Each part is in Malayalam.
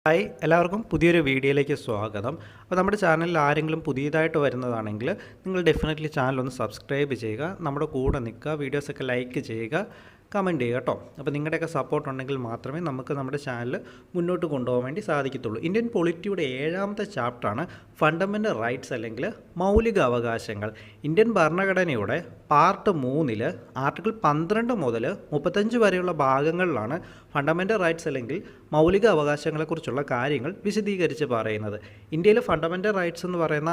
ഹായ് എല്ലാവർക്കും പുതിയൊരു വീഡിയോയിലേക്ക് സ്വാഗതം. അപ്പോൾ നമ്മുടെ ചാനലിൽ ആരെങ്കിലും പുതിയതായിട്ട് വരുന്നതാണെങ്കിൽ നിങ്ങൾ ഡെഫിനറ്റ്ലി ചാനൽ ഒന്ന് സബ്സ്ക്രൈബ് ചെയ്യുക, നമ്മുടെ കൂടെ നിൽക്കുക, വീഡിയോസൊക്കെ ലൈക്ക് ചെയ്യുക, കമൻറ്റ് ചെയ്യുക കേട്ടോ. അപ്പോൾ നിങ്ങളുടെയൊക്കെ സപ്പോർട്ട് ഉണ്ടെങ്കിൽ മാത്രമേ നമുക്ക് നമ്മുടെ ചാനൽ മുന്നോട്ട് കൊണ്ടുപോകാൻ വേണ്ടി സാധിക്കത്തുള്ളൂ. ഇന്ത്യൻ പൊളിറ്റിയുടെ 7ാമത്തെ ചാപ്റ്ററാണ് ഫണ്ടമെൻ്റൽ റൈറ്റ്സ് അല്ലെങ്കിൽ മൗലിക അവകാശങ്ങൾ. ഇന്ത്യൻ ഭരണഘടനയുടെ പാർട്ട് 3 ആർട്ടിക്കിൾ 12 മുതൽ 35 വരെയുള്ള ഭാഗങ്ങളിലാണ് ഫണ്ടമെൻ്റൽ റൈറ്റ്സ് അല്ലെങ്കിൽ മൗലിക അവകാശങ്ങളെക്കുറിച്ചുള്ള കാര്യങ്ങൾ വിശദീകരിച്ച് പറയുന്നത്. ഇന്ത്യയിലെ ഫണ്ടമെൻ്റൽ റൈറ്റ്സ് എന്ന് പറയുന്ന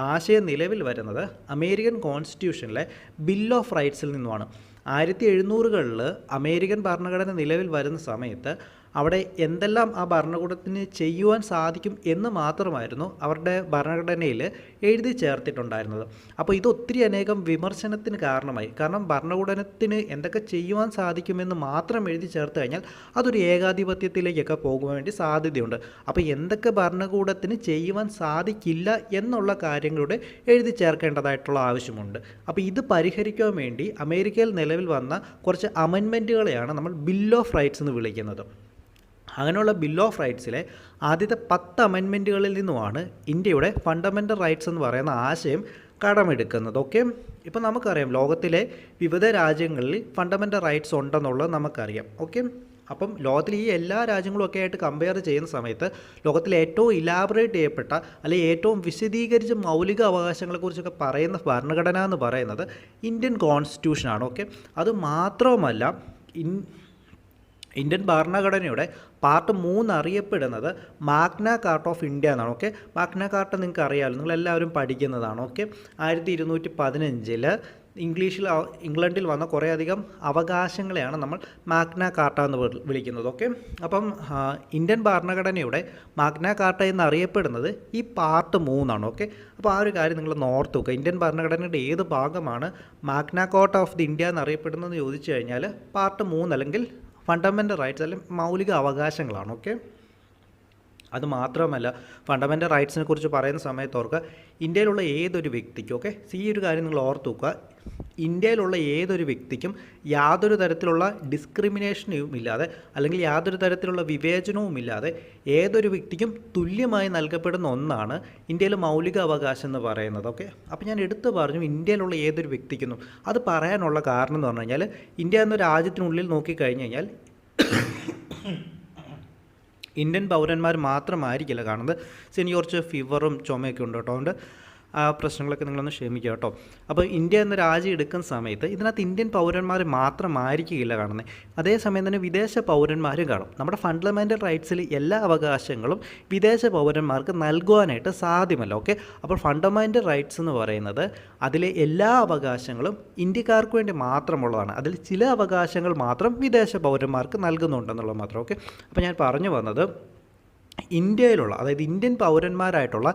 ആശയം നിലവിൽ വരുന്നത് അമേരിക്കൻ കോൺസ്റ്റിറ്റ്യൂഷനിലെ ബിൽ ഓഫ് റൈറ്റ്സിൽ നിന്നുമാണ്. 1700കളിൽ അമേരിക്കൻ ഭരണഘടന നിലവിൽ വരുന്ന സമയത്ത് അവിടെ എന്തെല്ലാം ആ ഭരണകൂടത്തിന് ചെയ്യുവാൻ സാധിക്കും എന്ന് മാത്രമായിരുന്നു അവരുടെ ഭരണഘടനയിൽ എഴുതി ചേർത്തിട്ടുണ്ടായിരുന്നത്. അപ്പോൾ ഇത് ഒത്തിരി അനേകം വിമർശനത്തിന് കാരണമായി. കാരണം ഭരണകൂടത്തിന് എന്തൊക്കെ ചെയ്യുവാൻ സാധിക്കുമെന്ന് മാത്രം എഴുതി ചേർത്ത് കഴിഞ്ഞാൽ അതൊരു ഏകാധിപത്യത്തിലേക്കൊക്കെ പോകുവാൻ വേണ്ടി സാധ്യതയുണ്ട്. അപ്പോൾ എന്തൊക്കെ ഭരണകൂടത്തിന് ചെയ്യുവാൻ സാധിക്കില്ല എന്നുള്ള കാര്യങ്ങളുടെ എഴുതി ചേർക്കേണ്ടതായിട്ടുള്ള ആവശ്യമുണ്ട്. അപ്പോൾ ഇത് പരിഹരിക്കാൻ വേണ്ടി അമേരിക്കയിൽ നിലവിൽ വന്ന കുറച്ച് അമെൻമെൻറ്റുകളെയാണ് നമ്മൾ ബിൽ ഓഫ് റൈറ്റ്സ് എന്ന് വിളിക്കുന്നത്. അങ്ങനെയുള്ള ബിൽ ഓഫ് റൈറ്റ്സിലെ ആദ്യത്തെ 10 അമെൻമെൻറ്റുകളിൽ നിന്നുമാണ് ഇന്ത്യയുടെ ഫണ്ടമെൻ്റൽ റൈറ്റ്സ് എന്ന് പറയുന്ന ആശയം കടമെടുക്കുന്നത്. ഓക്കെ, ഇപ്പോൾ നമുക്കറിയാം ലോകത്തിലെ വിവിധ രാജ്യങ്ങളിൽ ഫണ്ടമെൻ്റൽ റൈറ്റ്സ് ഉണ്ടെന്നുള്ളത് നമുക്കറിയാം. ഓക്കെ, അപ്പം ലോകത്തിലെ ഈ എല്ലാ രാജ്യങ്ങളും ഒക്കെ ആയിട്ട് കമ്പയർ ചെയ്യുന്ന സമയത്ത് ലോകത്തിലെ ഏറ്റവും ഇലാബറേറ്റ് ചെയ്യപ്പെട്ട അല്ലെങ്കിൽ ഏറ്റവും വിശദീകരിച്ച മൗലിക അവകാശങ്ങളെക്കുറിച്ചൊക്കെ പറയുന്ന ഭരണഘടന എന്ന് പറയുന്നത് ഇന്ത്യൻ കോൺസ്റ്റിറ്റ്യൂഷനാണ്. ഓക്കെ, അത് മാത്രവുമല്ല ഇന്ത്യൻ ഭരണഘടനയുടെ പാർട്ട് 3 അറിയപ്പെടുന്നത് മാഗ്ന കാർട്ട ഓഫ് ഇന്ത്യ എന്നാണ്. ഓക്കെ, മാഗ്ന കാർട്ട നിങ്ങൾക്ക് അറിയാമല്ലോ, നിങ്ങളെല്ലാവരും പഠിക്കുന്നതാണ്. ഓക്കെ, 1215 ഇംഗ്ലണ്ടിൽ വന്ന കുറേയധികം അവകാശങ്ങളെയാണ് നമ്മൾ മാഗ്ന കാർട്ട എന്ന് വിളിക്കുന്നത്. ഓക്കെ, അപ്പം ഇന്ത്യൻ ഭരണഘടനയുടെ മാഗ്ന കാർട്ട എന്നറിയപ്പെടുന്നത് ഈ പാർട്ട് 3 ആണ്. ഓക്കെ, അപ്പോൾ ആ ഒരു കാര്യം നിങ്ങൾ ഓർത്ത് വെക്കുക. ഇന്ത്യൻ ഭരണഘടനയുടെ ഏത് ഭാഗമാണ് Magna Carta of the India എന്നറിയപ്പെടുന്നതെന്ന് ചോദിച്ചു കഴിഞ്ഞാൽ പാർട്ട് 3 അല്ലെങ്കിൽ ഫണ്ടമെൻ്റൽ റൈറ്റ്സ് അല്ലെങ്കിൽ മൗലിക അവകാശങ്ങളാണ്. ഓക്കെ, അത് മാത്രമല്ല ഫണ്ടമെൻ്റൽ റൈറ്റ്സിനെ കുറിച്ച് പറയുന്ന സമയത്ത് ഓർക്കുക, ഇന്ത്യയിലുള്ള ഏതൊരു വ്യക്തിക്കും, ഓക്കെ, ഈ ഒരു കാര്യം നിങ്ങൾ ഓർത്ത് വെക്കുക, ഇന്ത്യയിലുള്ള ഏതൊരു വ്യക്തിക്കും യാതൊരു തരത്തിലുള്ള ഡിസ്ക്രിമിനേഷനും ഇല്ലാതെ അല്ലെങ്കിൽ യാതൊരു തരത്തിലുള്ള വിവേചനവും ഇല്ലാതെ ഏതൊരു വ്യക്തിക്കും തുല്യമായി നൽകപ്പെടുന്ന ഒന്നാണ് ഇന്ത്യയിലെ മൗലിക അവകാശം എന്ന് പറയുന്നത്. ഓക്കെ, അപ്പോൾ ഞാൻ എടുത്തു പറഞ്ഞു ഇന്ത്യയിലുള്ള ഏതൊരു വ്യക്തിക്കും. അത് പറയാനുള്ള കാരണം എന്ന് പറഞ്ഞു കഴിഞ്ഞാൽ ഇന്ത്യ എന്ന രാജ്യത്തിനുള്ളിൽ നോക്കിക്കഴിഞ്ഞ് കഴിഞ്ഞാൽ ഇന്ത്യൻ പൗരന്മാർ മാത്രമായിരിക്കില്ല കാണുന്നത്. എനിക്ക് കുറച്ച് ഫീവറും ചുമയൊക്കെ ഉണ്ട് കേട്ടോ, അതുകൊണ്ട് ആ പ്രശ്നങ്ങളൊക്കെ നിങ്ങളൊന്ന് ക്ഷമിക്കുക കേട്ടോ. അപ്പോൾ ഇന്ത്യ എന്ന രാജ്യം എടുക്കുന്ന സമയത്ത് ഇതിനകത്ത് ഇന്ത്യൻ പൗരന്മാർ മാത്രമായിരിക്കില്ല കാണുന്നത്, അതേസമയം തന്നെ വിദേശ പൗരന്മാരും കാണും. നമ്മുടെ ഫണ്ടമെൻ്റൽ റൈറ്റ്സിൽ എല്ലാ അവകാശങ്ങളും വിദേശ പൗരന്മാർക്ക് നൽകുവാനായിട്ട് സാധ്യമല്ല. ഓക്കെ, അപ്പോൾ ഫണ്ടമെൻ്റൽ റൈറ്റ്സ് എന്ന് പറയുന്നത് അതിലെ എല്ലാ അവകാശങ്ങളും ഇന്ത്യക്കാർക്ക് വേണ്ടി മാത്രമുള്ളതാണ്. അതിൽ ചില അവകാശങ്ങൾ മാത്രം വിദേശ പൗരന്മാർക്ക് നൽകുന്നുണ്ടെന്നുള്ളത് മാത്രം. ഓക്കെ, അപ്പോൾ ഞാൻ പറഞ്ഞു വന്നത് ഇന്ത്യയിലുള്ള അതായത് ഇന്ത്യൻ പൗരന്മാരായിട്ടുള്ള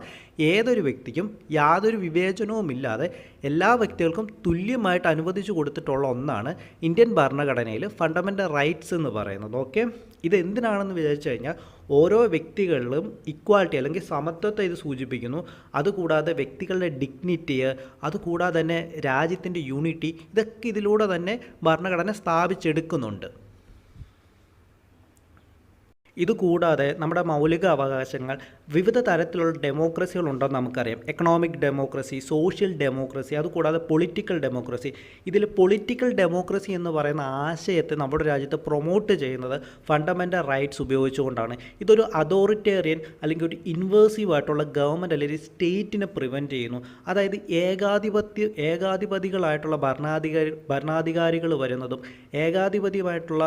ഏതൊരു വ്യക്തിക്കും യാതൊരു വിവേചനവുമില്ലാതെ എല്ലാ വ്യക്തികൾക്കും തുല്യമായിട്ട് അനുവദിച്ചു കൊടുത്തിട്ടുള്ള ഒന്നാണ് ഇന്ത്യൻ ഭരണഘടനയിൽ ഫണ്ടമെൻ്റൽ റൈറ്റ്സ് എന്ന് പറയുന്നത്. ഓക്കെ, ഇത് എന്തിനാണെന്ന് വിചാരിച്ചു കഴിഞ്ഞാൽ ഓരോ വ്യക്തികളിലും ഇക്വാലിറ്റി അല്ലെങ്കിൽ സമത്വത്തെ ഇത് സൂചിപ്പിക്കുന്നു. അതുകൂടാതെ വ്യക്തികളുടെ ഡിഗ്നിറ്റി, അതുകൂടാതെ തന്നെ രാജ്യത്തിൻ്റെ യൂണിറ്റി, ഇതൊക്കെ ഇതിലൂടെ തന്നെ ഭരണഘടന സ്ഥാപിച്ചെടുക്കുന്നുണ്ട്. ഇതുകൂടാതെ നമ്മുടെ മൗലിക അവകാശങ്ങൾ വിവിധ തരത്തിലുള്ള ഡെമോക്രസികളുണ്ടെന്ന് നമുക്കറിയാം. എക്കണോമിക് ഡെമോക്രസി, സോഷ്യൽ ഡെമോക്രസി, അതുകൂടാതെ പൊളിറ്റിക്കൽ ഡെമോക്രസി. ഇതിൽ പൊളിറ്റിക്കൽ ഡെമോക്രസി എന്ന് പറയുന്ന ആശയത്തെ നമ്മുടെ രാജ്യത്ത് പ്രൊമോട്ട് ചെയ്യുന്നത് ഫണ്ടമെൻ്റൽ റൈറ്റ്സ് ഉപയോഗിച്ചുകൊണ്ടാണ്. ഇതൊരു അതോറിറ്റേറിയൻ അല്ലെങ്കിൽ ഒരു ഇൻവേഴ്സീവ് ആയിട്ടുള്ള ഗവൺമെൻറ് അല്ലെങ്കിൽ സ്റ്റേറ്റിനെ പ്രിവെൻറ്റ് ചെയ്യുന്നു. അതായത് ഏകാധിപതികളായിട്ടുള്ള ഭരണാധികാരികൾ വരുന്നതും ഏകാധിപത്യമായിട്ടുള്ള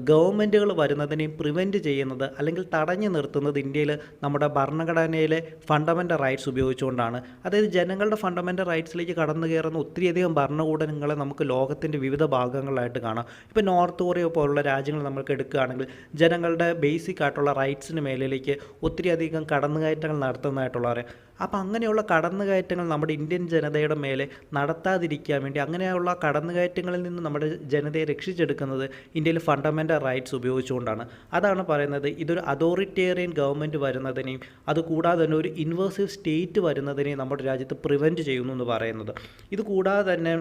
ഗവൺമെൻറ്റുകൾ വരുന്നതിനെയും പ്രിവെൻറ്റ് ചെയ്യുന്നത് അല്ലെങ്കിൽ തടഞ്ഞു നിർത്തുന്നത് ഇന്ത്യയിൽ നമ്മുടെ ഭരണഘടനയിലെ ഫണ്ടമെൻ്റൽ റൈറ്റ്സ് ഉപയോഗിച്ചുകൊണ്ടാണ്. അതായത് ജനങ്ങളുടെ ഫണ്ടമെൻ്റൽ റൈറ്റ്സിലേക്ക് കടന്നു കയറുന്ന ഒത്തിരിയധികം ഭരണകൂടങ്ങളെ നമുക്ക് ലോകത്തിൻ്റെ വിവിധ ഭാഗങ്ങളിലായിട്ട് കാണാം. ഇപ്പോൾ നോർത്ത് കൊറിയ പോലുള്ള രാജ്യങ്ങൾ നമുക്ക് എടുക്കുകയാണെങ്കിൽ ജനങ്ങളുടെ ബേസിക് ആയിട്ടുള്ള റൈറ്റ്സിന് മേലിലേക്ക് ഒത്തിരിയധികം കടന്നുകയറ്റങ്ങൾ നടത്തുന്നതായിട്ടുള്ളവരെ. അപ്പോൾ അങ്ങനെയുള്ള കടന്നുകയറ്റങ്ങൾ നമ്മുടെ ഇന്ത്യൻ ജനതയുടെ മേലെ നടത്താതിരിക്കാൻ വേണ്ടി അങ്ങനെയുള്ള കടന്നുകയറ്റങ്ങളിൽ നിന്ന് നമ്മുടെ ജനതയെ രക്ഷിച്ചെടുക്കുന്നത് ഇന്ത്യയിൽ ഫണ്ടമെൻ്റൽ റൈറ്റ്സ് ഉപയോഗിച്ചുകൊണ്ടാണ്. അതാണ് പറയുന്നത് ഇതൊരു അതോറിറ്റേറിയൻ ഗവൺമെൻറ് വരുന്നതിനെയും അതുകൂടാതെ തന്നെ ഒരു ഇൻവേഴ്സീവ് സ്റ്റേറ്റ് വരുന്നതിനെയും നമ്മുടെ രാജ്യത്ത് പ്രിവെൻറ്റ് ചെയ്യുന്നു എന്ന് പറയുന്നത്. ഇത് കൂടാതെ തന്നെ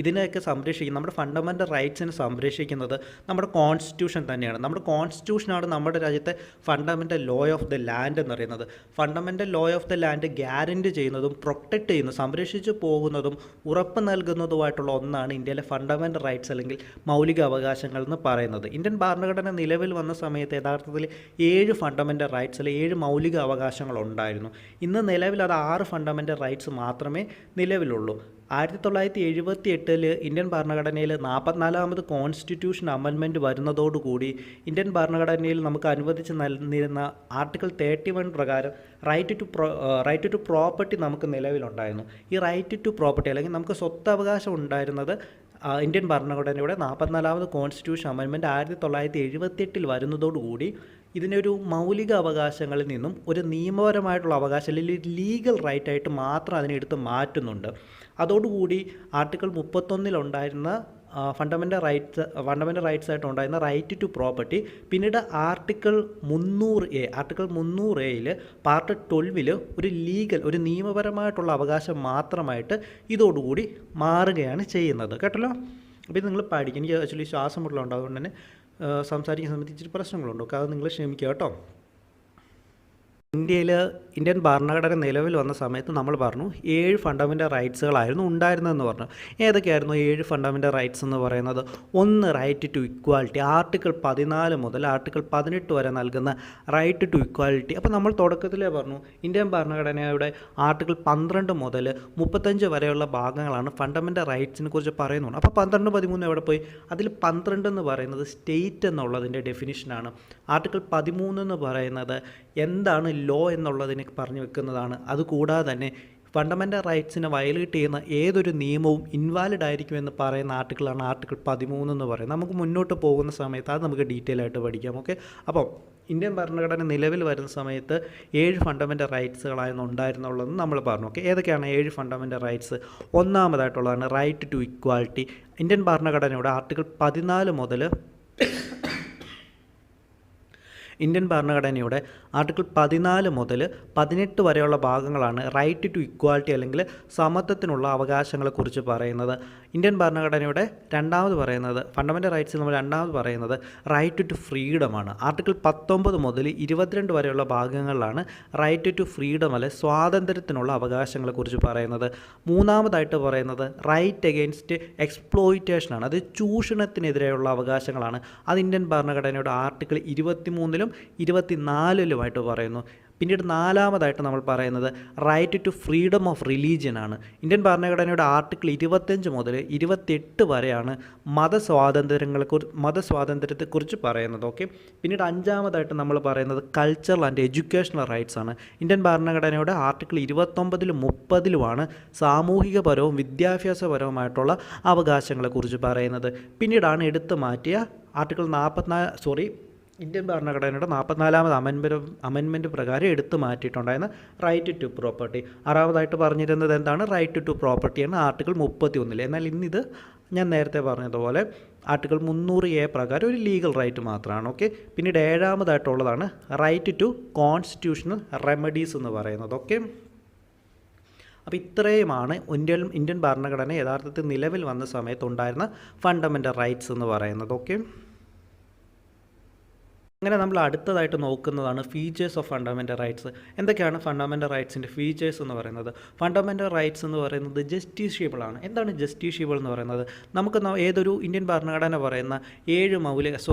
ഇതിനെയൊക്കെ സംരക്ഷിക്കുന്നത്, നമ്മുടെ ഫണ്ടമെൻ്റൽ റൈറ്റ്സിനെ സംരക്ഷിക്കുന്നത് നമ്മുടെ കോൺസ്റ്റിറ്റ്യൂഷൻ തന്നെയാണ്. നമ്മുടെ കോൺസ്റ്റിറ്റ്യൂഷനാണ് നമ്മുടെ രാജ്യത്തെ fundamental law of the land എന്ന് പറയുന്നത്. Fundamental law of the land guarantee ചെയ്യുന്നതും പ്രൊട്ടക്റ്റ് ചെയ്യുന്നതും സംരക്ഷിച്ചു പോകുന്നതും ഉറപ്പ് നൽകുന്നതുമായിട്ടുള്ള ഒന്നാണ് ഇന്ത്യയിലെ ഫണ്ടമെൻ്റൽ റൈറ്റ്സ് അല്ലെങ്കിൽ മൗലിക അവകാശങ്ങൾ എന്ന് പറയുന്നത്. ഇന്ത്യൻ ഭരണഘടന നിലവിൽ വന്ന സമയത്ത് യഥാർത്ഥത്തിൽ 7 ഫണ്ടമെൻ്റൽ റൈറ്റ്സ് അല്ലെങ്കിൽ 7 മൗലിക അവകാശങ്ങൾ ഉണ്ടായിരുന്നു. ഇന്ന് നിലവിൽ അത് 6 ഫണ്ടമെൻ്റൽ റൈറ്റ്സ് മാത്രമേ നിലവിലുള്ളൂ. 1978 ഇന്ത്യൻ ഭരണഘടനയിൽ 44ാമത് കോൺസ്റ്റിറ്റ്യൂഷൻ അമെൻമെൻറ്റ് വരുന്നതോടുകൂടി ഇന്ത്യൻ ഭരണഘടനയിൽ നമുക്ക് അനുവദിച്ച് നൽകിയിരുന്ന ആർട്ടിക്കിൾ 31 പ്രകാരം റൈറ്റ് ടു പ്രോപ്പർട്ടി നമുക്ക് നിലവിലുണ്ടായിരുന്നു. ഈ റൈറ്റ് ടു പ്രോപ്പർട്ടി അല്ലെങ്കിൽ നമുക്ക് സ്വത്തവകാശം ഉണ്ടായിരുന്നത് ഇന്ത്യൻ ഭരണഘടനയുടെ 44ാമത് കോൺസ്റ്റിറ്റ്യൂഷൻ അമെൻമെൻറ്റ് 1978 വരുന്നതോടുകൂടി ഇതിനൊരു മൗലിക അവകാശങ്ങളിൽ നിന്നും ഒരു നിയമപരമായിട്ടുള്ള അവകാശം അല്ലെങ്കിൽ ലീഗൽ റൈറ്റായിട്ട് മാത്രം അതിനെടുത്ത് മാറ്റുന്നുണ്ട്. അതോടുകൂടി ആർട്ടിക്കിൾ 31 ഉണ്ടായിരുന്ന ഫണ്ടമെൻ്റൽ റൈറ്റ്സ് ആയിട്ട് ഉണ്ടായിരുന്ന റൈറ്റ് ടു പ്രോപ്പർട്ടി പിന്നീട് ആർട്ടിക്കിൾ 300A പാർട്ട് 12 ഒരു നിയമപരമായിട്ടുള്ള അവകാശം മാത്രമായിട്ട് ഇതോടുകൂടി മാറുകയാണ് ചെയ്യുന്നത്. കേട്ടല്ലോ. അപ്പോൾ ഇത് നിങ്ങൾ പഠിക്കും. എനിക്ക് ആക്ച്വലി ശ്വാസം മുട്ടലുണ്ട്, അതുകൊണ്ട് തന്നെ സംസാരിക്കുന്ന സമയത്ത് ഇച്ചിരി പ്രശ്നങ്ങളുണ്ട്. അത് നിങ്ങൾ ക്ഷമിക്കുക കേട്ടോ. ഇന്ത്യൻ ഭരണഘടന നിലവിൽ വന്ന സമയത്ത് നമ്മൾ പറഞ്ഞു 7 ഫണ്ടമെൻ്റൽ റൈറ്റ്സുകളായിരുന്നു ഉണ്ടായിരുന്നതെന്ന് പറഞ്ഞു. ഏതൊക്കെയായിരുന്നു 7 ഫണ്ടമെൻ്റൽ റൈറ്റ്സ് എന്ന് പറയുന്നത്? 1 റൈറ്റ് ടു ഇക്വാലിറ്റി, ആർട്ടിക്കിൾ 14 മുതൽ ആർട്ടിക്കിൾ 18 വരെ നൽകുന്ന റൈറ്റ് ടു ഇക്വാലിറ്റി. അപ്പോൾ നമ്മൾ തുടക്കത്തിലേ പറഞ്ഞു ഇന്ത്യൻ ഭരണഘടനയുടെ ആർട്ടിക്കിൾ 12 മുതൽ 35 വരെയുള്ള ഭാഗങ്ങളാണ് ഫണ്ടമെൻ്റൽ റൈറ്റ്സിനെ കുറിച്ച് പറയുന്നത്. അപ്പോൾ 12, 13 എവിടെ പോയി? അതിൽ 12 എന്ന് പറയുന്നത് സ്റ്റേറ്റ് എന്നുള്ളതിൻ്റെ ഡെഫിനിഷനാണ്. ആർട്ടിക്കിൾ 13 എന്ന് പറയുന്നത് എന്താണ് ലോ എന്നുള്ളതിനെ പറഞ്ഞു വെക്കുന്നതാണ്. അതുകൂടാതെ തന്നെ ഫണ്ടമെൻ്റൽ റൈറ്റ്സിനെ വയലേറ്റ് ചെയ്യുന്ന ഏതൊരു നിയമവും ഇൻവാലിഡ് ആയിരിക്കുമെന്ന് പറയുന്ന ആർട്ടിക്കിളാണ് ആർട്ടിക്കിൾ 13 എന്ന് പറയുന്നത്. നമുക്ക് മുന്നോട്ട് പോകുന്ന സമയത്ത് അത് നമുക്ക് ഡീറ്റെയിൽ ആയിട്ട് പഠിക്കാം. ഓക്കെ. അപ്പോൾ ഇന്ത്യൻ ഭരണഘടന നിലവിൽ വരുന്ന സമയത്ത് 7 ഫണ്ടമെൻ്റൽ റൈറ്റ്സുകളായിരുന്നു ഉണ്ടായിരുന്നുള്ളതെന്ന് നമ്മൾ പറഞ്ഞു. ഓക്കെ. ഏതൊക്കെയാണ് 7 ഫണ്ടമെൻ്റൽ റൈറ്റ്സ്? ഒന്നാമതായിട്ടുള്ളതാണ് റൈറ്റ് ടു ഇക്വാലിറ്റി. ഇന്ത്യൻ ഭരണഘടനയുടെ ആർട്ടിക്കിൾ 14 മുതൽ ഇന്ത്യൻ ഭരണഘടനയുടെ ആർട്ടിക്കിൾ 14 മുതൽ 18 വരെയുള്ള ഭാഗങ്ങളാണ് റൈറ്റ് ടു ഇക്വാലിറ്റി അല്ലെങ്കിൽ സമത്വത്തിനുള്ള അവകാശങ്ങളെക്കുറിച്ച് പറയുന്നത്. ഇന്ത്യൻ ഭരണഘടനയുടെ രണ്ടാമത് പറയുന്നത് ഫണ്ടമെൻ്റൽ റൈറ്റ്സിൽ നമ്മൾ രണ്ടാമത് പറയുന്നത് റൈറ്റ് ടു ഫ്രീഡമാണ്. ആർട്ടിക്കിൾ 19 മുതൽ 22 വരെയുള്ള ഭാഗങ്ങളിലാണ് റൈറ്റ് ടു ഫ്രീഡം അല്ലെ സ്വാതന്ത്ര്യത്തിനുള്ള അവകാശങ്ങളെക്കുറിച്ച് പറയുന്നത്. മൂന്നാമതായിട്ട് പറയുന്നത് റൈറ്റ് അഗെയിൻസ്റ്റ് എക്സ്പ്ലോയിറ്റേഷനാണ്. അത് ചൂഷണത്തിനെതിരെയുള്ള അവകാശങ്ങളാണ്. അത് ഇന്ത്യൻ ഭരണഘടനയുടെ ആർട്ടിക്കിൾ 23-ലും 24-ലുമായിട്ട് പറയുന്നു. പിന്നീട് നാലാമതായിട്ട് നമ്മൾ പറയുന്നത് റൈറ്റ് ടു ഫ്രീഡം ഓഫ് റിലീജിയനാണ്. ഇന്ത്യൻ ഭരണഘടനയുടെ ആർട്ടിക്കിൾ 25 മുതൽ 28 വരെയാണ് മതസ്വാതന്ത്ര്യത്തെക്കുറിച്ച് പറയുന്നത്. ഓക്കെ. പിന്നീട് അഞ്ചാമതായിട്ട് നമ്മൾ പറയുന്നത് കൾച്ചറൽ ആൻഡ് എഡ്യൂക്കേഷണൽ റൈറ്റ്സ് ആണ്. ഇന്ത്യൻ ഭരണഘടനയുടെ ആർട്ടിക്കിൾ 29-ലും 30-ലുമാണ് സാമൂഹികപരവും വിദ്യാഭ്യാസപരവുമായിട്ടുള്ള അവകാശങ്ങളെക്കുറിച്ച് പറയുന്നത്. പിന്നീടാണ് എടുത്തു മാറ്റിയ ആർട്ടിക്കിൾ ഇന്ത്യൻ ഭരണഘടനയുടെ 44ാമത് അമെൻമെൻറ്റ് പ്രകാരം എടുത്തു മാറ്റിയിട്ടുണ്ടായിരുന്ന റൈറ്റ് ടു പ്രോപ്പർട്ടി. ആറാമതായിട്ട് പറഞ്ഞിരുന്നത് എന്താണ്? റൈറ്റ് ടു പ്രോപ്പർട്ടിയാണ് ആർട്ടിക്കിൾ 31. എന്നാൽ ഇന്നിത് ഞാൻ നേരത്തെ പറഞ്ഞതുപോലെ ആർട്ടിക്കിൾ 300A പ്രകാരം ഒരു ലീഗൽ റൈറ്റ് മാത്രമാണ്. ഓക്കെ. പിന്നീട് ഏഴാമതായിട്ടുള്ളതാണ് റൈറ്റ് ടു കോൺസ്റ്റിറ്റ്യൂഷണൽ റെമഡീസ് എന്ന് പറയുന്നത്. ഓക്കെ. അപ്പോൾ ഇത്രയുമാണ് ഇന്ത്യൻ ഭരണഘടന യഥാർത്ഥത്തിൽ നിലവിൽ വന്ന സമയത്തുണ്ടായിരുന്ന ഫണ്ടമെൻ്റൽ റൈറ്റ്സ് എന്ന് പറയുന്നത്. ഓക്കെ. അങ്ങനെ നമ്മൾ അടുത്തതായിട്ട് നോക്കുന്നതാണ് ഫീച്ചേഴ്സ് ഓഫ് ഫണ്ടമെൻ്റൽ റൈറ്റ്സ്. എന്തൊക്കെയാണ് ഫണ്ടമെൻ്റൽ റൈറ്റ്സിൻ്റെ ഫീച്ചേഴ്സ് എന്ന് പറയുന്നത്? ഫണ്ടമെൻ്റൽ റൈറ്റ്സ് എന്ന് പറയുന്നത് ജസ്റ്റീഷ്യബിൾ ആണ്. എന്താണ് ജസ്റ്റീഷ്യബിൾ എന്ന് പറയുന്നത്? നമുക്ക് ഏതൊരു ഇന്ത്യൻ ഭരണഘടന പറയുന്ന 6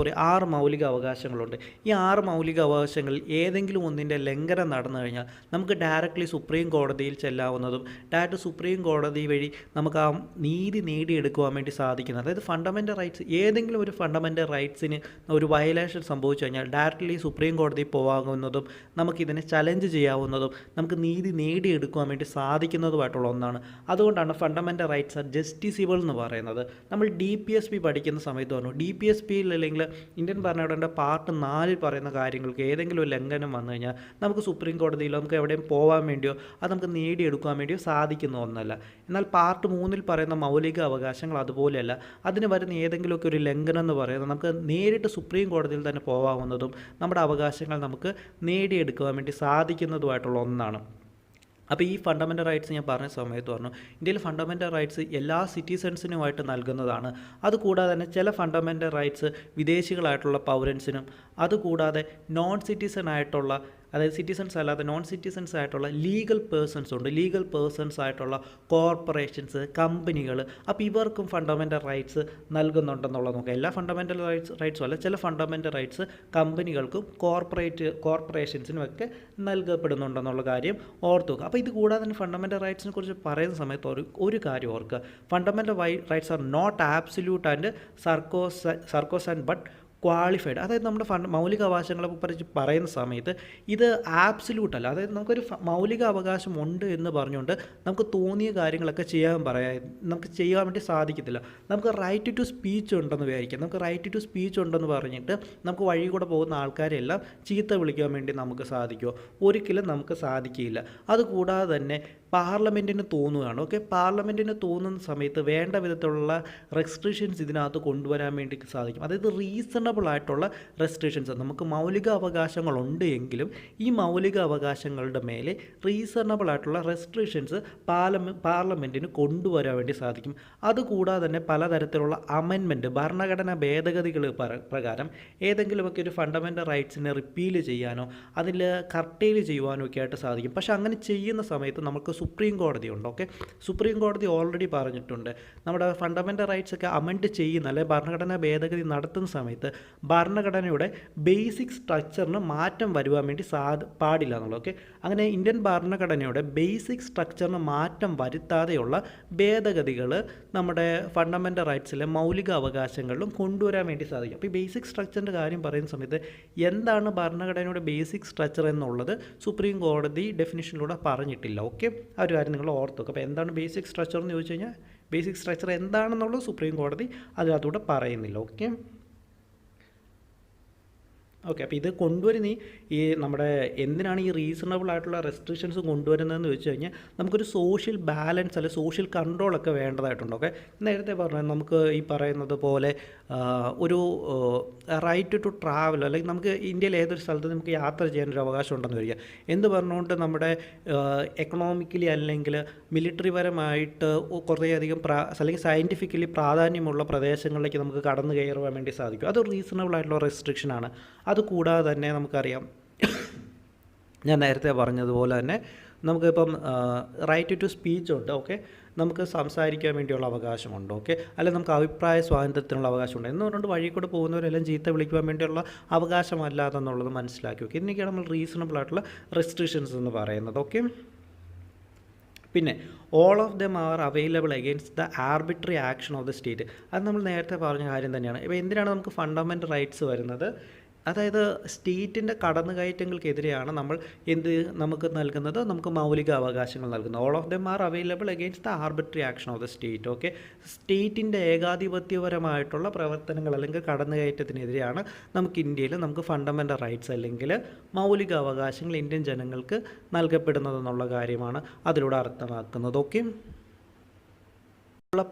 മൗലിക അവകാശങ്ങളുണ്ട്. ഈ 6 മൗലിക അവകാശങ്ങളിൽ ഏതെങ്കിലും ഒന്നിൻ്റെ ലംഘനം നടന്നു കഴിഞ്ഞാൽ നമുക്ക് ഡയറക്റ്റ്ലി സുപ്രീം കോടതിയിൽ ചെല്ലാവുന്നതും ഡയറക്റ്റ് സുപ്രീം കോടതി വഴി നമുക്ക് ആ നീതി നേടിയെടുക്കുവാൻ വേണ്ടി സാധിക്കുന്നത്. അതായത് ഫണ്ടമെൻ്റൽ റൈറ്റ്സ് ഏതെങ്കിലും ഒരു ഫണ്ടമെൻ്റൽ റൈറ്റ്സിന് ഒരു വയലേഷൻ സംഭവിച്ചു കഴിഞ്ഞാൽ ഡയറക്റ്റ്ലി സുപ്രീം കോടതിയിൽ പോകാവുന്നതും നമുക്കിതിനെ ചലഞ്ച് ചെയ്യാവുന്നതും നമുക്ക് നീതി നേടിയെടുക്കുവാൻ വേണ്ടി സാധിക്കുന്നതുമായിട്ടുള്ള ഒന്നാണ്. അതുകൊണ്ടാണ് ഫണ്ടമെൻ്റൽ റൈറ്റ്സ് ആർ ജസ്റ്റിസിബിൾ എന്ന് പറയുന്നത്. നമ്മൾ DPSP പഠിക്കുന്ന സമയത്ത് പറഞ്ഞു DPSPയിൽ അല്ലെങ്കിൽ ഇന്ത്യൻ ഭരണഘടനയുടെ പാർട്ട് 4 പറയുന്ന കാര്യങ്ങൾക്ക് ഏതെങ്കിലും ഒരു ലംഘനം വന്നു കഴിഞ്ഞാൽ നമുക്ക് സുപ്രീം കോടതിയിലോ നമുക്ക് എവിടെയും പോകാൻ വേണ്ടിയോ അത് നമുക്ക് നേടിയെടുക്കാൻ വേണ്ടിയോ സാധിക്കുന്ന ഒന്നല്ല. എന്നാൽ പാർട്ട് 3 പറയുന്ന മൗലിക അവകാശങ്ങൾ അതുപോലെയല്ല. അതിന് വരുന്ന ഏതെങ്കിലുമൊക്കെ ഒരു ലംഘനം എന്ന് പറയുന്നത് നമുക്ക് നേരിട്ട് സുപ്രീം കോടതിയിൽ തന്നെ പോകാവുന്നതും നമ്മുടെ അവകാശങ്ങൾ നമുക്ക് നേടിയെടുക്കുവാൻ വേണ്ടി സാധിക്കുന്നതുമായിട്ടുള്ള ഒന്നാണ്. അപ്പോൾ ഈ ഫണ്ടമെൻ്റൽ റൈറ്റ്സ് ഞാൻ പറഞ്ഞ സമയത്ത് പറഞ്ഞു, ഇന്ത്യയിൽ ഫണ്ടമെൻ്റൽ റൈറ്റ്സ് എല്ലാ സിറ്റിസൺസിനുമായിട്ട് നൽകുന്നതാണ്. അതുകൂടാതെ തന്നെ ചില ഫണ്ടമെൻ്റൽ റൈറ്റ്സ് വിദേശികളായിട്ടുള്ള പൗരൻസിനും, അതുകൂടാതെ നോൺ സിറ്റിസൺ ആയിട്ടുള്ള, അതായത് സിറ്റിസൺസ് അല്ലാതെ നോൺ സിറ്റിസൺസ് ആയിട്ടുള്ള ലീഗൽ പേഴ്സൺസ് ഉണ്ട്. ലീഗൽ പേഴ്സൺസ് ആയിട്ടുള്ള കോർപ്പറേഷൻസ്, കമ്പനികൾ, അപ്പോൾ ഇവർക്കും ഫണ്ടമെൻ്റൽ റൈറ്റ്സ് നൽകുന്നുണ്ടെന്നുള്ളത് നോക്കുക. എല്ലാ ഫണ്ടമെൻ്റൽ റൈറ്റ്സും അല്ല, ചില ഫണ്ടമെൻ്റൽ റൈറ്റ്സ് കമ്പനികൾക്കും കോർപ്പറേഷൻസിനും ഒക്കെ നൽകപ്പെടുന്നുണ്ടെന്നുള്ള കാര്യം ഓർത്ത് വെക്കുക. അപ്പോൾ ഇത് കൂടാതെ തന്നെ ഫണ്ടമെൻ്റൽ റൈറ്റ്സിനെ കുറിച്ച് പറയുന്ന സമയത്ത് ഒരു കാര്യം ഓർക്കുക. Fundamental rights are not absolute and സർക്കോസ് ആൻഡ് ബട്ട് ക്വാളിഫൈഡ്. അതായത് നമ്മുടെ മൗലിക അവകാശങ്ങളെ കുറിച്ച് പറയുന്ന സമയത്ത് ഇത് ആബ്സല്യൂട്ട് അല്ല. അതായത് നമുക്കൊരു മൗലിക അവകാശം ഉണ്ട് എന്ന് പറഞ്ഞുകൊണ്ട് നമുക്ക് തോന്നിയ കാര്യങ്ങളൊക്കെ നമുക്ക് ചെയ്യാൻ വേണ്ടി സാധിക്കത്തില്ല. നമുക്ക് റൈറ്റ് ടു സ്പീച്ച് ഉണ്ടെന്ന് വിചാരിക്കാം. നമുക്ക് റൈറ്റ് ടു സ്പീച്ച് ഉണ്ടെന്ന് പറഞ്ഞിട്ട് നമുക്ക് വഴി കൂടെ പോകുന്ന ആൾക്കാരെല്ലാം ചീത്ത വിളിക്കാൻ വേണ്ടി നമുക്ക് സാധിക്കുമോ? ഒരിക്കലും നമുക്ക് സാധിക്കില്ല. അതുകൂടാതെ തന്നെ പാർലമെൻറ്റിന് തോന്നുകയാണ്. പാർലമെൻറ്റിന് തോന്നുന്ന സമയത്ത് വേണ്ട വിധത്തിലുള്ള റെസ്ട്രിക്ഷൻസ് ഇതിനകത്ത് കൊണ്ടുവരാൻ വേണ്ടി സാധിക്കും. അതായത് റീസണബിൾ ആയിട്ടുള്ള റെസ്ട്രിക്ഷൻസ്. നമുക്ക് മൗലിക അവകാശങ്ങളുണ്ട് എങ്കിലും ഈ മൗലിക അവകാശങ്ങളുടെ മേലെ റീസണബിൾ ആയിട്ടുള്ള റെസ്ട്രിക്ഷൻസ് പാർലമെൻറ്റിന് കൊണ്ടുവരാൻ വേണ്ടി സാധിക്കും. അതുകൂടാതെ തന്നെ പലതരത്തിലുള്ള അമെൻമെൻറ്റ്, ഭരണഘടനാ ഭേദഗതികൾ പ്രകാരം ഏതെങ്കിലുമൊക്കെ ഒരു ഫണ്ടമെൻ്റൽ റൈറ്റ്സിനെ റിപ്പീൽ ചെയ്യാനോ അതിൽ കർട്ടൈൽ ചെയ്യുവാനോ ഒക്കെ ആയിട്ട് സാധിക്കും. പക്ഷേ അങ്ങനെ ചെയ്യുന്ന സമയത്ത് നമുക്ക് സുപ്രീം കോടതി ഉണ്ട്. സുപ്രീം കോടതി ഓൾറെഡി പറഞ്ഞിട്ടുണ്ട്, നമ്മുടെ ഫണ്ടമെൻ്റൽ റൈറ്റ്സ് ഒക്കെ അമെൻഡ് ചെയ്യുന്ന അല്ലെങ്കിൽ ഭരണഘടനാ ഭേദഗതി നടത്തുന്ന സമയത്ത് ഭരണഘടനയുടെ ബേസിക് സ്ട്രക്ചറിന് മാറ്റം വരുവാൻ വേണ്ടി പാടില്ല എന്നുള്ളത്. അങ്ങനെ ഇന്ത്യൻ ഭരണഘടനയുടെ ബേസിക് സ്ട്രക്ചറിന് മാറ്റം വരുത്താതെയുള്ള ഭേദഗതികൾ നമ്മുടെ ഫണ്ടമെൻ്റൽ റൈറ്റ്സിലെ മൗലിക അവകാശങ്ങളിലും കൊണ്ടുവരാൻ വേണ്ടി സാധിക്കും. അപ്പോൾ ഈ ബേസിക് സ്ട്രക്ചറിൻ്റെ കാര്യം പറയുന്ന സമയത്ത് എന്താണ് ഭരണഘടനയുടെ ബേസിക് സ്ട്രക്ചർ എന്നുള്ളത് സുപ്രീം കോടതി ഡെഫിനിഷനിലൂടെ പറഞ്ഞിട്ടില്ല. ആ ഒരു കാര്യം നിങ്ങൾ ഓർത്ത് വെക്കുക. അപ്പോൾ എന്താണ് ബേസിക് സ്ട്രക്ചർ എന്ന് ചോദിച്ചു കഴിഞ്ഞാൽ ബേസിക് സ്ട്രക്ചർ എന്താണെന്നുള്ളത് സുപ്രീം കോടതി അതിനകത്തൂടെ പറയുന്നില്ല. അപ്പോൾ ഇത് കൊണ്ടുവരുന്ന ഈ നമ്മുടെ എന്തിനാണ് ഈ റീസണബിൾ ആയിട്ടുള്ള റെസ്ട്രിക്ഷൻസ് കൊണ്ടുവരുന്നതെന്ന് വെച്ച് കഴിഞ്ഞാൽ നമുക്കൊരു സോഷ്യൽ ബാലൻസ് അല്ലെങ്കിൽ സോഷ്യൽ കൺട്രോളൊക്കെ വേണ്ടതായിട്ടുണ്ട്. നേരത്തെ പറഞ്ഞത് നമുക്ക് ഈ പറയുന്നത് പോലെ ഒരു റൈറ്റ് ടു ട്രാവൽ, അല്ലെങ്കിൽ നമുക്ക് ഇന്ത്യയിൽ ഏതൊരു സ്ഥലത്ത് നമുക്ക് യാത്ര ചെയ്യാനൊരു അവകാശം ഉണ്ടെന്ന് വരിക. എന്ത് പറഞ്ഞുകൊണ്ട് നമ്മുടെ എക്കണോമിക്കലി അല്ലെങ്കിൽ മിലിറ്ററി പരമായിട്ട് കുറേയധികം അല്ലെങ്കിൽ സയൻറ്റിഫിക്കലി പ്രാധാന്യമുള്ള പ്രദേശങ്ങളിലേക്ക് നമുക്ക് കടന്നു കയറുവാൻ വേണ്ടി സാധിക്കും. അത് റീസണബിൾ ആയിട്ടുള്ള റെസ്ട്രിക്ഷനാണ്. അതുകൂടാതെ തന്നെ നമുക്കറിയാം, ഞാൻ നേരത്തെ പറഞ്ഞതുപോലെ തന്നെ നമുക്കിപ്പം റൈറ്റ് ടു സ്പീച്ച് ഉണ്ട്. നമുക്ക് സംസാരിക്കാൻ വേണ്ടിയുള്ള അവകാശമുണ്ട്. അല്ലെങ്കിൽ നമുക്ക് അഭിപ്രായ സ്വാതന്ത്ര്യത്തിനുള്ള അവകാശമുണ്ട് എന്ന് പറഞ്ഞുകൊണ്ട് വഴി കൂടെ പോകുന്നവരെല്ലാം ചീത്ത വിളിക്കുവാൻ വേണ്ടിയുള്ള അവകാശമല്ലാതെന്നുള്ളത് മനസ്സിലാക്കി വെക്കുക. ഇതിനൊക്കെയാണ് നമ്മൾ റീസണബിൾ ആയിട്ടുള്ള റെസ്ട്രിക്ഷൻസ് എന്ന് പറയുന്നത്. പിന്നെ all of them are available against the arbitrary action of the state. അത് നമ്മൾ നേരത്തെ പറഞ്ഞ കാര്യം തന്നെയാണ്. ഇപ്പോൾ എന്തിനാണ് നമുക്ക് ഫണ്ടമെൻ്റൽ റൈറ്റ്സ് വരുന്നത്? അതായത് സ്റ്റേറ്റിൻ്റെ കടന്നുകയറ്റങ്ങൾക്കെതിരെയാണ് നമുക്ക് നൽകുന്നത്, നമുക്ക് മൗലിക അവകാശങ്ങൾ നൽകുന്നത്. All of them are available against the arbitrary action of the state. സ്റ്റേറ്റിൻ്റെ ഏകാധിപത്യപരമായിട്ടുള്ള പ്രവർത്തനങ്ങൾ അല്ലെങ്കിൽ കടന്നുകയറ്റത്തിനെതിരെയാണ് നമുക്ക് ഇന്ത്യയിൽ നമുക്ക് ഫണ്ടമെൻ്റൽ റൈറ്റ്സ് അല്ലെങ്കിൽ മൗലിക അവകാശങ്ങൾ ഇന്ത്യൻ ജനങ്ങൾക്ക് നൽകപ്പെടുന്നതെന്നുള്ള കാര്യമാണ് അതിലൂടെ അർത്ഥമാക്കുന്നത്.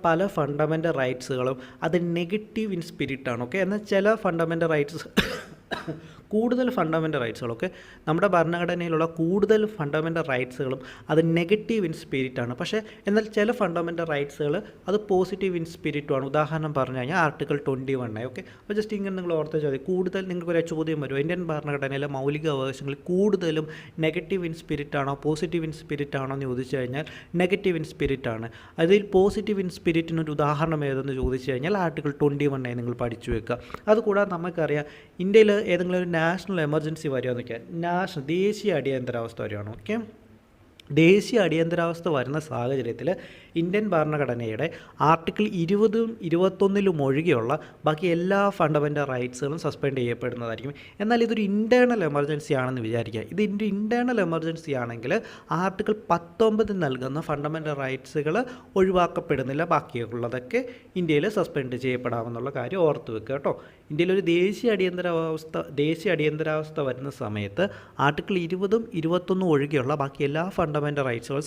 പല ഫണ്ടമെൻ്റൽ റൈറ്റ്സുകളും അത് നെഗറ്റീവ് ഇൻ സ്പിരിറ്റാണ്. എന്നാൽ ചില ഫണ്ടമെൻ്റൽ റൈറ്റ്സ് കൂടുതൽ ഫണ്ടമെൻ്റൽ റൈറ്റ്സുകളൊക്കെ നമ്മുടെ ഭരണഘടനയിലുള്ള കൂടുതൽ ഫണ്ടമെൻ്റൽ റൈറ്റ്സുകളും അത് നെഗറ്റീവ് ഇൻ സ്പിരിറ്റാണ്. പക്ഷേ എന്നാൽ ചില ഫണ്ടമെൻ്റൽ റൈറ്റ്സുകൾ അത് പോസിറ്റീവ് ഇൻ സ്പിരിറ്റുമാണ്. ഉദാഹരണം പറഞ്ഞു കഴിഞ്ഞാൽ ആർട്ടിക്കിൾ 21. അപ്പോൾ ജസ്റ്റ് ഇങ്ങനെ നിങ്ങൾ ഓർത്ത് ചോദ്യം, കൂടുതൽ നിങ്ങൾക്കൊരു ചോദ്യം വരും, ഇന്ത്യൻ ഭരണഘടനയിലെ മൗലിക അവകാശങ്ങളിൽ കൂടുതലും നെഗറ്റീവ് ഇൻ സ്പിരിറ്റാണോ പോസിറ്റീവ് ഇൻ സ്പിരിറ്റാണോ എന്ന് ചോദിച്ചു കഴിഞ്ഞാൽ നെഗറ്റീവ് ഇൻ സ്പിരിറ്റാണ്. അതിൽ പോസിറ്റീവ് ഇൻ സ്പിരിറ്റിനൊരു ഉദാഹരണം ഏതെന്ന് ചോദിച്ചു കഴിഞ്ഞാൽ ആർട്ടിക്കിൾ 21 നിങ്ങൾ പഠിച്ചു വെക്കുക. അതുകൂടാതെ നമുക്കറിയാം, ഇന്ത്യയിൽ ഏതെങ്കിലും ഒരു നാഷണൽ എമർജൻസി വരികയെന്ന് വയ്ക്കുക, ദേശീയ അടിയന്തരാവസ്ഥ വരികയാണ്. ദേശീയ അടിയന്തരാവസ്ഥ വരുന്ന സാഹചര്യത്തിൽ ഇന്ത്യൻ ഭരണഘടനയുടെ ആർട്ടിക്കിൾ 20ഉം 21ലും ഒഴികെയുള്ള ബാക്കി എല്ലാ ഫണ്ടമെൻ്റൽ റൈറ്റ്സുകളും സസ്പെൻഡ് ചെയ്യപ്പെടുന്നതായിരിക്കും. എന്നാൽ ഇതൊരു ഇൻറ്റേർണൽ എമർജൻസി ആണെന്ന് വിചാരിക്കുക. ഇത് ഇൻറ്റേർണൽ എമർജൻസി ആണെങ്കിൽ ആർട്ടിക്കിൾ 19 നൽകുന്ന ഫണ്ടമെൻ്റൽ റൈറ്റ്സുകൾ ഒഴിവാക്കപ്പെടുന്നില്ല, ബാക്കിയുള്ളതൊക്കെ ഇന്ത്യയിൽ സസ്പെൻഡ് ചെയ്യപ്പെടാമെന്നുള്ള കാര്യം ഓർത്ത് വെക്കുക. ഇന്ത്യയിലൊരു ദേശീയ അടിയന്തരാവസ്ഥ വരുന്ന സമയത്ത് ആർട്ടിക്കിൾ 20ഉം 21ഉം ഒഴികെയുള്ള ബാക്കി എല്ലാ ഫണ്ടമെൻ്റൽ റൈറ്റ്സുകൾ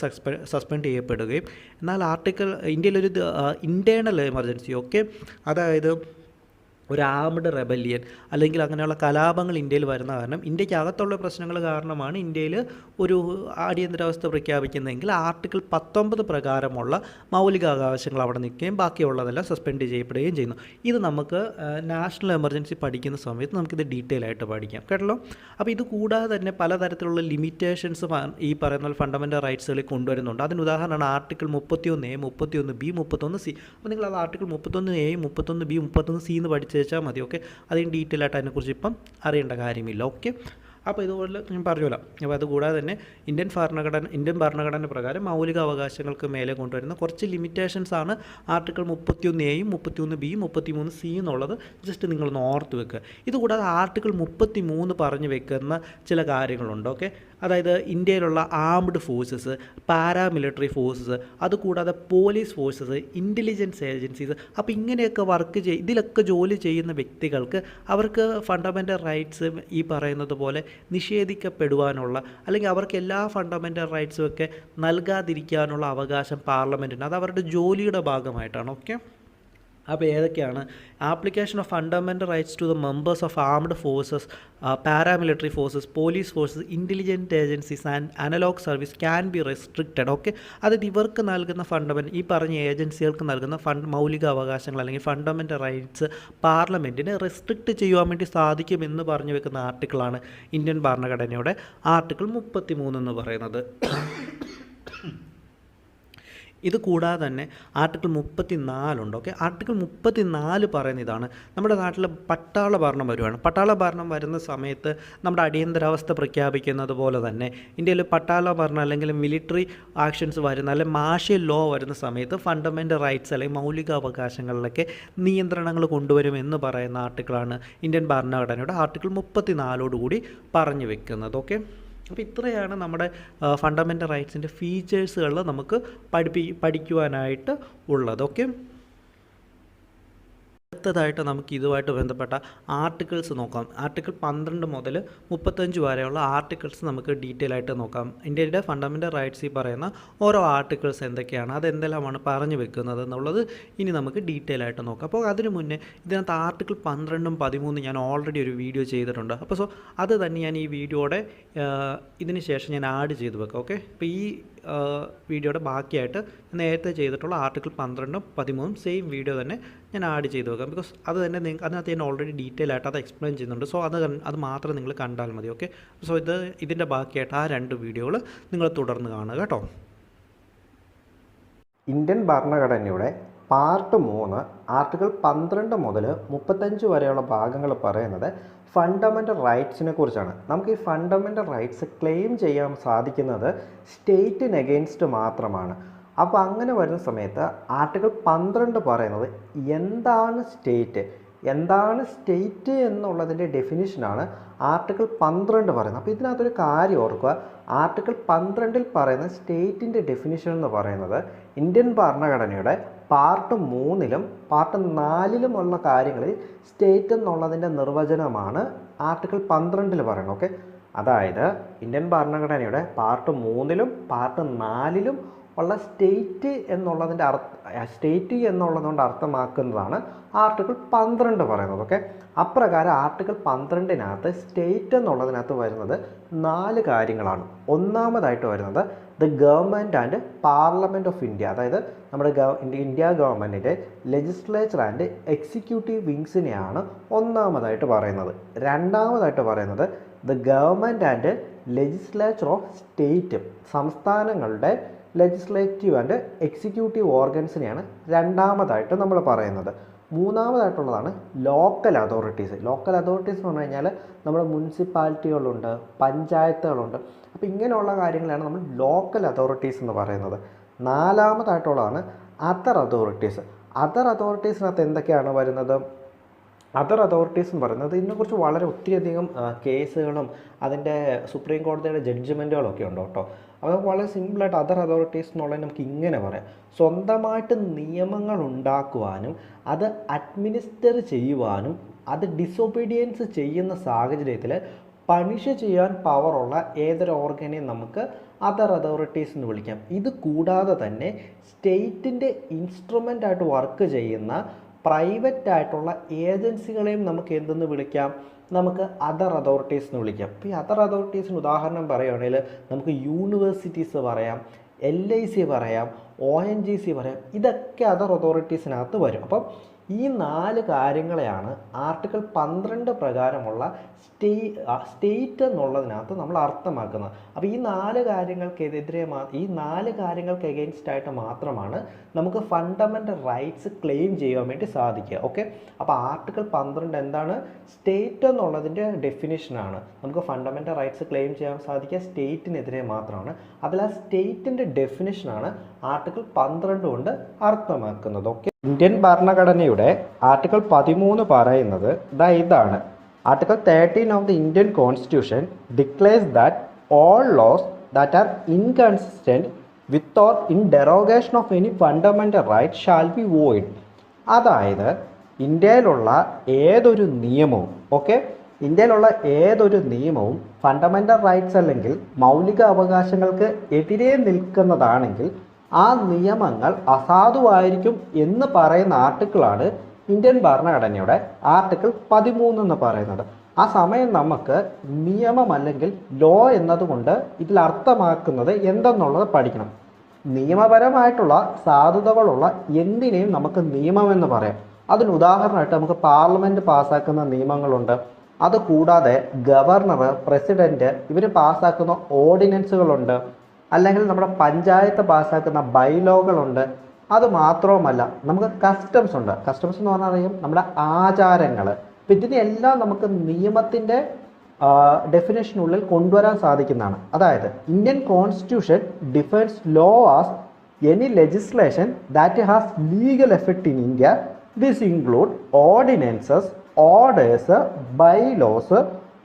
സസ്പെൻഡ് ചെയ്യപ്പെടുകയും, എന്നാൽ ഇന്ത്യയിലൊരു ഇൻറ്റേർണൽ എമർജൻസി അതായത് ഒരു ആംഡ് റെബല്യൻ അല്ലെങ്കിൽ അങ്ങനെയുള്ള കലാപങ്ങൾ ഇന്ത്യയിൽ വരുന്ന കാരണം ഇന്ത്യക്കകത്തുള്ള പ്രശ്നങ്ങൾ കാരണമാണ് ഇന്ത്യയിൽ ഒരു അടിയന്തരാവസ്ഥ പ്രഖ്യാപിക്കുന്നതെങ്കിൽ ആർട്ടിക്കിൾ 19 പ്രകാരമുള്ള മൗലികാവകാശങ്ങൾ അവിടെ നിൽക്കുകയും ബാക്കിയുള്ളതെല്ലാം സസ്പെൻഡ് ചെയ്യപ്പെടുകയും ചെയ്യുന്നു. ഇത് നമുക്ക് നാഷണൽ എമർജൻസി പഠിക്കുന്ന സമയത്ത് നമുക്കിത് ഡീറ്റെയിൽ ആയിട്ട് പഠിക്കാം കേട്ടല്ലോ. അപ്പോൾ ഇത് കൂടാതെ തന്നെ പലതരത്തിലുള്ള ലിമിറ്റേഷൻസ് ഈ പറയുന്ന ഫണ്ടമെൻ്റൽ റൈറ്റ്സുകളിൽ കൊണ്ടുവരുന്നുണ്ട്. അതിന് ഉദാഹരണമാണ് ആർട്ടിക്കിൾ 31A, 31B, 31C. അപ്പോൾ നിങ്ങൾ അത് ആർട്ടിക്കിൾ 31A, 31B, 31C എന്ന് പഠിച്ച് വെച്ചാൽ മതി. ഓക്കെ, അതിന് ഡീറ്റെയിൽ ആയിട്ട് അതിനെക്കുറിച്ച് ഇപ്പം അറിയേണ്ട കാര്യമില്ല. ഓക്കെ, അപ്പോൾ ഇതുപോലെ ഞാൻ പറഞ്ഞല്ലോ. അപ്പോൾ അതുകൂടാതെ തന്നെ ഇന്ത്യൻ ഭരണഘടന പ്രകാരം മൗലിക അവകാശങ്ങൾക്ക് മേലെ കൊണ്ടുവരുന്ന കുറച്ച് ലിമിറ്റേഷൻസ് ആണ് ആർട്ടിക്കിൾ 31A, 31B, 33C എന്നുള്ളത്. ജസ്റ്റ് നിങ്ങളൊന്ന് ഓർത്ത് വെക്കുക. ഇതുകൂടാതെ ആർട്ടിക്കിൾ 33 പറഞ്ഞു വെക്കുന്ന ചില കാര്യങ്ങളുണ്ട്. ഓക്കെ, അതായത് ഇന്ത്യയിലുള്ള ആംഡ് ഫോഴ്സസ്, പാരാമിലിറ്ററി ഫോഴ്സസ്, അതുകൂടാതെ പോലീസ് ഫോഴ്സസ്, ഇൻ്റലിജൻസ് ഏജൻസീസ്. അപ്പോൾ ഇങ്ങനെയൊക്കെ ഇതിലൊക്കെ ജോലി ചെയ്യുന്ന വ്യക്തികൾക്ക് അവർക്ക് ഫണ്ടമെൻ്റൽ റൈറ്റ്സ് ഈ പറയുന്നത് പോലെ നിഷേധിക്കപ്പെടുവാനുള്ള അല്ലെങ്കിൽ അവർക്ക് എല്ലാ ഫണ്ടമെൻ്റൽ റൈറ്റ്സും ഒക്കെ നൽകാതിരിക്കാനുള്ള അവകാശം പാർലമെൻറ്റിന്, അത് അവരുടെ ജോലിയുടെ ഭാഗമായിട്ടാണ്. ഓക്കെ, അപ്പോൾ ഏതൊക്കെയാണ്? Application of fundamental rights to the members of armed forces, paramilitary forces, police forces, intelligent agencies and analog service can be restricted. Okay, അതായത് ഇവർക്ക് നൽകുന്ന ഈ പറഞ്ഞ ഏജൻസികൾക്ക് നൽകുന്ന മൗലിക അവകാശങ്ങൾ അല്ലെങ്കിൽ ഫണ്ടമെൻ്റൽ റൈറ്റ്സ് പാർലമെൻറ്റിന് റെസ്ട്രിക്റ്റ് ചെയ്യുവാൻ വേണ്ടി സാധിക്കുമെന്ന് പറഞ്ഞു വെക്കുന്ന ആർട്ടിക്കിളാണ് ഇന്ത്യൻ ഭരണഘടനയുടെ ആർട്ടിക്കിൾ 33 എന്ന് പറയുന്നത്. ഇത് കൂടാതെ തന്നെ ആർട്ടിക്കിൾ 34 ഉണ്ട്. ഓക്കെ, ആർട്ടിക്കിൾ 34 പറയുന്ന ഇതാണ്. നമ്മുടെ നാട്ടിൽ പട്ടാള ഭരണം വരുവാണ്. പട്ടാള ഭരണം വരുന്ന സമയത്ത് നമ്മുടെ അടിയന്തരാവസ്ഥ പ്രഖ്യാപിക്കുന്നത് പോലെ തന്നെ ഇന്ത്യയിൽ പട്ടാള ഭരണം അല്ലെങ്കിൽ മിലിറ്ററി ആക്ഷൻസ് വരുന്ന അല്ലെങ്കിൽ മാർഷ്യൽ ലോ വരുന്ന സമയത്ത് ഫണ്ടമെൻ്റൽ റൈറ്റ്സ് അല്ലെങ്കിൽ മൗലിക അവകാശങ്ങളിലൊക്കെ നിയന്ത്രണങ്ങൾ കൊണ്ടുവരുമെന്ന് പറയുന്ന ആർട്ടിക്കിളാണ് ഇന്ത്യൻ ഭരണഘടനയുടെ ആർട്ടിക്കിൾ 34 പറഞ്ഞു വെക്കുന്നത്. ഓക്കെ, അപ്പോൾ ഇത്രയാണ് നമ്മുടെ ഫണ്ടമെൻ്റൽ റൈറ്റ്സിൻ്റെ ഫീച്ചേഴ്സുകൾ നമുക്ക് പഠിക്കുവാനായിട്ട് ഉള്ളത്. ഓക്കെ, അടുത്തതായിട്ട് നമുക്ക് ഇതുമായിട്ട് ബന്ധപ്പെട്ട ആർട്ടിക്കിൾസ് നോക്കാം. ആർട്ടിക്കിൾ 12 മുതൽ 35 വരെയുള്ള ആർട്ടിക്കിൾസ് നമുക്ക് ഡീറ്റെയിൽ ആയിട്ട് നോക്കാം. ഇന്ത്യയുടെ ഫണ്ടമെൻ്റൽ റൈറ്റ്സ് ഈ പറയുന്ന ഓരോ ആർട്ടിക്കിൾസ് എന്തൊക്കെയാണ്, അതെന്തെല്ലാമാണ് പറഞ്ഞു വെക്കുന്നത് എന്നുള്ളത് ഇനി നമുക്ക് ഡീറ്റെയിൽ ആയിട്ട് നോക്കാം. അപ്പോൾ അതിന് മുന്നേ ഇതിനകത്ത് ആർട്ടിക്കിൾ 12ഉം 13 ഞാൻ ഓൾറെഡി ഒരു വീഡിയോ ചെയ്തിട്ടുണ്ട്. അപ്പോൾ അത് തന്നെ ഞാൻ ഈ വീഡിയോയുടെ ഇതിന് ശേഷം ഞാൻ ആഡ് ചെയ്ത് വെക്കാം. ഓക്കെ, അപ്പോൾ ഈ വീഡിയോയുടെ ബാക്കിയായിട്ട് നേരത്തെ ചെയ്തിട്ടുള്ള ആർട്ടിക്കിൾ 12ഉം 13ഉം സെയിം വീഡിയോ തന്നെ ഞാൻ ആഡ് ചെയ്ത് വെക്കാം. ബിക്കോസ് അത് തന്നെ അതിനകത്ത് ഞാൻ ഓൾറെഡി ഡീറ്റെയിൽ ആയിട്ട് അത് എക്സ്പ്ലെയിൻ ചെയ്യുന്നുണ്ട്. സോ അത് മാത്രം നിങ്ങൾ കണ്ടാൽ മതി. ഓക്കെ, സോ ഇതിൻ്റെ ബാക്കിയായിട്ട് ആ 2 വീഡിയോകൾ നിങ്ങൾ തുടർന്ന് കാണുക കേട്ടോ. ഇന്ത്യൻ ഭരണഘടനയുടെ പാർട്ട് 3 ആർട്ടിക്കിൾ 12 മുതൽ 35 വരെയുള്ള ഭാഗങ്ങൾ പറയുന്നത് ഫണ്ടമെൻ്റൽ റൈറ്റ്സിനെ കുറിച്ചാണ്. നമുക്ക് ഈ ഫണ്ടമെൻ്റൽ റൈറ്റ്സ് ക്ലെയിം ചെയ്യാൻ സാധിക്കുന്നത് സ്റ്റേറ്റിന് എഗെയിൻസ്റ്റ് മാത്രമാണ്. അപ്പോൾ അങ്ങനെ വരുന്ന സമയത്ത് ആർട്ടിക്കിൾ 12 പറയുന്നത് എന്താണ് സ്റ്റേറ്റ് എന്നുള്ളതിൻ്റെ ഡെഫിനിഷനാണ് ആർട്ടിക്കിൾ 12 പറയുന്നത്. അപ്പോൾ ഇതിനകത്തൊരു കാര്യം ഓർക്കുക, ആർട്ടിക്കിൾ 12 പറയുന്ന സ്റ്റേറ്റിൻ്റെ ഡെഫിനിഷൻ എന്ന് പറയുന്നത് ഇന്ത്യൻ ഭരണഘടനയുടെ പാർട്ട് 3 പാർട്ട് 4 ഉള്ള കാര്യങ്ങളിൽ സ്റ്റേറ്റ് എന്നുള്ളതിൻ്റെ നിർവചനമാണ് ആർട്ടിക്കിൾ 12 പറയുന്നത്. ഓക്കെ, അതായത് ഇന്ത്യൻ ഭരണഘടനയുടെ പാർട്ട് 3 പാർട്ട് 4 ഉള്ള സ്റ്റേറ്റ് എന്നുള്ളതുകൊണ്ട് അർത്ഥമാക്കുന്നതാണ് ആർട്ടിക്കിൾ 12 പറയുന്നത്. ഓക്കെ, അപ്രകാരം ആർട്ടിക്കിൾ 12 സ്റ്റേറ്റ് എന്നുള്ളതിനകത്ത് വരുന്നത് 4 കാര്യങ്ങളാണ്. ഒന്നാമതായിട്ട് വരുന്നത് the government and parliament of India, അതായത് നമ്മുടെ ഇന്ത്യ ഗവൺമെൻറ്റിൻ്റെ ലെജിസ്ലേച്ചർ ആൻഡ് എക്സിക്യൂട്ടീവ് വിങ്സിനെയാണ് ഒന്നാമതായിട്ട് പറയുന്നത്. രണ്ടാമതായിട്ട് പറയുന്നത് the government and legislature of state, സംസ്ഥാനങ്ങളുടെ ലെജിസ്ലേറ്റീവ് ആൻഡ് എക്സിക്യൂട്ടീവ് ഓർഗൻസിനെയാണ് രണ്ടാമതായിട്ട് നമ്മൾ പറയുന്നത്. മൂന്നാമതായിട്ടുള്ളതാണ് ലോക്കൽ അതോറിറ്റീസ്. ലോക്കൽ അതോറിറ്റീസ് എന്ന് പറഞ്ഞു കഴിഞ്ഞാൽ നമ്മുടെ മുനിസിപ്പാലിറ്റികളുണ്ട്, പഞ്ചായത്തുകളുണ്ട്. അപ്പോൾ ഇങ്ങനെയുള്ള കാര്യങ്ങളാണ് നമ്മൾ ലോക്കൽ അതോറിറ്റീസ് എന്ന് പറയുന്നത്. നാലാമതായിട്ടുള്ളതാണ് അതർ അതോറിറ്റീസ്. അതർ അതോറിറ്റീസിനകത്ത് എന്തൊക്കെയാണ് വരുന്നത്? അതർ അതോറിറ്റീസ് എന്ന് പറയുന്നത് ഇതിനെക്കുറിച്ച് വളരെ ഒത്തിരിയധികം കേസുകളും അതിൻ്റെ സുപ്രീം കോടതിയുടെ ജഡ്ജ്മെൻറ്റുകളൊക്കെ ഉണ്ട് കേട്ടോ. അത് വളരെ സിമ്പിളായിട്ട് അതർ അതോറിറ്റീസ് എന്നുള്ളത് നമുക്ക് ഇങ്ങനെ പറയാം: സ്വന്തമായിട്ട് നിയമങ്ങൾ ഉണ്ടാക്കുവാനും അത് അഡ്മിനിസ്റ്റർ ചെയ്യുവാനും അത് ഡിസൊബീഡിയൻസ് ചെയ്യുന്ന സാഹചര്യത്തിൽ പണിഷ് ചെയ്യാൻ പവറുള്ള ഏതൊരു ഓർഗനെയും നമുക്ക് അതർ അതോറിറ്റീസ് എന്ന് വിളിക്കാം. ഇത് കൂടാതെ തന്നെ സ്റ്റേറ്റിൻ്റെ ഇൻസ്ട്രുമെൻ്റായിട്ട് വർക്ക് ചെയ്യുന്ന പ്രൈവറ്റ് ആയിട്ടുള്ള ഏജൻസികളെയും നമുക്ക് എന്തെന്ന് വിളിക്കാം, നമുക്ക് അതർ അതോറിറ്റീസ് എന്ന് വിളിക്കാം. ഇപ്പോൾ ഈ അതർ അതോറിറ്റീസിന് ഉദാഹരണം പറയുകയാണെങ്കിൽ നമുക്ക് യൂണിവേഴ്സിറ്റീസ് പറയാം, LIC പറയാം, ONGC പറയാം. ഇതൊക്കെ അതർ അതോറിറ്റീസിനകത്ത് വരും. അപ്പം ഈ 4 കാര്യങ്ങളെയാണ് ആർട്ടിക്കിൾ 12 പ്രകാരമുള്ള സ്റ്റേറ്റ് എന്നുള്ളതിനകത്ത് നമ്മൾ അർത്ഥമാക്കുന്നത്. അപ്പോൾ ഈ 4 കാര്യങ്ങൾക്കെതിരെ ഈ 4 കാര്യങ്ങൾക്ക് എഗെയിൻസ്റ്റ് ആയിട്ട് മാത്രമാണ് നമുക്ക് ഫണ്ടമെൻ്റൽ റൈറ്റ്സ് ക്ലെയിം ചെയ്യാൻ വേണ്ടി സാധിക്കുക. ഓക്കെ, അപ്പോൾ ആർട്ടിക്കിൾ 12 എന്താണ്? സ്റ്റേറ്റ് എന്നുള്ളതിൻ്റെ ഡെഫിനിഷനാണ്. നമുക്ക് ഫണ്ടമെൻ്റൽ റൈറ്റ്സ് ക്ലെയിം ചെയ്യാൻ സാധിക്കുക സ്റ്റേറ്റിനെതിരെ മാത്രമാണ്. അതിൽ ആ സ്റ്റേറ്റിൻ്റെ ഡെഫിനിഷനാണ് ആർട്ടിക്കിൾ 12 കൊണ്ട് അർത്ഥമാക്കുന്നത്. ഓക്കെ, ഇന്ത്യൻ ഭരണഘടനയുടെ ആർട്ടിക്കിൾ 13 പറയുന്നത് ഇതാണ്. Article 13 of the Indian constitution declares that all laws that are inconsistent with or in derogation of any fundamental right shall be void. അതായത് ഇന്ത്യയിലുള്ള ഏതൊരു നിയമവും ഇന്ത്യയിലുള്ള ഏതൊരു നിയമവും ഫണ്ടമെൻ്റൽ റൈറ്റ്സ് അല്ലെങ്കിൽ മൗലിക അവകാശങ്ങൾക്ക് എതിരെ നിൽക്കുന്നതാണെങ്കിൽ ആ നിയമങ്ങൾ അസാധുവായിരിക്കും എന്ന് പറയുന്ന ആർട്ടിക്കിളാണ് ഇന്ത്യൻ ഭരണഘടനയുടെ ആർട്ടിക്കിൾ 13 എന്ന് പറയുന്നത്. ആ സമയം നമുക്ക് നിയമം അല്ലെങ്കിൽ ലോ എന്നതുകൊണ്ട് ഇതിൽ അർത്ഥമാക്കുന്നത് എന്തെന്നുള്ളത് പഠിക്കണം. നിയമപരമായിട്ടുള്ള സാധുതകളുള്ള എന്തിനേയും നമുക്ക് നിയമമെന്ന് പറയാം. അതിന് ഉദാഹരണമായിട്ട് നമുക്ക് പാർലമെൻറ്റ് പാസ്സാക്കുന്ന നിയമങ്ങളുണ്ട്. അതുകൂടാതെ ഗവർണർ, പ്രസിഡൻറ്റ് ഇവർ പാസ്സാക്കുന്ന ഓർഡിനൻസുകളുണ്ട്. അല്ലെങ്കിൽ നമ്മുടെ പഞ്ചായത്ത് പാസ്സാക്കുന്ന ബൈലോകളുണ്ട്. അത് മാത്രവുമല്ല നമുക്ക് കസ്റ്റംസ് ഉണ്ട്. കസ്റ്റംസ് എന്ന് പറഞ്ഞാൽ അറിയാം നമ്മുടെ ആചാരങ്ങൾ. അപ്പം ഇതിനെല്ലാം നമുക്ക് നിയമത്തിൻ്റെ ഡെഫിനേഷനുള്ളിൽ കൊണ്ടുവരാൻ സാധിക്കുന്നതാണ്. അതായത് Indian constitution defines law as any legislation that has legal effect in India. This include ordinances, orders, bylaws,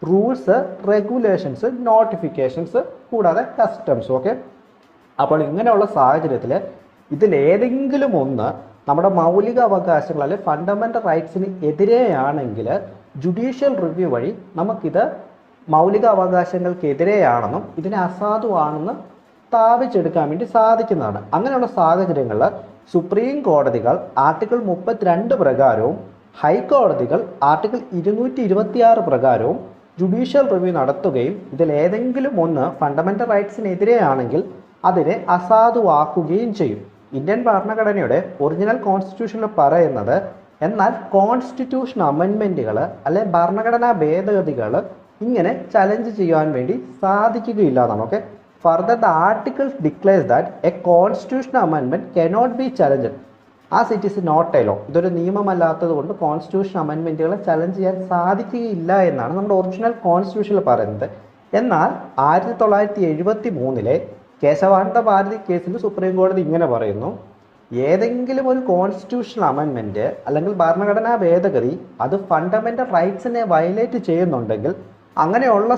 rules, regulations, notifications, കൂടാതെ കസ്റ്റംസ്. ഓക്കെ, അപ്പോൾ ഇങ്ങനെയുള്ള സാഹചര്യത്തിൽ ഇതിലേതെങ്കിലും ഒന്ന് നമ്മുടെ മൗലിക അവകാശങ്ങൾ അല്ലെങ്കിൽ ഫണ്ടമെൻ്റൽ റൈറ്റ്സിന് എതിരെയാണെങ്കിൽ ജുഡീഷ്യൽ റിവ്യൂ വഴി നമുക്കിത് മൗലിക അവകാശങ്ങൾക്കെതിരെയാണെന്നും ഇതിനെ അസാധുവാണെന്നും സ്ഥാപിച്ചെടുക്കാൻ വേണ്ടി സാധിക്കുന്നതാണ്. അങ്ങനെയുള്ള സാഹചര്യങ്ങളിൽ സുപ്രീം കോടതികൾ ആർട്ടിക്കിൾ 32 പ്രകാരവും ഹൈക്കോടതികൾ ആർട്ടിക്കിൾ 226 പ്രകാരവും ജുഡീഷ്യൽ റിവ്യൂ നടത്തുകയും ഇതിലേതെങ്കിലും ഒന്ന് ഫണ്ടമെൻ്റൽ റൈറ്റ്സിനെതിരെയാണെങ്കിൽ അതിനെ അസാധുവാക്കുകയും ചെയ്യും. ഇന്ത്യൻ ഭരണഘടനയുടെ ഒറിജിനൽ കോൺസ്റ്റിറ്റ്യൂഷനിൽ പറയുന്നത് എന്നാൽ കോൺസ്റ്റിറ്റ്യൂഷൻ അമെൻമെൻറ്റുകൾ അല്ലെങ്കിൽ ഭരണഘടനാ ഭേദഗതികൾ ഇങ്ങനെ ചലഞ്ച് ചെയ്യാൻ വേണ്ടി സാധിക്കുകയില്ല എന്നാണ്. Okay, further the articles declares that a constitution amendment cannot be challenged as it is not a law. ഇതൊരു നിയമമല്ലാത്തത് കൊണ്ട് കോൺസ്റ്റിറ്റ്യൂഷൻ അമെൻമെൻറ്റുകളെ ചലഞ്ച് ചെയ്യാൻ സാധിക്കുകയില്ല എന്നാണ് നമ്മുടെ ഒറിജിനൽ കോൺസ്റ്റിറ്റ്യൂഷനിൽ പറയുന്നത്. എന്നാൽ 1973 കേശവാനന്ദ ഭാരതി കേസിൽ സുപ്രീം കോടതി ഇങ്ങനെ പറയുന്നു: ഏതെങ്കിലും ഒരു കോൺസ്റ്റിറ്റ്യൂഷണൽ അമെൻമെൻറ്റ് അല്ലെങ്കിൽ ഭരണഘടനാ ഭേദഗതി അത് ഫണ്ടമെൻ്റൽ റൈറ്റ്സിനെ വയലേറ്റ് ചെയ്യുന്നുണ്ടെങ്കിൽ അങ്ങനെയുള്ള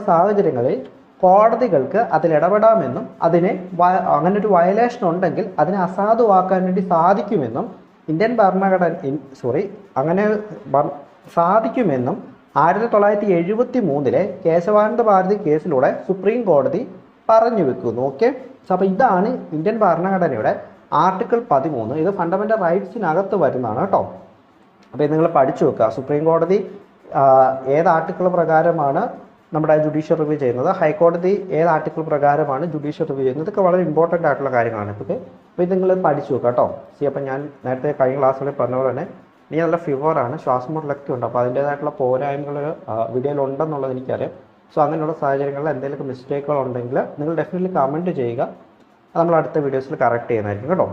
സാഹചര്യങ്ങളിൽ കോടതികൾക്ക് അതിൽ ഇടപെടാമെന്നും അങ്ങനെ ഒരു വയലേഷൻ ഉണ്ടെങ്കിൽ അതിനെ അസാധുവാക്കാൻ വേണ്ടി സാധിക്കുമെന്നും സാധിക്കുമെന്നും 1973 കേശവാനന്ദ ഭാരതി കേസിലൂടെ സുപ്രീം കോടതി പറഞ്ഞു വെക്കുന്നു. ഓക്കെ, അപ്പോൾ ഇതാണ് ഇന്ത്യൻ ഭരണഘടനയുടെ ആർട്ടിക്കിൾ 13. ഇത് ഫണ്ടമെൻ്റൽ റൈറ്റ്സിനകത്ത് വരുന്നതാണ് കേട്ടോ. അപ്പോൾ ഇത് നിങ്ങൾ പഠിച്ചു വെക്കുക. സുപ്രീം കോടതി ഏത് ആർട്ടിക്കിൾ പ്രകാരമാണ് നമ്മുടെ ജുഡീഷ്യൽ റിവ്യൂ ചെയ്യുന്നത്, ഹൈക്കോടതി ഏത് ആർട്ടിക്കിൾ പ്രകാരമാണ് ജുഡീഷ്യൽ റിവ്യൂ ചെയ്യുന്നത്, ഇതൊക്കെ വളരെ ഇമ്പോർട്ടൻ്റ് ആയിട്ടുള്ള കാര്യങ്ങളാണ്. ഓക്കെ, അപ്പോൾ ഇത് നിങ്ങൾ പഠിച്ചു വെക്കുക കേട്ടോ. അപ്പോൾ ഞാൻ നേരത്തെ കഴിഞ്ഞ ക്ലാസ്സുകളിൽ പറഞ്ഞ പോലെ തന്നെ എനിക്ക് നല്ല ഫീവറാണ്, ശ്വാസം മുട്ടലൊക്കെ ഉണ്ട്. അപ്പോൾ അതിൻ്റേതായിട്ടുള്ള പോരായ്മകൾ വീഡിയോയിൽ ഉണ്ടെന്നുള്ളത് എനിക്കറിയാം. സോ അങ്ങനെയുള്ള സാഹചര്യങ്ങളിൽ എന്തെങ്കിലും മിസ്റ്റേക്കുകൾ ഉണ്ടെങ്കിൽ നിങ്ങൾ ഡെഫിനറ്റ്ലി കമൻറ്റ് ചെയ്യുക. അത് നമ്മൾ അടുത്ത വീഡിയോസിൽ കറക്റ്റ് ചെയ്യുന്നതായിരിക്കും കേട്ടോ.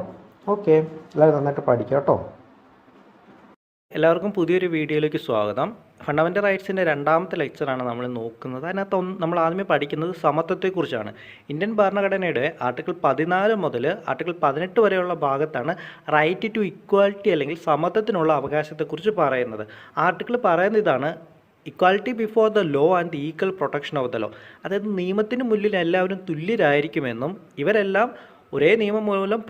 ഓക്കെ, എല്ലാവരും നന്നായിട്ട് പഠിക്കുക കേട്ടോ. എല്ലാവർക്കും പുതിയൊരു വീഡിയോയിലേക്ക് സ്വാഗതം. ഫണ്ടമെൻ്റൽ റൈറ്റ്സിൻ്റെ രണ്ടാമത്തെ ലെക്ചറാണ് നമ്മൾ നോക്കുന്നത്. അതിനകത്ത് നമ്മൾ ആദ്യമേ പഠിക്കുന്നത് സമത്വത്തെക്കുറിച്ചാണ്. ഇന്ത്യൻ ഭരണഘടനയുടെ ആർട്ടിക്കിൾ 14 മുതൽ ആർട്ടിക്കിൾ 18 വരെയുള്ള ഭാഗത്താണ് റൈറ്റ് ടു ഇക്വാലിറ്റി അല്ലെങ്കിൽ സമത്വത്തിനുള്ള അവകാശത്തെക്കുറിച്ച് പറയുന്നത്. ആർട്ടിക്കിൾ പറയുന്ന ഇതാണ്: equality before the law and equal protection of the law. അതായത് നിയമത്തിന് മുന്നിൽ എല്ലാവരും തുല്യരായിരിക്കുമെന്നും ഇവരെല്ലാം ഒരേ നിയമം മൂലം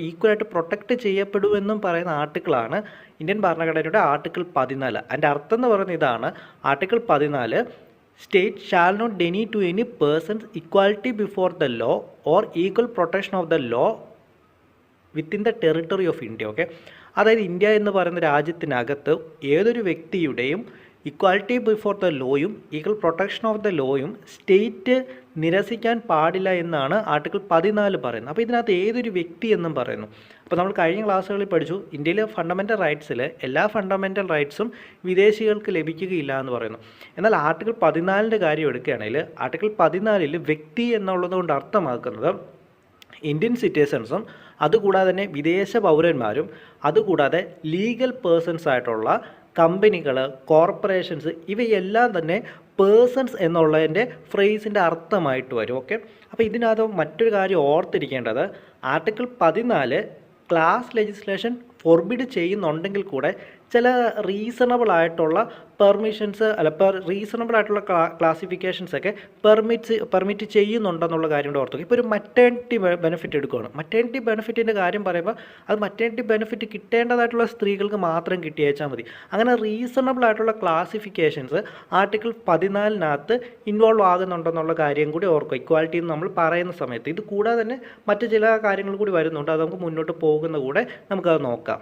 ഈക്വലായിട്ട് പ്രൊട്ടക്റ്റ് ചെയ്യപ്പെടുമെന്നും പറയുന്ന ആർട്ടിക്കിളാണ് ഇന്ത്യൻ ഭരണഘടനയുടെ ആർട്ടിക്കിൾ 14. അതിൻ്റെ അർത്ഥം എന്ന് പറയുന്നത് ഇതാണ്: article 14, state shall not deny to any persons equality before the law or equal protection of the law within the territory of India. Okay, അതായത് ഇന്ത്യ എന്ന് പറയുന്ന രാജ്യത്തിനകത്ത് ഏതൊരു വ്യക്തിയുടെയും ഇക്വാലിറ്റി ബിഫോർ ദ ലോയും ഈക്വൽ പ്രൊട്ടക്ഷൻ ഓഫ് ദ ലോയും സ്റ്റേറ്റ് നിരസിക്കാൻ പാടില്ല എന്നാണ് ആർട്ടിക്കിൾ 14 പറയുന്നത്. അപ്പോൾ ഇതിനകത്ത് ഏതൊരു വ്യക്തി എന്നും പറയുന്നു. അപ്പോൾ നമ്മൾ കഴിഞ്ഞ ക്ലാസ്സുകളിൽ പഠിച്ചു ഇന്ത്യയിലെ ഫണ്ടമെൻ്റൽ റൈറ്റ്സിൽ എല്ലാ ഫണ്ടമെൻ്റൽ റൈറ്റ്സും വിദേശികൾക്ക് ലഭിക്കുകയില്ല എന്ന് പറയുന്നു. എന്നാൽ ആർട്ടിക്കിൾ 14 കാര്യം എടുക്കുകയാണെങ്കിൽ ആർട്ടിക്കിൾ 14 വ്യക്തി എന്നുള്ളത് കൊണ്ട് അർത്ഥമാക്കുന്നത് ഇന്ത്യൻ സിറ്റിസൺസും അതുകൂടാതെ തന്നെ വിദേശ പൗരന്മാരും അതുകൂടാതെ ലീഗൽ പേഴ്സൺസ് ആയിട്ടുള്ള കമ്പനികൾ, കോർപ്പറേഷൻസ് ഇവയെല്ലാം തന്നെ പേഴ്സൺസ് എന്നുള്ളതിൻ്റെ ഫ്രേസിൻ്റെ അർത്ഥമായിട്ട് വരും. ഓക്കെ, അപ്പോൾ ഇതിനകത്ത് മറ്റൊരു കാര്യം ഓർത്തിരിക്കേണ്ടത് ആർട്ടിക്കിൾ 14 ക്ലാസ് ലെജിസ്ലേഷൻ ഫോർബിഡ് ചെയ്യുന്നുണ്ടെങ്കിൽ കൂടെ ചില റീസണബിൾ ആയിട്ടുള്ള പെർമിഷൻസ് റീസണബിൾ ആയിട്ടുള്ള ക്ലാസിഫിക്കേഷൻസ് ഒക്കെ പെർമിറ്റ് ചെയ്യുന്നുണ്ടെന്നുള്ള കാര്യം കൂടെ ഓർത്തു. ഇപ്പോൾ ഒരു മറ്റേണിറ്റി ബെനിഫിറ്റ് എടുക്കുകയാണ്. മറ്റേണിറ്റി ബെനിഫിറ്റിൻ്റെ കാര്യം പറയുമ്പോൾ അത് മറ്റേണിറ്റി ബെനിഫിറ്റ് കിട്ടേണ്ടതായിട്ടുള്ള സ്ത്രീകൾക്ക് മാത്രം കിട്ടിയേച്ചാൽ മതി. അങ്ങനെ റീസണബിൾ ആയിട്ടുള്ള ക്ലാസിഫിക്കേഷൻസ് ആർട്ടിക്കിൾ 14 ഇൻവോൾവ് ആകുന്നുണ്ടെന്നുള്ള കാര്യം കൂടി ഓർക്കുക ഇക്വാലിറ്റി എന്ന് നമ്മൾ പറയുന്ന സമയത്ത്. ഇത് കൂടാതെ തന്നെ മറ്റു ചില കാര്യങ്ങൾ കൂടി വരുന്നുണ്ട്. അത് നമുക്ക് മുന്നോട്ട് പോകുന്ന കൂടെ നമുക്കത് നോക്കാം.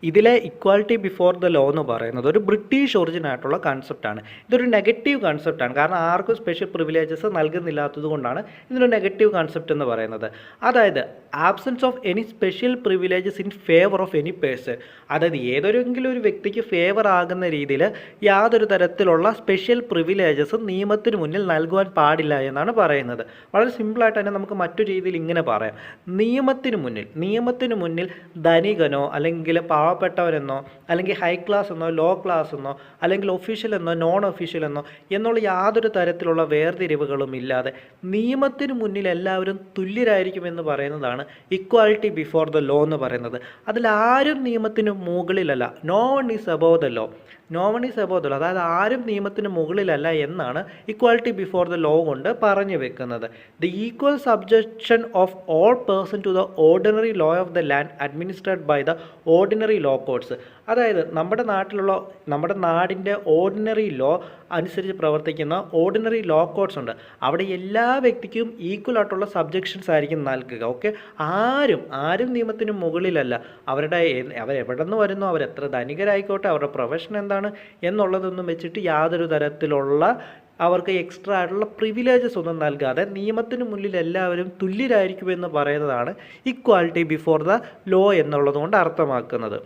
ഇതിലെ ഇക്വാലിറ്റി ബിഫോർ ദ ലോ എന്ന് പറയുന്നത് ഒരു ബ്രിട്ടീഷ് ഒറിജിൻ ആയിട്ടുള്ള കൺസെപ്റ്റാണ്. ഇതൊരു നെഗറ്റീവ് കൺസെപ്റ്റാണ്. കാരണം ആർക്കും സ്പെഷ്യൽ പ്രിവിലേജസ് നൽകുന്നില്ലാത്തത് കൊണ്ടാണ് ഇതിനൊരു നെഗറ്റീവ് കൺസെപ്റ്റ് എന്ന് പറയുന്നത്. അതായത് absence of any special privileges in favour of any person. അതായത് ഏതൊരെങ്കിലും ഒരു വ്യക്തിക്ക് ഫേവർ ആകുന്ന രീതിയിൽ യാതൊരു തരത്തിലുള്ള സ്പെഷ്യൽ പ്രിവിലേജസ് നിയമത്തിന് മുന്നിൽ നൽകുവാൻ പാടില്ല എന്നാണ് പറയുന്നത്. വളരെ സിമ്പിളായിട്ട് തന്നെ നമുക്ക് മറ്റു രീതിയിൽ ഇങ്ങനെ പറയാം. നിയമത്തിന് മുന്നിൽ ധനികനോ അല്ലെങ്കിൽ പാവപ്പെട്ടവരെന്നോ അല്ലെങ്കിൽ ഹൈ ക്ലാസ് എന്നോ ലോ ക്ലാസ് എന്നോ അല്ലെങ്കിൽ ഒഫീഷ്യൽ എന്നോ നോൺ ഒഫീഷ്യൽ എന്നോ എന്നുള്ള യാതൊരു തരത്തിലുള്ള വേർതിരിവുകളും ഇല്ലാതെ നിയമത്തിന് മുന്നിൽ എല്ലാവരും തുല്യരായിരിക്കുമെന്ന് പറയുന്നതാണ് ഇക്വാലിറ്റി ബിഫോർ ദ ലോ എന്ന് പറയുന്നത്. അതിലാരും നിയമത്തിന് മുകളിലല്ല. No one is above the law. അതായത് ആരും നിയമത്തിന് മുകളിലല്ല എന്നാണ് ഇക്വാലിറ്റി ബിഫോർ ദ ലോ കൊണ്ട് പറഞ്ഞു വെക്കുന്നത്. The equal subjection of all person to the ordinary law of the land administered by the ordinary law courts. അതായത് നമ്മുടെ നാടിൻ്റെ ഓർഡിനറി ലോ അനുസരിച്ച് പ്രവർത്തിക്കുന്ന ഓർഡിനറി ലോ കോഡ്സ് ഉണ്ട്. അവിടെ എല്ലാ വ്യക്തിക്കും ഈക്വൽ ആയിട്ടുള്ള സബ്ജക്ഷൻസ് ആയിരിക്കും നൽകുക. ഓക്കെ, ആരും നിയമത്തിന് മുകളിലല്ല. അവരെവിടെ നിന്ന് വരുന്നു, അവരെത്ര ധനികരായിക്കോട്ടെ, അവരുടെ പ്രൊഫഷൻ എന്താണ് എന്നുള്ളതൊന്നും വെച്ചിട്ട് യാതൊരു തരത്തിലുള്ള അവർക്ക് എക്സ്ട്രാ ആയിട്ടുള്ള പ്രിവിലേജസ് ഒന്നും നൽകാതെ നിയമത്തിന് മുന്നിൽ എല്ലാവരും തുല്യരായിരിക്കുമെന്ന് പറയുന്നതാണ് ഇക്വാലിറ്റി ബിഫോർ ദ ലോ എന്നുള്ളത് കൊണ്ട് അർത്ഥമാക്കുന്നത്.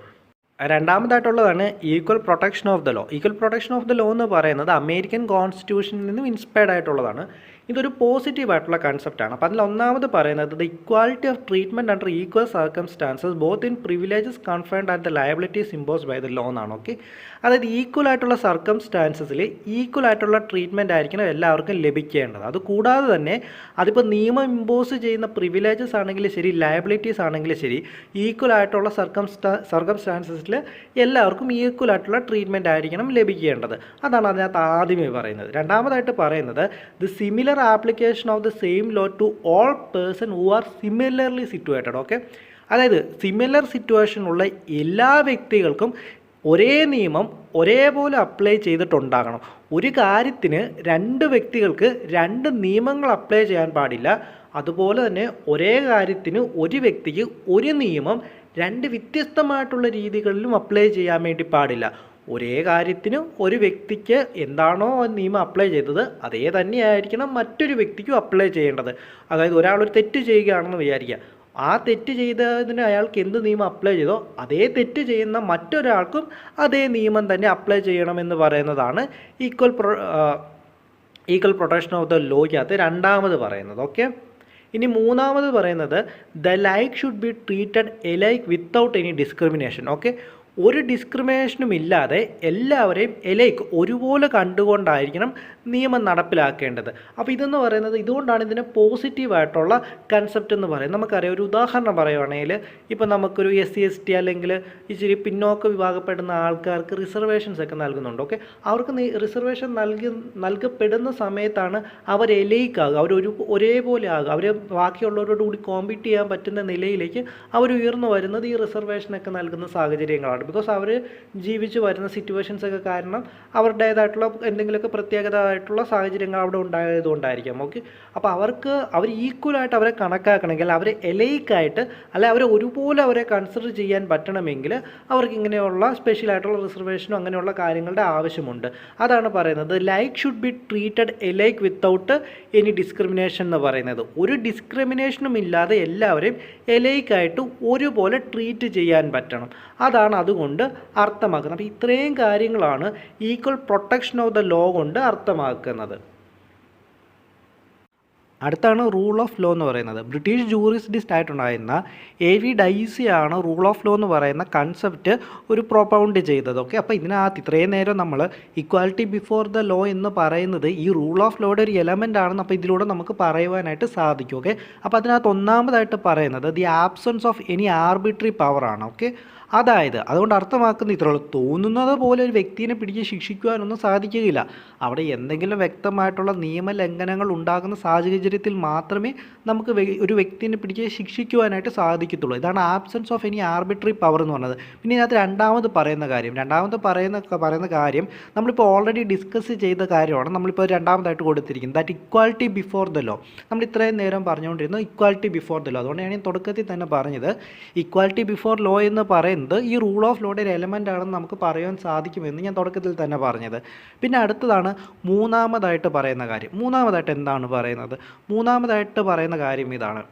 രണ്ടാമതായിട്ടുള്ളതാണ് equal protection of the law. Equal protection of the law എന്ന് പറയുന്നത് അമേരിക്കൻ കോൺസ്റ്റിറ്റ്യൂഷനിൽ നിന്നും ഇൻസ്പയർഡ് ആയിട്ടുള്ളതാണ്. ഇതൊരു പോസിറ്റീവ് ആയിട്ടുള്ള കൺസെപ്റ്റാണ്. അപ്പോൾ അതിൽ ഒന്നാമത് പറയുന്നത് the equality of treatment under equal circumstances both in privileges conferred and the liabilities imposed by the law എന്നാണ്. ഓക്കെ, അതായത് ഈക്വൽ ആയിട്ടുള്ള സർക്കംസ്റ്റാൻസസിൽ ഈക്വൽ ആയിട്ടുള്ള ട്രീറ്റ്മെൻറ്റ് ആയിരിക്കണം എല്ലാവർക്കും ലഭിക്കേണ്ടത്. അതുകൂടാതെ തന്നെ അതിപ്പോൾ നിയമം ഇമ്പോസ് ചെയ്യുന്ന പ്രിവിലേജസ് ആണെങ്കിലും ശരി, ലയബിലിറ്റീസ് ആണെങ്കിലും ശരി, ഈക്വൽ ആയിട്ടുള്ള സർക്കംസ്റ്റാൻസസിൽ എല്ലാവർക്കും ഈക്വൽ ആയിട്ടുള്ള ട്രീറ്റ്മെൻറ്റ് ആയിരിക്കണം ലഭിക്കേണ്ടത്. അതാണ് അതിനകത്ത് ആദ്യമേ പറയുന്നത്. രണ്ടാമതായിട്ട് പറയുന്നത് the similar application of the same law to all person who are similarly situated. Okay, അതായത് സിമിലർ സിറ്റുവേഷനുള്ള എല്ലാ വ്യക്തികൾക്കും ഒരേ നിയമം ഒരേപോലെ അപ്ലൈ ചെയ്തിട്ടുണ്ടാകണം. ഒരു കാര്യത്തിന് രണ്ട് വ്യക്തികൾക്ക് രണ്ട് നിയമങ്ങൾ അപ്ലൈ ചെയ്യാൻ പാടില്ല. അതുപോലെ തന്നെ ഒരേ കാര്യത്തിന് ഒരു വ്യക്തിക്ക് ഒരു നിയമം രണ്ട് വ്യത്യസ്തമായിട്ടുള്ള രീതികളിലും അപ്ലൈ ചെയ്യാൻ വേണ്ടി പാടില്ല. ഒരേ കാര്യത്തിന് ഒരു വ്യക്തിക്ക് എന്താണോ നിയമം അപ്ലൈ ചെയ്തത് അതേ തന്നെയായിരിക്കണം മറ്റൊരു വ്യക്തിക്കും അപ്ലൈ ചെയ്യേണ്ടത്. അതായത് ഒരാളൊരു തെറ്റ് ചെയ്യുകയാണെന്ന് വിചാരിക്കുക, ആ തെറ്റ് ചെയ്തതിന് അയാൾക്ക് എന്ത് നിയമം അപ്ലൈ ചെയ്തോ അതേ തെറ്റ് ചെയ്യുന്ന മറ്റൊരാൾക്കും അതേ നിയമം തന്നെ അപ്ലൈ ചെയ്യണമെന്ന് പറയുന്നതാണ് ഈക്വൽ പ്രൊട്ടക്ഷൻ ഓഫ് ദ ലോയ്ക്കകത്ത് രണ്ടാമത് പറയുന്നത്. ഓക്കെ, ഇനി മൂന്നാമത് പറയുന്നത് the like should be treated alike without any discrimination. Okay, ഒരു ഡിസ്ക്രിമിനേഷനും ഇല്ലാതെ എല്ലാവരെയും എലൈക്ക് ഒരുപോലെ കണ്ടുകൊണ്ടായിരിക്കണം നിയമം നടപ്പിലാക്കേണ്ടത്. അപ്പോൾ ഇതെന്ന് പറയുന്നത് ഇതുകൊണ്ടാണ് ഇതിനെ പോസിറ്റീവായിട്ടുള്ള കൺസെപ്റ്റ് എന്ന് പറയുന്നത്. നമുക്കറിയാം, ഒരു ഉദാഹരണം പറയുവാണെങ്കിൽ ഇപ്പോൾ നമുക്കൊരു SC/ST അല്ലെങ്കിൽ ഇച്ചിരി പിന്നോക്ക വിഭാഗപ്പെടുന്ന ആൾക്കാർക്ക് റിസർവേഷൻസ് ഒക്കെ നൽകുന്നുണ്ട്. ഓക്കെ, അവർക്ക് റിസർവേഷൻ നൽകപ്പെടുന്ന സമയത്താണ് അവർ എലൈക്കാകുക, ഒരേപോലെ ആകുക, അവർ ബാക്കിയുള്ളവരോട് കൂടി കോമ്പീറ്റ് ചെയ്യാൻ പറ്റുന്ന നിലയിലേക്ക് അവർ ഉയർന്നു വരുന്നത് ഈ റിസർവേഷനൊക്കെ നൽകുന്ന സാഹചര്യങ്ങളാണ്. പറയാറുണ്ട്. ബിക്കോസ് അവർ ജീവിച്ച് വരുന്ന സിറ്റുവേഷൻസ് ഒക്കെ കാരണം അവരുടേതായിട്ടുള്ള എന്തെങ്കിലുമൊക്കെ പ്രത്യേകതയായിട്ടുള്ള സാഹചര്യങ്ങൾ അവിടെ ഉണ്ടായതുകൊണ്ടായിരിക്കാം. ഓക്കെ, അപ്പോൾ അവർ ഈക്വലായിട്ട് അവരെ കണക്കാക്കണമെങ്കിൽ അവരെ എലൈക്കായിട്ട് അല്ലെ അവരെ ഒരുപോലെ അവരെ കൺസിഡർ ചെയ്യാൻ പറ്റണമെങ്കിൽ അവർക്ക് ഇങ്ങനെയുള്ള സ്പെഷ്യലായിട്ടുള്ള റിസർവേഷനോ അങ്ങനെയുള്ള കാര്യങ്ങളുടെ ആവശ്യമുണ്ട്. അതാണ് പറയുന്നത് like should be treated alike without any discrimination എന്ന് പറയുന്നത്. ഒരു ഡിസ്ക്രിമിനേഷനും ഇല്ലാതെ എല്ലാവരെയും എലൈക്കായിട്ട് ഒരുപോലെ ട്രീറ്റ് ചെയ്യാൻ പറ്റണം. അതാണ് അതുകൊണ്ട് അർത്ഥമാക്കുന്നത്. അപ്പോൾ ഇത്രയും കാര്യങ്ങളാണ് equal protection of the law കൊണ്ട് അർത്ഥമാക്കുന്നത്. അടുത്താണ് റൂൾ ഓഫ് ലോ എന്ന് പറയുന്നത്. ബ്രിട്ടീഷ് ജൂറിസ്ഡിസ്റ്റ് ആയിട്ടുണ്ടായിരുന്ന AV ഡൈസി ആണ് റൂൾ ഓഫ് ലോ എന്ന് പറയുന്ന കൺസെപ്റ്റ് ഒരു പ്രൊപ്പൗണ്ട് ചെയ്തത്. ഓക്കെ, അപ്പോൾ ഇതിനകത്ത് ഇത്രയും നേരം നമ്മൾ ഇക്വാലിറ്റി ബിഫോർ ദ ലോ എന്ന് പറയുന്നത് ഈ റൂൾ ഓഫ് ലോയുടെ ഒരു എലമെൻ്റ് ആണെന്ന് അപ്പോൾ ഇതിലൂടെ നമുക്ക് പറയുവാനായിട്ട് സാധിക്കും. ഓക്കെ, അപ്പോൾ അതിനകത്ത് ഒന്നാമതായിട്ട് പറയുന്നത് the absence of any arbitrary power ആണ്. ഓക്കെ, അതുകൊണ്ട് അർത്ഥമാക്കുന്ന ഇത്രയുള്ളൂ. തോന്നുന്നത് പോലെ ഒരു വ്യക്തിയെ പിടിച്ച് ശിക്ഷിക്കുവാനൊന്നും സാധിക്കുകയില്ല. അവിടെ എന്തെങ്കിലും വ്യക്തമായിട്ടുള്ള നിയമലംഘനങ്ങൾ ഉണ്ടാകുന്ന സാഹചര്യത്തിൽ മാത്രമേ നമുക്ക് ഒരു വ്യക്തിയെ പിടിച്ച് ശിക്ഷിക്കുവാനായിട്ട് സാധിക്കത്തുള്ളൂ. ഇതാണ് absence of any arbitrary power എന്ന് പറയുന്നത്. പിന്നെ ഇതിനകത്ത് രണ്ടാമത് പറയുന്ന കാര്യം നമ്മളിപ്പോൾ ഓൾറെഡി ഡിസ്കസ് ചെയ്ത കാര്യമാണ് നമ്മളിപ്പോൾ രണ്ടാമതായിട്ട് കൊടുത്തിരിക്കുന്നത്. That equality before the law. നമ്മൾ ഇത്രയും നേരം പറഞ്ഞുകൊണ്ടിരുന്നത് ഇക്വാലിറ്റി ബിഫോർ ദ ലോ. അതുകൊണ്ടാണ് ഞാൻ തുടക്കത്തിൽ തന്നെ പറഞ്ഞത് ഇക്വാലിറ്റി ബിഫോർ ലോ എന്ന് പറയുന്നത് ഈ റൂൾ ഓഫ് ലോയുടെ ഒരു എലമെൻ്റ് ആണെന്ന് നമുക്ക് പറയാൻ സാധിക്കുമെന്ന് ഞാൻ തുടക്കത്തിൽ തന്നെ പറഞ്ഞത്. പിന്നെ അടുത്തതാണ് മൂന്നാമതായിട്ട് പറയുന്ന കാര്യം. മൂന്നാമതായിട്ട് എന്താണ് പറയുന്നത്? മൂന്നാമതായിട്ട് പറയുന്ന കാര്യം ഇതാണ്.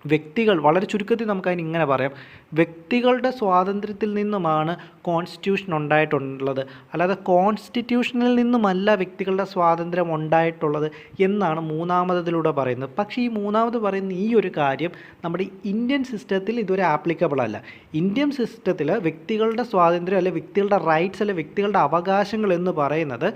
വ്യക്തികൾ, വളരെ ചുരുക്കത്തിൽ നമുക്കതിന് ഇങ്ങനെ പറയാം, വ്യക്തികളുടെ സ്വാതന്ത്ര്യത്തിൽ നിന്നുമാണ് കോൺസ്റ്റിറ്റ്യൂഷൻ ഉണ്ടായിട്ടുള്ളത്, അല്ലാതെ കോൺസ്റ്റിറ്റ്യൂഷനിൽ നിന്നുമല്ല വ്യക്തികളുടെ സ്വാതന്ത്ര്യം ഉണ്ടായിട്ടുള്ളത് എന്നാണ് മൂന്നാമതിലൂടെ പറയുന്നത്. പക്ഷേ ഈ മൂന്നാമത് പറയുന്ന ഈ ഒരു കാര്യം നമ്മുടെ ഇന്ത്യൻ സിസ്റ്റത്തിൽ ഇതുവരെ ആപ്ലിക്കബിൾ അല്ല. ഇന്ത്യൻ സിസ്റ്റത്തിൽ വ്യക്തികളുടെ സ്വാതന്ത്ര്യം അല്ലെ വ്യക്തികളുടെ റൈറ്റ്സ് അല്ലെ വ്യക്തികളുടെ അവകാശങ്ങൾ എന്ന് പറയുന്നത്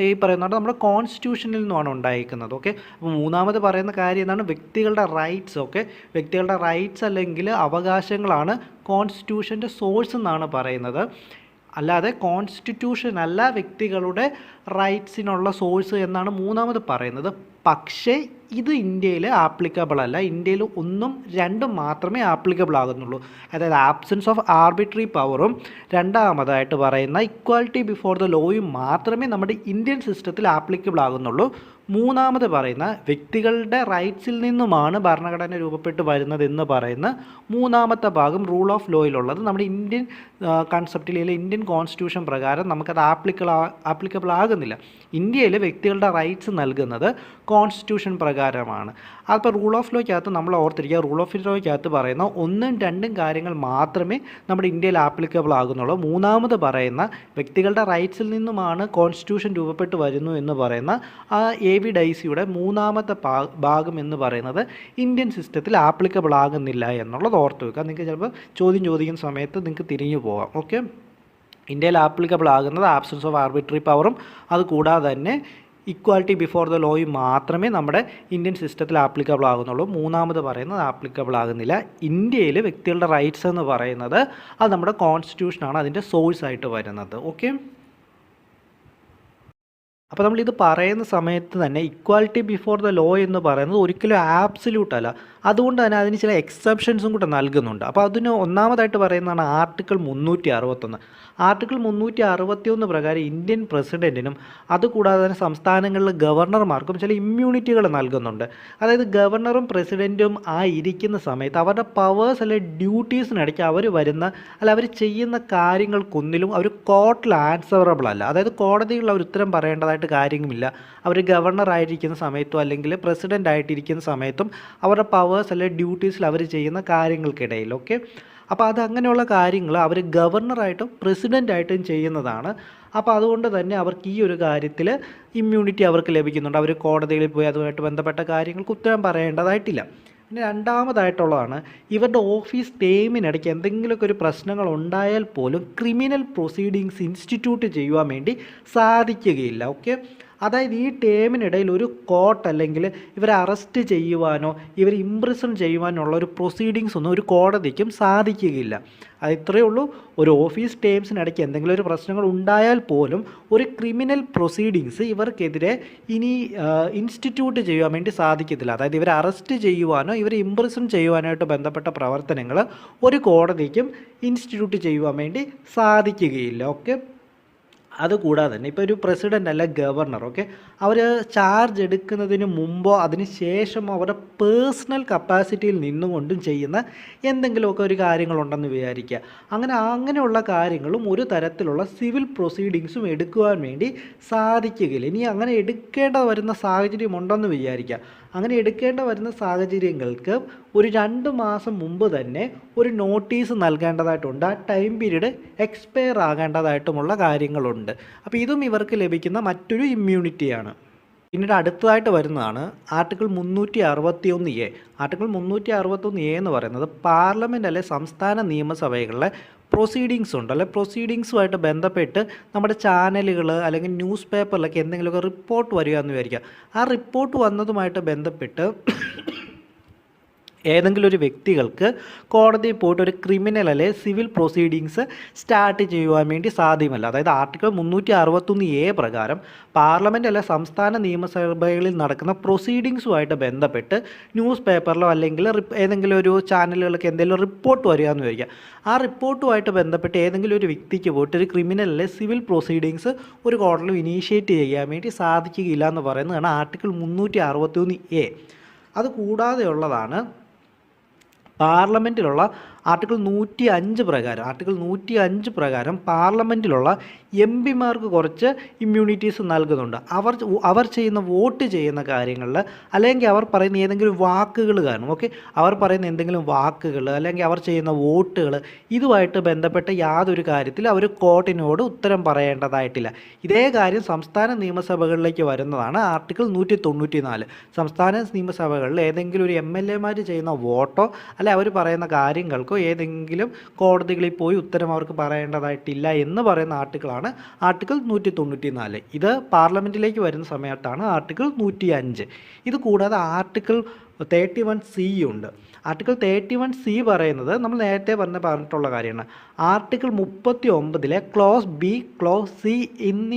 ഈ പറയുന്നത് നമ്മുടെ കോൺസ്റ്റിറ്റ്യൂഷനിൽ നിന്നുമാണ് ഉണ്ടായിരിക്കുന്നത്. ഓക്കെ, അപ്പോൾ മൂന്നാമത് പറയുന്ന കാര്യം എന്താണ്? വ്യക്തികളുടെ റൈറ്റ്സ്. ഓക്കെ, വ്യക്തികളുടെ റൈറ്റ്സ് അല്ലെങ്കിൽ അവകാശങ്ങളാണ് കോൺസ്റ്റിറ്റ്യൂഷൻ്റെ സോഴ്സ് എന്നാണ് പറയുന്നത്. അല്ലാതെ കോൺസ്റ്റിറ്റ്യൂഷൻ അല്ല വ്യക്തികളുടെ റൈറ്റ്സിനുള്ള സോഴ്സ് എന്നാണ് മൂന്നാമത് പറയുന്നത്. പക്ഷേ ഇത് ഇന്ത്യയിൽ ആപ്ലിക്കബിൾ അല്ല. ഇന്ത്യയിൽ ഒന്നും രണ്ടും മാത്രമേ ആപ്ലിക്കബിൾ ആകുന്നുള്ളൂ. അതായത് ആബ്സെൻസ് ഓഫ് ആർബിട്രറി പവറും രണ്ടാമതായിട്ട് പറയുന്ന ഇക്വാലിറ്റി ബിഫോർ ദ ലോയും മാത്രമേ നമ്മുടെ ഇന്ത്യൻ സിസ്റ്റത്തിൽ ആപ്ലിക്കബിൾ ആകുന്നുള്ളൂ. മൂന്നാമത് പറയുന്ന വ്യക്തികളുടെ റൈറ്റ്സിൽ നിന്നുമാണ് ഭരണഘടന രൂപപ്പെട്ട് വരുന്നതെന്ന് പറയുന്ന മൂന്നാമത്തെ ഭാഗം റൂൾ ഓഫ് ലോയിലുള്ളത് നമ്മുടെ ഇന്ത്യൻ കൺസെപ്റ്റിൽ ഇന്ത്യൻ കോൺസ്റ്റിറ്റ്യൂഷൻ പ്രകാരം നമുക്കത് ആപ്ലിക്കബിൾ ആകുന്നില്ല. ഇന്ത്യയിൽ വ്യക്തികളുടെ റൈറ്റ്സ് നൽകുന്നത് കോൺസ്റ്റിറ്റ്യൂഷൻ പ്രകാരമാണ്. അപ്പോൾ റൂൾ ഓഫ് ലോയ്ക്കകത്ത് നമ്മൾ ഓർത്തിരിക്കുക, റൂൾ ഓഫ് ലോയ്ക്കകത്ത് പറയുന്ന ഒന്നും രണ്ടും കാര്യങ്ങൾ മാത്രമേ നമ്മുടെ ഇന്ത്യയിൽ ആപ്ലിക്കബിൾ ആകുന്നുള്ളൂ. മൂന്നാമത് പറയുന്ന വ്യക്തികളുടെ റൈറ്റ്സിൽ നിന്നുമാണ് കോൺസ്റ്റിറ്റ്യൂഷൻ രൂപപ്പെട്ട് വരുന്നു എന്ന് പറയുന്ന ആ AV ഡൈസിയുടെ മൂന്നാമത്തെ ഭാഗം എന്ന് പറയുന്നത് ഇന്ത്യൻ സിസ്റ്റത്തിൽ ആപ്ലിക്കബിൾ ആകുന്നില്ല എന്നുള്ളത് ഓർത്ത് വെക്കുക. നിങ്ങൾക്ക് ചിലപ്പോൾ ചോദ്യം ചോദിക്കുന്ന സമയത്ത് നിങ്ങൾക്ക് തിരിഞ്ഞു പോകാം. ഓക്കെ, ഇന്ത്യയിൽ ആപ്ലിക്കബിൾ ആകുന്നത് ആബ്സെൻസ് ഓഫ് ആർബിട്രറി പവറും അതുകൂടാതെ തന്നെ ഇക്വാലിറ്റി ബിഫോർ ദ ലോയും മാത്രമേ നമ്മുടെ ഇന്ത്യൻ സിസ്റ്റത്തിൽ ആപ്ലിക്കബിൾ ആകുന്നുള്ളൂ. മൂന്നാമത് പറയുന്നത് ആപ്ലിക്കബിൾ ആകുന്നില്ല. ഇന്ത്യയിൽ വ്യക്തികളുടെ റൈറ്റ്സ് എന്ന് പറയുന്നത് അത് നമ്മുടെ കോൺസ്റ്റിറ്റ്യൂഷനാണ് അതിൻ്റെ സോഴ്സ് ആയിട്ട് വരുന്നത്. ഓക്കെ, അപ്പോൾ നമ്മളിത് പറയുന്ന സമയത്ത് തന്നെ ഇക്വാലിറ്റി ബിഫോർ ദ ലോ എന്ന് പറയുന്നത് ഒരിക്കലും ആബ്സല്യൂട്ട് അല്ല. അതുകൊണ്ട് തന്നെ അതിന് ചില എക്സെപ്ഷൻസും കൂടെ നൽകുന്നുണ്ട്. അപ്പോൾ അതിന് ഒന്നാമതായിട്ട് പറയുന്നതാണ് ആർട്ടിക്കിൾ 361. ആർട്ടിക്കിൾ 361 പ്രകാരം ഇന്ത്യൻ പ്രസിഡൻറ്റിനും അതുകൂടാതെ തന്നെ സംസ്ഥാനങ്ങളിലെ ഗവർണർമാർക്കും ചില ഇമ്മ്യൂണിറ്റികൾ നൽകുന്നുണ്ട്. അതായത് ഗവർണറും പ്രസിഡൻറ്റും ഇരിക്കുന്ന സമയത്ത് അവരുടെ പവേഴ്സ് അല്ലെ ഡ്യൂട്ടീസിനിടയ്ക്ക് അവർ ചെയ്യുന്ന കാര്യങ്ങൾക്കൊന്നിലും അവർ കോർട്ടിൽ ആൻസറബിൾ അല്ല. അതായത് കോടതികളിൽ അവർ ഉത്തരം പറയേണ്ടതായിട്ട് കാര്യമില്ല. അവർ ഗവർണർ ആയിരിക്കുന്ന സമയത്തും അല്ലെങ്കിൽ പ്രസിഡൻ്റ് ആയിട്ടിരിക്കുന്ന സമയത്തും അവരുടെ പവേഴ്സ് അല്ലെ ഡ്യൂട്ടീസിൽ അവർ ചെയ്യുന്ന കാര്യങ്ങൾക്കിടയിൽ. ഓക്കെ, അപ്പോൾ അത് അങ്ങനെയുള്ള കാര്യങ്ങൾ അവർ ഗവർണറായിട്ടും പ്രസിഡൻ്റായിട്ടും ചെയ്യുന്നതാണ്. അപ്പോൾ അതുകൊണ്ട് തന്നെ അവർക്ക് ഈ ഒരു കാര്യത്തിൽ ഇമ്മ്യൂണിറ്റി അവർക്ക് ലഭിക്കുന്നുണ്ട്. അവർ കോടതിയിൽ പോയി അതുമായിട്ട് ബന്ധപ്പെട്ട കാര്യങ്ങൾക്ക് ഉത്തരം പറയേണ്ടതായിട്ടില്ല. പിന്നെ രണ്ടാമതായിട്ടുള്ളതാണ് ഇവരുടെ ഓഫീസ് ടൈമിനിടയ്ക്ക് എന്തെങ്കിലുമൊക്കെ ഒരു പ്രശ്നങ്ങൾ ഉണ്ടായാൽ പോലും ക്രിമിനൽ പ്രൊസീഡിങ്സ് ഇൻസ്റ്റിറ്റ്യൂട്ട് ചെയ്യുവാൻ വേണ്ടി സാധിക്കുകയില്ല. ഓക്കെ, അതായത് ഈ ടേമിനിടയിൽ ഒരു കോർട്ട് അല്ലെങ്കിൽ ഇവരെ അറസ്റ്റ് ചെയ്യുവാനോ ഇവർ ഇംപ്രിസൺ ചെയ്യുവാനുള്ള ഒരു പ്രൊസീഡിങ്സ് ഒന്നും ഒരു കോടതിക്കും സാധിക്കുകയില്ല. അത് ഇത്രയേ ഉള്ളൂ. ഒരു ഓഫീസ് ടേംസിനിടയ്ക്ക് എന്തെങ്കിലും ഒരു പ്രശ്നങ്ങൾ ഉണ്ടായാൽ പോലും ഒരു ക്രിമിനൽ പ്രൊസീഡിങ്സ് ഇവർക്കെതിരെ ഇനി ഇൻസ്റ്റിറ്റ്യൂട്ട് ചെയ്യുവാൻ വേണ്ടി സാധിക്കത്തില്ല. അതായത് ഇവരെ അറസ്റ്റ് ചെയ്യുവാനോ ഇവരെ ഇംപ്രിസൺ ചെയ്യുവാനായിട്ട് ബന്ധപ്പെട്ട പ്രവർത്തനങ്ങൾ ഒരു കോടതിക്കും ഇൻസ്റ്റിറ്റ്യൂട്ട് ചെയ്യുവാൻ വേണ്ടി സാധിക്കുകയില്ല. ഓക്കെ, അതുകൂടാതെ തന്നെ ഇപ്പോൾ ഒരു പ്രസിഡൻ്റ് അല്ല ഗവർണർ, ഓക്കെ, അവർ ചാർജ് എടുക്കുന്നതിന് മുമ്പോ അതിന് ശേഷമോ അവരുടെ പേഴ്സണൽ കപ്പാസിറ്റിയിൽ നിന്നുകൊണ്ടും ചെയ്യുന്ന എന്തെങ്കിലുമൊക്കെ ഒരു കാര്യങ്ങളുണ്ടെന്ന് വിചാരിക്കുക. അങ്ങനെയുള്ള കാര്യങ്ങളും ഒരു തരത്തിലുള്ള സിവിൽ പ്രൊസീഡിങ്സും എടുക്കുവാൻ വേണ്ടി സാധിക്കുകയില്ല. ഇനി അങ്ങനെ എടുക്കേണ്ട വരുന്ന സാഹചര്യം ഉണ്ടെന്ന് വിചാരിക്കുക. അങ്ങനെ എടുക്കേണ്ട വരുന്ന സാഹചര്യങ്ങൾക്ക് ഒരു 2 മാസം മുമ്പ് തന്നെ ഒരു നോട്ടീസ് നൽകേണ്ടതായിട്ടുണ്ട്. ആ ടൈം പീരീഡ് എക്സ്പയർ ആകേണ്ടതായിട്ടുമുള്ള കാര്യങ്ങളുണ്ട്. അപ്പോൾ ഇതും ഇവർക്ക് ലഭിക്കുന്ന മറ്റൊരു ഇമ്മ്യൂണിറ്റിയാണ്. പിന്നീട് അടുത്തതായിട്ട് വരുന്നതാണ് ആർട്ടിക്കിൾ 361A. ആർട്ടിക്കിൾ 361A എന്ന് പറയുന്നത് പാർലമെൻറ്റ് അല്ലെ സംസ്ഥാന നിയമസഭകളിലെ പ്രൊസീഡിങ്സ് ഉണ്ട് അല്ലെ പ്രൊസീഡിങ്സുമായിട്ട് ബന്ധപ്പെട്ട് നമ്മുടെ ചാനലുകൾ അല്ലെങ്കിൽ ന്യൂസ് പേപ്പറിലൊക്കെ എന്തെങ്കിലുമൊക്കെ റിപ്പോർട്ട് വരിക എന്ന് വിചാരിക്കുക. ആ റിപ്പോർട്ട് വന്നതുമായിട്ട് ബന്ധപ്പെട്ട് ഏതെങ്കിലും ഒരു വ്യക്തികൾക്ക് കോടതിയിൽ പോയിട്ട് ഒരു ക്രിമിനൽ അല്ലെ സിവിൽ പ്രൊസീഡിങ്സ് സ്റ്റാർട്ട് ചെയ്യുവാൻ വേണ്ടി സാധ്യമല്ല. അതായത് ആർട്ടിക്കിൾ 361A പ്രകാരം പാർലമെൻറ്റ് അല്ലെ സംസ്ഥാന നിയമസഭകളിൽ നടക്കുന്ന പ്രൊസീഡിങ്സുമായിട്ട് ബന്ധപ്പെട്ട് ന്യൂസ് പേപ്പറിലോ അല്ലെങ്കിൽ ഏതെങ്കിലും ഒരു ചാനലുകൾക്ക് എന്തെങ്കിലും റിപ്പോർട്ട് വരിക എന്ന് വിചാരിക്കുക. ആ റിപ്പോർട്ടുമായിട്ട് ബന്ധപ്പെട്ട് ഏതെങ്കിലും ഒരു വ്യക്തിക്ക് പോയിട്ട് ഒരു ക്രിമിനൽ അല്ലെ സിവിൽ പ്രൊസീഡിങ്സ് ഒരു കോടതിയിൽ ഇനീഷ്യേറ്റ് ചെയ്യാൻ വേണ്ടി സാധിക്കുകയില്ല എന്ന് പറയുന്നതാണ് ആർട്ടിക്കിൾ 361A. അതുകൂടാതെയുള്ളതാണ് പാർലമെൻറ്റിലുള്ള ആർട്ടിക്കിൾ 105 പ്രകാരം പാർലമെൻറ്റിലുള്ള MP-മാർക്ക് കുറച്ച് ഇമ്മ്യൂണിറ്റീസ് നൽകുന്നുണ്ട്. അവർ വോട്ട് ചെയ്യുന്ന കാര്യങ്ങളിൽ അല്ലെങ്കിൽ അവർ പറയുന്ന ഏതെങ്കിലും വാക്കുകൾ കാണും, ഓക്കെ, അവർ പറയുന്ന എന്തെങ്കിലും വാക്കുകൾ അല്ലെങ്കിൽ അവർ ചെയ്യുന്ന വോട്ടുകൾ ഇതുമായിട്ട് ബന്ധപ്പെട്ട യാതൊരു കാര്യത്തിൽ അവർ കോർട്ടിനോട് ഉത്തരം പറയേണ്ടതായിട്ടില്ല. ഇതേ കാര്യം സംസ്ഥാന നിയമസഭകളിലേക്ക് വരുന്നതാണ് ആർട്ടിക്കിൾ 194. സംസ്ഥാന നിയമസഭകളിൽ ഏതെങ്കിലും ഒരു MLA-മാർ ചെയ്യുന്ന വോട്ടോ അല്ലെ അവർ പറയുന്ന കാര്യങ്ങൾക്കോ ഏതെങ്കിലും കോടതികളിൽ പോയി ഉത്തരം അവർക്ക് പറയേണ്ടതായിട്ടില്ല എന്ന് പറയുന്ന ആർട്ടിക്കിളാണ് ആർട്ടിക്കിൾ 194. ഇത് പാർലമെൻറ്റിലേക്ക് വരുന്ന സമയത്താണ് ആർട്ടിക്കിൾ 105. ഇത് കൂടാതെ ആർട്ടിക്കിൾ 31C ഉണ്ട്. ആർട്ടിക്കിൾ 31C പറയുന്നത് നമ്മൾ നേരത്തെ പറഞ്ഞിട്ടുള്ള കാര്യമാണ്. Article 39 close B, close C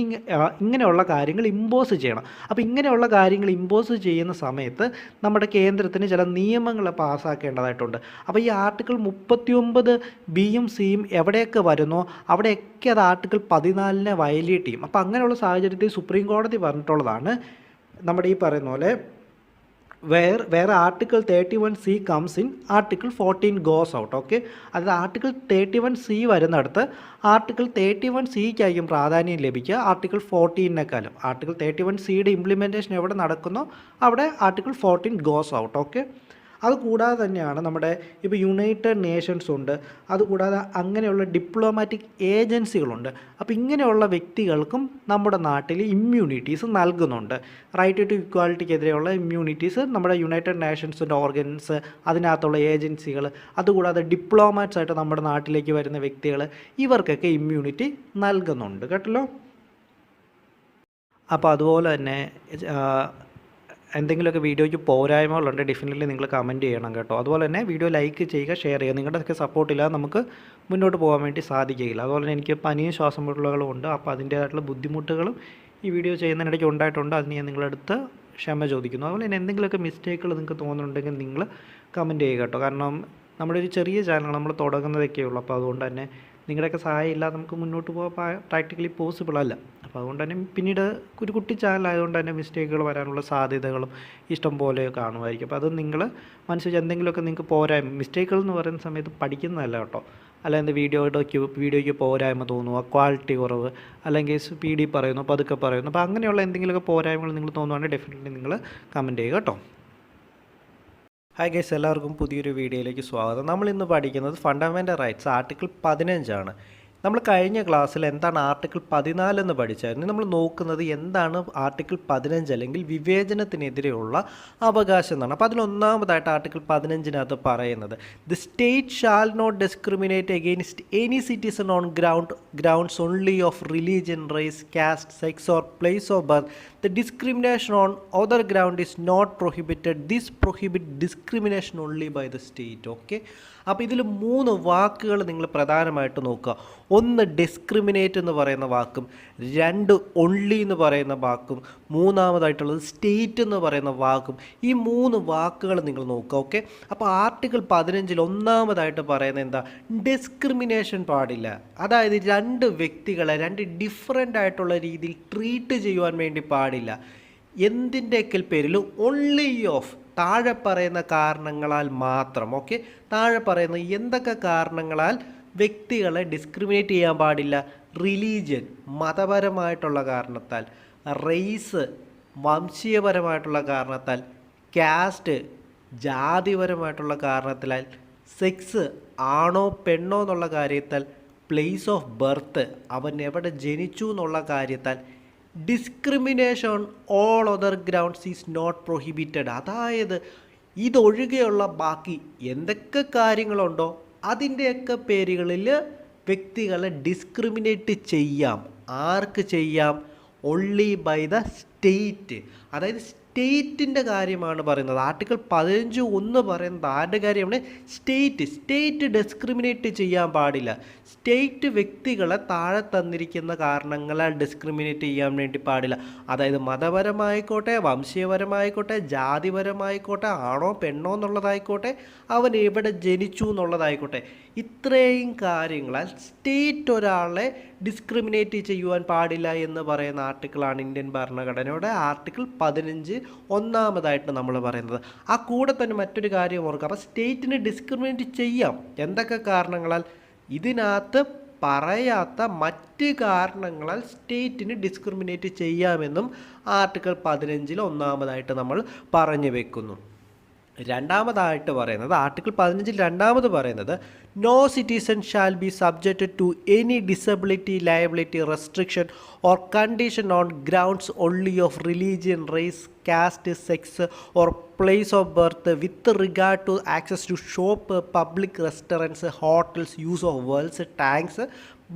ഇങ്ങനെയുള്ള കാര്യങ്ങൾ ഇമ്പോസ് ചെയ്യണം. അപ്പോൾ ഇങ്ങനെയുള്ള കാര്യങ്ങൾ ഇമ്പോസ് ചെയ്യുന്ന സമയത്ത് നമ്മുടെ കേന്ദ്രത്തിന് ചില നിയമങ്ങൾ പാസ്സാക്കേണ്ടതായിട്ടുണ്ട്. അപ്പോൾ ഈ ആർട്ടിക്കിൾ 39B-യും C-യും എവിടെയൊക്കെ വരുന്നോ അവിടെയൊക്കെ അത് ആർട്ടിക്കിൾ 14 വയലേറ്റ് ചെയ്യും. അപ്പോൾ അങ്ങനെയുള്ള സാഹചര്യത്തിൽ സുപ്രീം കോടതി പറഞ്ഞിട്ടുള്ളതാണ് നമ്മുടെ ഈ പറയുന്ന പോലെ where article 31C comes in, article 14 goes out. Okay, അത് ആർട്ടിക്കിൾ 31C വരുന്നിടത്ത് ആർട്ടിക്കിൾ 31Cക്കായിരിക്കും പ്രാധാന്യം ലഭിക്കുക ആർട്ടിക്കിൾ 14-നെക്കാളും. ആർട്ടിക്കിൾ 31Cയുടെ ഇംപ്ലിമെൻറ്റേഷൻ എവിടെ നടക്കുന്നോ അവിടെ ആർട്ടിക്കിൾ 14 ഗോസ് ഔട്ട്. ഓക്കെ, അതുകൂടാതെ തന്നെയാണ് നമ്മുടെ ഇപ്പോൾ യുണൈറ്റഡ് നേഷൻസ് ഉണ്ട്, അതുകൂടാതെ അങ്ങനെയുള്ള ഡിപ്ലോമാറ്റിക് ഏജൻസികളുണ്ട്. അപ്പോൾ ഇങ്ങനെയുള്ള വ്യക്തികൾക്കും നമ്മുടെ നാട്ടിൽ ഇമ്മ്യൂണിറ്റീസ് നൽകുന്നുണ്ട്. റൈറ്റ് ടു ഇക്വാലിറ്റിക്കെതിരെയുള്ള ഇമ്മ്യൂണിറ്റീസ് നമ്മുടെ യുണൈറ്റഡ് നേഷൻസിൻ്റെ ഓർഗൻസ്, അതിനകത്തുള്ള ഏജൻസികൾ, അതുകൂടാതെ ഡിപ്ലോമാറ്റ്സ് ആയിട്ട് നമ്മുടെ നാട്ടിലേക്ക് വരുന്ന വ്യക്തികൾ, ഇവർക്കൊക്കെ ഇമ്മ്യൂണിറ്റി നൽകുന്നുണ്ട് കേട്ടല്ലോ. അപ്പോൾ അതുപോലെ തന്നെ എന്തെങ്കിലുമൊക്കെ വീഡിയോയ്ക്ക് പോരായ്മകളുണ്ട് ഡെഫിനറ്റ്ലി നിങ്ങൾ കമൻറ്റ് ചെയ്യണം കേട്ടോ. അതുപോലെ തന്നെ വീഡിയോ ലൈക്ക് ചെയ്യുക, ഷെയർ ചെയ്യുക. നിങ്ങളുടെയൊക്കെ സപ്പോർട്ടില്ലാതെ നമുക്ക് മുന്നോട്ട് പോകാൻ വേണ്ടി സാധിക്കുകയില്ല. അതുപോലെ തന്നെ എനിക്ക് പനിയും ശ്വാസം മുട്ടലുകളും ഉണ്ട്. അപ്പോൾ അതിൻ്റേതായിട്ടുള്ള ബുദ്ധിമുട്ടുകളും ഈ വീഡിയോ ചെയ്യുന്നതിനിടയ്ക്ക് ഉണ്ടായിട്ടുണ്ട്. അതിന് ഞാൻ നിങ്ങളടുത്ത് ക്ഷമ ചോദിക്കുന്നു. അതുപോലെ തന്നെ എന്തെങ്കിലുമൊക്കെ മിസ്റ്റേക്കുകൾ നിങ്ങൾക്ക് തോന്നുന്നുണ്ടെങ്കിൽ നിങ്ങൾ കമൻറ്റ് ചെയ്യുക കേട്ടോ. കാരണം നമ്മുടെ ഒരു ചെറിയ ചാനൽ നമ്മൾ തുടങ്ങുന്നതൊക്കെ ഉള്ളൂ. അപ്പോൾ അതുകൊണ്ട് തന്നെ നിങ്ങളുടെയൊക്കെ സഹായം ഇല്ലാതെ നമുക്ക് മുന്നോട്ട് പോകാൻ പ്രാക്ടിക്കലി പോസിബിൾ അല്ല. അപ്പോൾ അതുകൊണ്ട് തന്നെ പിന്നീട് ഒരു കുട്ടി ചാനലായതുകൊണ്ട് തന്നെ മിസ്റ്റേക്കുകൾ വരാനുള്ള സാധ്യതകളും ഇഷ്ടം പോലെ കാണുമായിരിക്കും. അപ്പോൾ അത് നിങ്ങൾ മനസ്സിൽ എന്തെങ്കിലുമൊക്കെ നിങ്ങൾക്ക് പോരായ്മ, മിസ്റ്റേക്കുകൾ എന്ന് പറയുന്ന സമയത്ത് പഠിക്കുന്നതല്ല കേട്ടോ. അല്ലെങ്കിൽ വീഡിയോയ്ക്ക് പോരായ്മ തോന്നുക, ക്വാളിറ്റി കുറവ്, അല്ലെങ്കിൽ സ്പീഡിൽ പറയുന്നു, പതുക്കെ പറയുന്നു. അപ്പോൾ അങ്ങനെയുള്ള എന്തെങ്കിലുമൊക്കെ പോരായ്മകൾ നിങ്ങൾ തോന്നുവാണെങ്കിൽ ഡെഫിനറ്റ്ലി നിങ്ങൾ കമൻറ്റ് ചെയ്യുക കേട്ടോ. ഹായ് ഗൈസ്, എല്ലാവർക്കും പുതിയൊരു വീഡിയോയിലേക്ക് സ്വാഗതം. നമ്മളിന്ന് പഠിക്കുന്നത് ഫണ്ടമെൻ്റൽ റൈറ്റ്സ് ആർട്ടിക്കിൾ 15 നമ്മൾ കഴിഞ്ഞ ക്ലാസ്സിൽ എന്താണ് ആർട്ടിക്കിൾ 14 എന്ന് പഠിച്ചായിരുന്നു. നമ്മൾ നോക്കുന്നത് എന്താണ് ആർട്ടിക്കിൾ 15 അല്ലെങ്കിൽ വിവേചനത്തിനെതിരെയുള്ള അവകാശം എന്നാണ്. അപ്പോൾ അതിലൊന്നാമതായിട്ട് ആർട്ടിക്കിൾ 15 പറയുന്നത് the state shall not discriminate against any citizen on grounds only of religion, race, caste, sex or place of birth the discrimination on other ground is not prohibited. This prohibit discrimination only by the state. Okay, അപ്പോൾ ഇതിൽ 3 വാക്കുകൾ നിങ്ങൾ പ്രധാനമായിട്ട് നോക്കുക. ഒന്ന് ഡിസ്ക്രിമിനേറ്റ് എന്ന് പറയുന്ന വാക്കും, 2 ഒൺലി എന്ന് പറയുന്ന വാക്കും, മൂന്നാമതായിട്ടുള്ളത് സ്റ്റേറ്റ് എന്ന് പറയുന്ന വാക്കും. ഈ 3 വാക്കുകൾ നിങ്ങൾ നോക്കുക. ഓക്കെ, അപ്പോൾ ആർട്ടിക്കിൾ 15 ഒന്നാമതായിട്ട് പറയുന്നത് എന്താ? ഡിസ്ക്രിമിനേഷൻ പാടില്ല. അതായത് 2 വ്യക്തികളെ 2 ഡിഫറെൻ്റ് ആയിട്ടുള്ള രീതിയിൽ ട്രീറ്റ് ചെയ്യുവാൻ വേണ്ടി പാടില്ല. എന്തിൻ്റെയൊക്കെ പേരിൽ? ഓൺലി ഓഫ് താഴെ പറയുന്ന കാരണങ്ങളാൽ മാത്രം. ഓക്കെ, താഴെ പറയുന്ന എന്തൊക്കെ കാരണങ്ങളാൽ വ്യക്തികളെ ഡിസ്ക്രിമിനേറ്റ് ചെയ്യാൻ പാടില്ല? റിലീജിയൻ, മതപരമായിട്ടുള്ള കാരണത്താൽ; റേസ്, വംശീയപരമായിട്ടുള്ള കാരണത്താൽ; കാസ്റ്റ്, ജാതിപരമായിട്ടുള്ള കാരണത്താൽ; സെക്സ്, ആണോ പെണ്ണോ എന്നുള്ള കാര്യത്താൽ; പ്ലേസ് ഓഫ് ബർത്ത്, അവൻ എവിടെ ജനിച്ചു എന്നുള്ള കാര്യത്താൽ; discrimination on all other grounds is not prohibited. അതായത് ഇതൊഴികെയുള്ള ബാക്കി എന്തൊക്കെ കാര്യങ്ങളുണ്ടോ അതിൻ്റെയൊക്കെ പേരുകളിൽ വ്യക്തികളെ ഡിസ്ക്രിമിനേറ്റ് ചെയ്യാം. ആർക്ക് ചെയ്യാം? Only by the state. അതായത് സ്റ്റേറ്റിൻ്റെ കാര്യമാണ് പറയുന്നത്. ആർട്ടിക്കിൾ 15(1) പറയുന്നത് ആരുടെ കാര്യമാണ്? സ്റ്റേറ്റ് ഡിസ്ക്രിമിനേറ്റ് ചെയ്യാൻ പാടില്ല. സ്റ്റേറ്റ് വ്യക്തികളെ താഴെ തന്നിരിക്കുന്ന കാരണങ്ങളാൽ ഡിസ്ക്രിമിനേറ്റ് ചെയ്യാൻ വേണ്ടി പാടില്ല. അതായത് മതപരമായിക്കോട്ടെ, വംശീയപരമായിക്കോട്ടെ, ജാതിപരമായിക്കോട്ടെ, ആണോ പെണ്ണോ എന്നുള്ളതായിക്കോട്ടെ, അവൻ എവിടെ ജനിച്ചു എന്നുള്ളതായിക്കോട്ടെ, ഇത്രയും കാര്യങ്ങളാൽ സ്റ്റേറ്റ് ഒരാളെ ഡിസ്ക്രിമിനേറ്റ് ചെയ്യുവാൻ പാടില്ല എന്ന് പറയുന്ന ആർട്ടിക്കിളാണ് ഇന്ത്യൻ ഭരണഘടനയുടെ ആർട്ടിക്കിൾ 15 ഒന്നാമതായിട്ട് നമ്മൾ പറയുന്നത്. ആ കൂടെ തന്നെ മറ്റൊരു കാര്യം ഓർക്കുക. അപ്പോൾ സ്റ്റേറ്റിന് ഡിസ്ക്രിമിനേറ്റ് ചെയ്യാം. എന്തൊക്കെ കാരണങ്ങളാൽ? ഇതിനകത്ത് പറയാത്ത മറ്റ് കാരണങ്ങളാൽ സ്റ്റേറ്റിന് ഡിസ്ക്രിമിനേറ്റ് ചെയ്യാമെന്നും ആർട്ടിക്കിൾ 15 ഒന്നാമതായിട്ട് നമ്മൾ പറഞ്ഞു വെക്കുന്നു. രണ്ടാമതായിട്ട് പറയുന്നത് ആർട്ടിക്കിൾ 15 രണ്ടാമത് പറയുന്നത് no citizen shall be subjected to any disability, liability, restriction or condition on grounds only of religion, race, caste, sex or place of birth with regard to access to shop, public restaurants, hotels, use of wells, tanks,